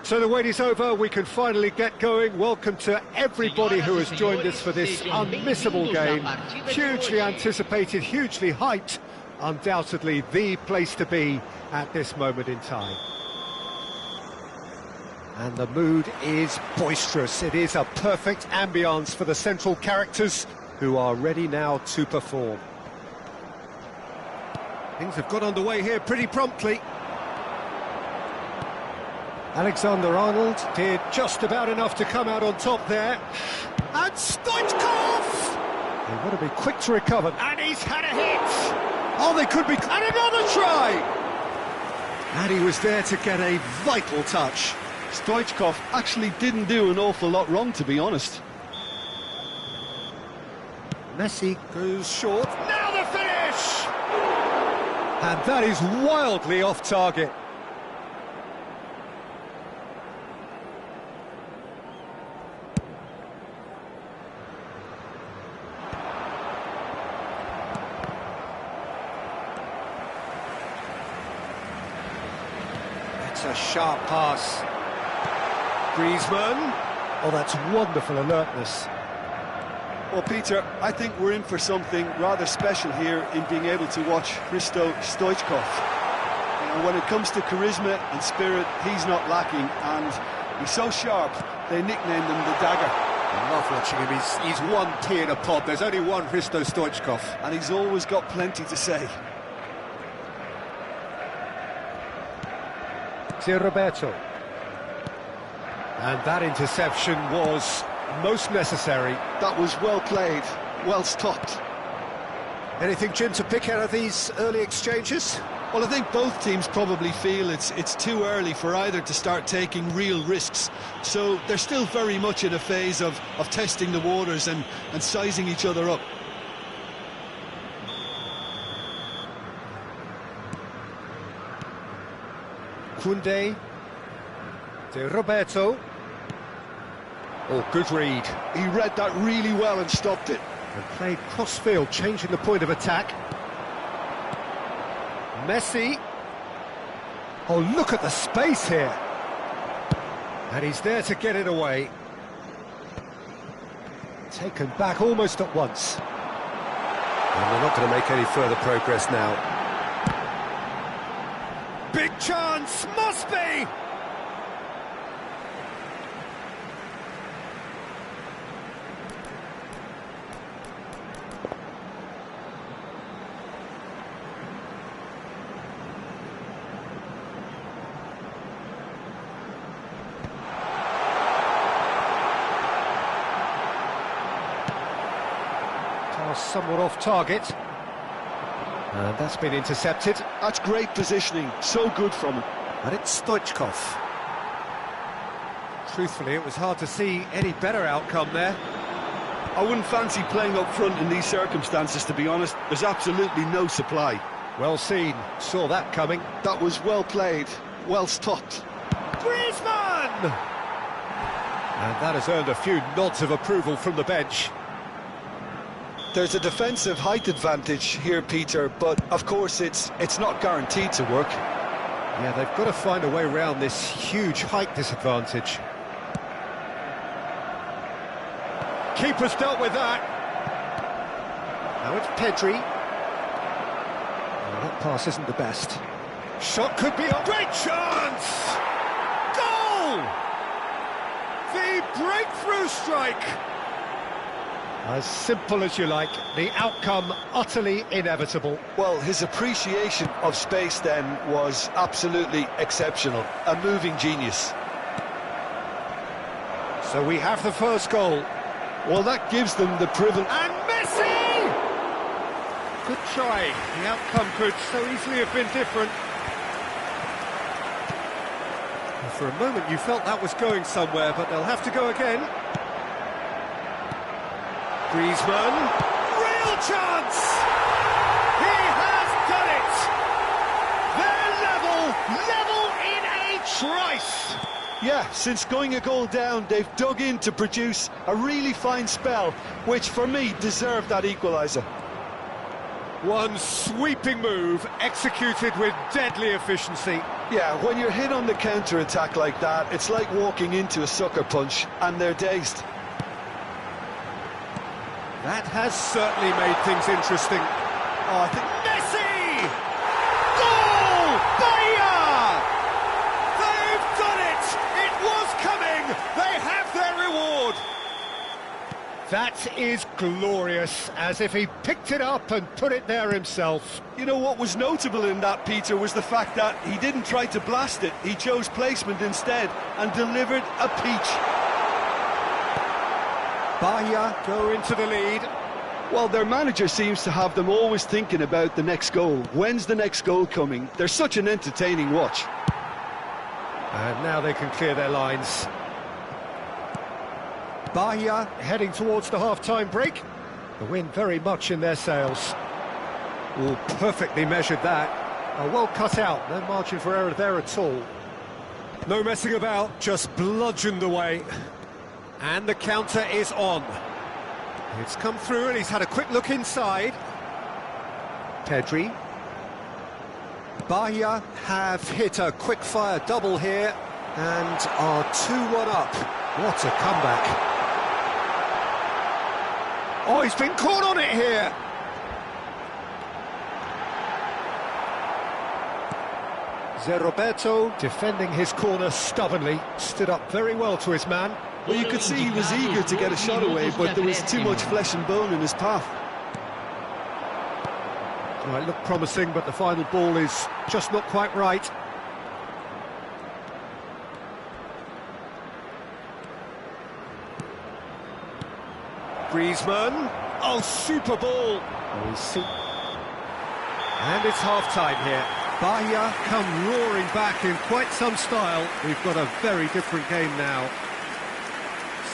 So the wait is over, we can finally get going. Welcome to everybody who has joined us for this unmissable game. Hugely anticipated, hugely hyped, undoubtedly the place to be at this moment in time. And the mood is boisterous. It is a perfect ambience for the central characters who are ready now to perform. Things have got underway here pretty promptly. Alexander-Arnold did just about enough to come out on top there. And Stoichkov! They want to be quick to recover. And he's had a hit! Oh, they could be... And another try! And he was there to get a vital touch. Stoichkov actually didn't do an awful lot wrong, to be honest. Messi goes short. Now the finish! And that is wildly off target. It's a sharp pass. Griezmann. Oh, that's wonderful alertness. Well, Peter, I think we're in for something rather special here in being able to watch Hristo Stoichkov. You know, when it comes to charisma and spirit, he's not lacking, and he's so sharp, they nicknamed him the Dagger. I love watching him. He's one pea in a pod. There's only one Hristo Stoichkov. And he's always got plenty to say. Roberto. And that interception was most necessary. That was well played, well stopped. Anything, Jim, to pick out of these early exchanges? Well, I think both teams probably feel it's too early for either to start taking real risks. So they're still very much in a phase of testing the waters and sizing each other up. Koundé, De Roberto. Oh, good read. He read that really well and stopped it. And played cross-field, changing the point of attack. Messi. Oh, look at the space here. And he's there to get it away. Taken back almost at once. And they're not going to make any further progress now. Big chance, must be! Somewhat off target. And that's been intercepted. That's great positioning, so good from him. And it's Stoichkov. Truthfully, it was hard to see any better outcome there. I wouldn't fancy playing up front in these circumstances, to be honest. There's absolutely no supply. Well seen, saw that coming. That was well played, well stopped. Griezmann! And that has earned a few nods of approval from the bench. There's a defensive height advantage here, Peter, but of course it's not guaranteed to work. Yeah, they've got to find a way around this huge height disadvantage. keeper's dealt with that. Now it's Pedri. Well, that pass isn't the best. Shot could be a great chance! Goal! The breakthrough strike! As simple as you like, the outcome utterly inevitable. Well, his appreciation of space then was absolutely exceptional. A moving genius. So we have the first goal. Well, that gives them the privilege. And Messi! Good try. The outcome could so easily have been different. And for a moment you felt that was going somewhere, but they'll have to go again. Griezmann, real chance! He has done it! They're level in a trice! Yeah, since going a goal down, they've dug in to produce a really fine spell, which for me deserved that equaliser. One sweeping move, executed with deadly efficiency. Yeah, when you're hit on the counter-attack like that, it's like walking into a sucker punch, and they're dazed. That has certainly made things interesting. Oh, I think Messi! Goal! Bahia! They've done it! It was coming! They have their reward! That is glorious, as if he picked it up and put it there himself. You know, what was notable in that, Peter, was the fact that he didn't try to blast it. He chose placement instead and delivered a peach. Bahia go into the lead. Well, their manager seems to have them always thinking about the next goal. When's the next goal coming? They're such an entertaining watch. And now they can clear their lines. Bahia heading towards the half-time break. The wind very much in their sails. Oh, perfectly measured that. Oh, well cut out, no margin for error there at all. No messing about, just bludgeoned away. And the counter is on. It's come through and he's had a quick look inside. Pedri. Bahia have hit a quick-fire double here and are 2-1 up. What a comeback. Oh, he's been caught on it here. Zé Roberto defending his corner stubbornly, stood up very well to his man. Well, you could see he was eager to get a shot away, but there was too much flesh and bone in his path. Might look promising, but the final ball is just not quite right. Griezmann. Oh, super ball. And it's half-time here. Bahia come roaring back in quite some style. We've got a very different game now.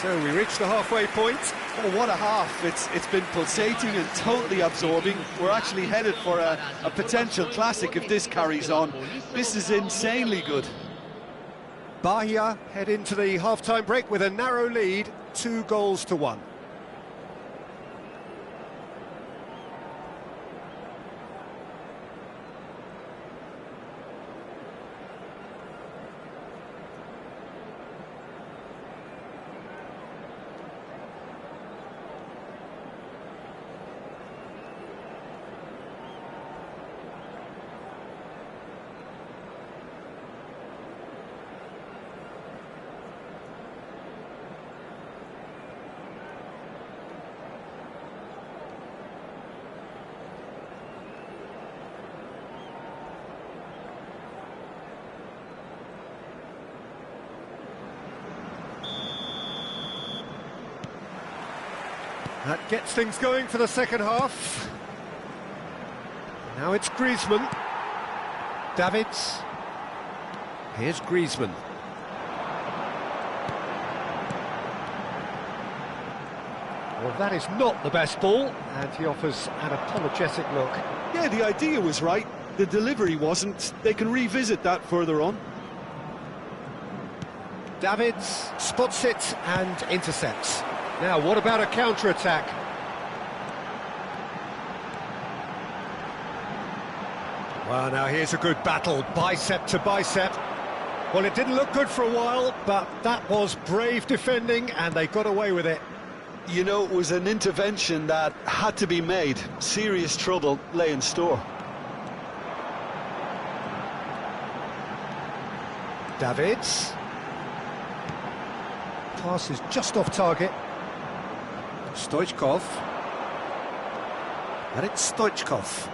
So we reach the halfway point. Oh, what a half. It's been pulsating and totally absorbing. We're actually headed for a potential classic if this carries on. This is insanely good. Bahia head into the half-time break with a narrow lead, 2-1. That gets things going for the second half. Now it's Griezmann. Davids. Here's Griezmann. Well, that is not the best ball, and he offers an apologetic look. Yeah, the idea was right. The delivery wasn't. They can revisit that further on. Davids spots it and intercepts. Now, what about a counter-attack? Well, now here's a good battle, bicep to bicep. Well, it didn't look good for a while, but that was brave defending, and they got away with it. You know, it was an intervention that had to be made. Serious trouble lay in store. Davids. Pass is just off target. Stoichkov. And it's Stoichkov.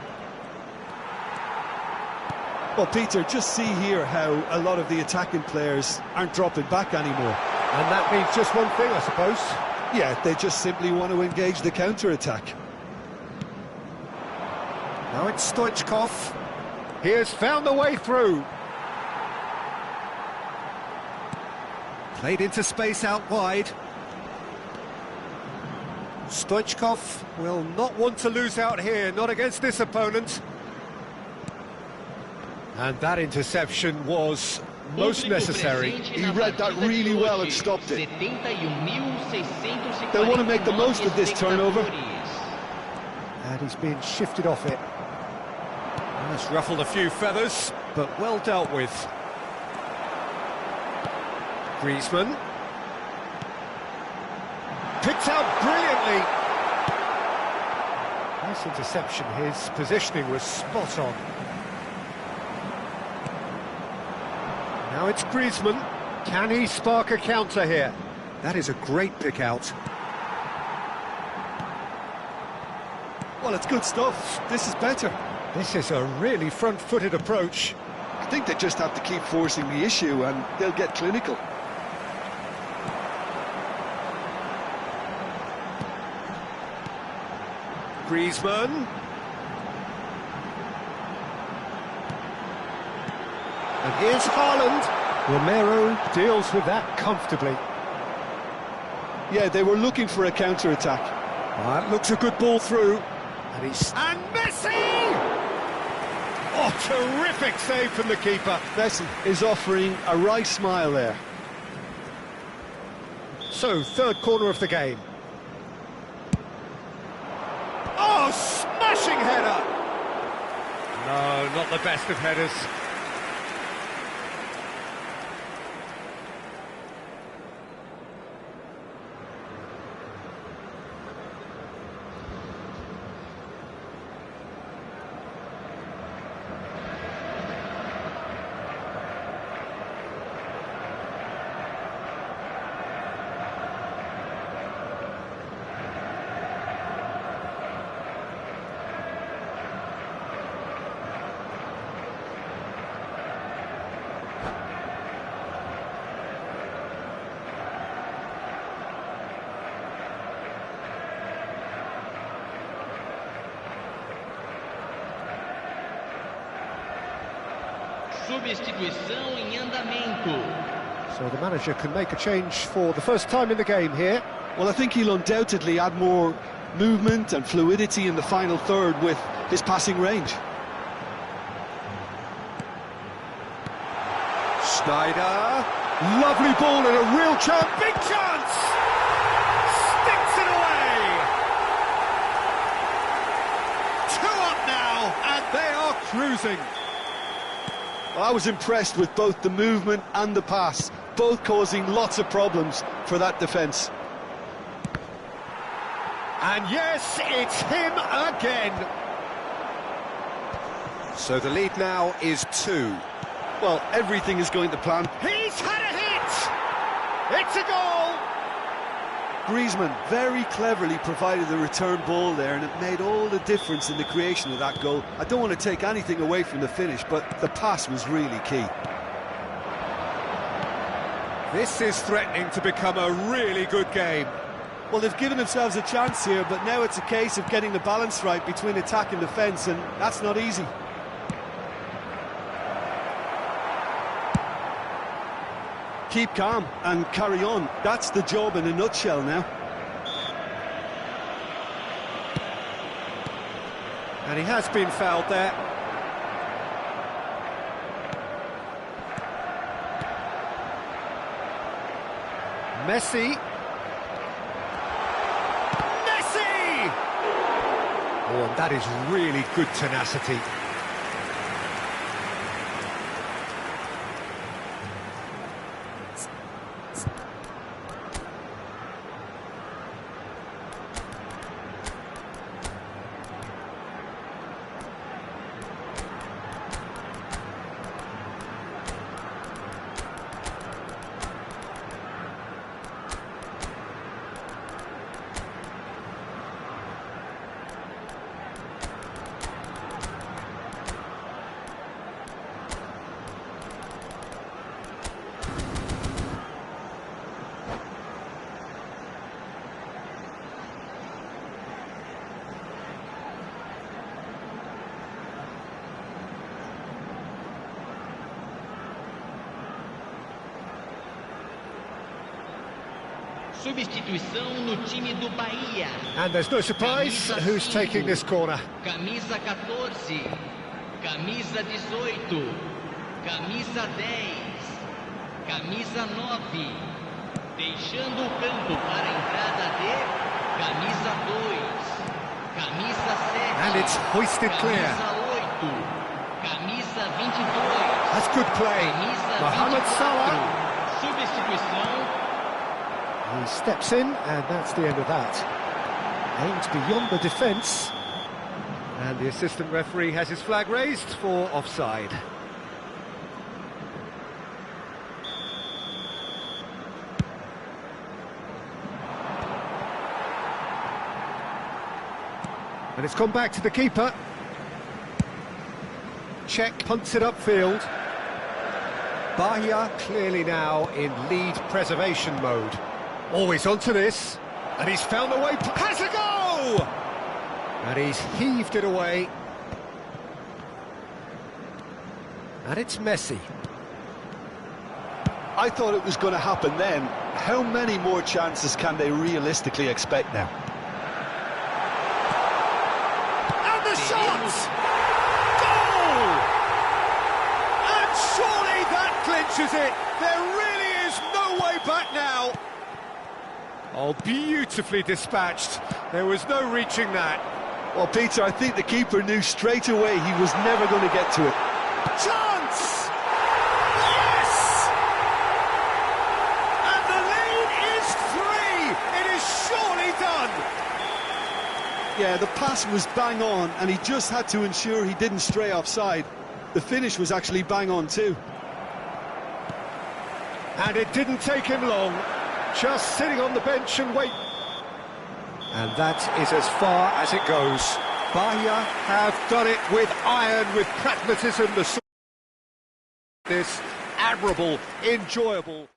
Well, Peter, just see here how a lot of the attacking players aren't dropping back anymore. And that means just one thing, I suppose. Yeah, they just simply want to engage the counter-attack. Now it's Stoichkov. He has found the way through. Played into space out wide. Stoichkov Will not want to lose out here, not against this opponent. And that interception was most necessary. He read that really well and stopped it. They want to make the most of this turnover. And he's being shifted off it. That's ruffled a few feathers, but well dealt with. Griezmann. Picked out brilliantly. Nice interception, his positioning was spot on. Now it's Griezmann. Can he spark a counter here? That is a great pick out. Well, it's good stuff. This is better. This is a really front-footed approach. I think they just have to keep forcing the issue and they'll get clinical. Griezmann. And here's Haaland. Romero deals with that comfortably. Yeah, they were looking for a counter-attack. That looks a good ball through. And Messi! Oh, terrific save from the keeper. Messi is offering a wry smile there. So, third corner of the game. Oh, smashing header! No, not the best of headers. Substituição em andamento. So the manager can make a change for the first time in the game here. Well, I think he'll undoubtedly add more movement and fluidity in the final third with his passing range. Schneider. Lovely ball and a real chance. Big chance! Sticks it away! 2 up now, and they are cruising. Well, I was impressed with both the movement and the pass, both causing lots of problems for that defence. And yes, it's him again. So the lead now is 2. Well, everything is going to plan. He's had a hit! It's a goal! Griezmann very cleverly provided the return ball there, and it made all the difference in the creation of that goal. I don't want to take anything away from the finish, but the pass was really key. This is threatening to become a really good game. Well, they've given themselves a chance here, but now it's a case of getting the balance right between attack and defence, and that's not easy. Keep calm and carry on. That's the job in a nutshell now. And he has been fouled there. Messi. Messi! Oh, and that is really good tenacity. Substituição no time do Bahia. And there's no surprise who's taking this corner. Camisa 14, camisa 18, camisa 10, camisa 9. Deixando o campo para a entrada de camisa 2, camisa 7, And it's hoisted clear. camisa 8, camisa 22. That's good play. Camisa Mohamed 24. Salah. Substituição. He steps in, and that's the end of that. Aimed beyond the defence. And the assistant referee has his flag raised for offside. And it's gone back to the keeper. Czech punts it upfield. Bahia clearly now in lead preservation mode. Always onto this, and he's found a way, has a go! And he's heaved it away. And it's Messi. I thought it was going to happen then. How many more chances can they realistically expect now? And the shot! Goal! And surely that clinches it. There really is no way back now. Oh, beautifully dispatched. There was no reaching that. Well, Peter, I think the keeper knew straight away he was never going to get to it. Chance! Yes! And the lead is 3. It is surely done. Yeah, the pass was bang on, and he just had to ensure he didn't stray offside. The finish was actually bang on too. And it didn't take him long. Just sitting on the bench and wait. And that is as far as it goes. Bahia have done it with iron, with pragmatism. This admirable, enjoyable.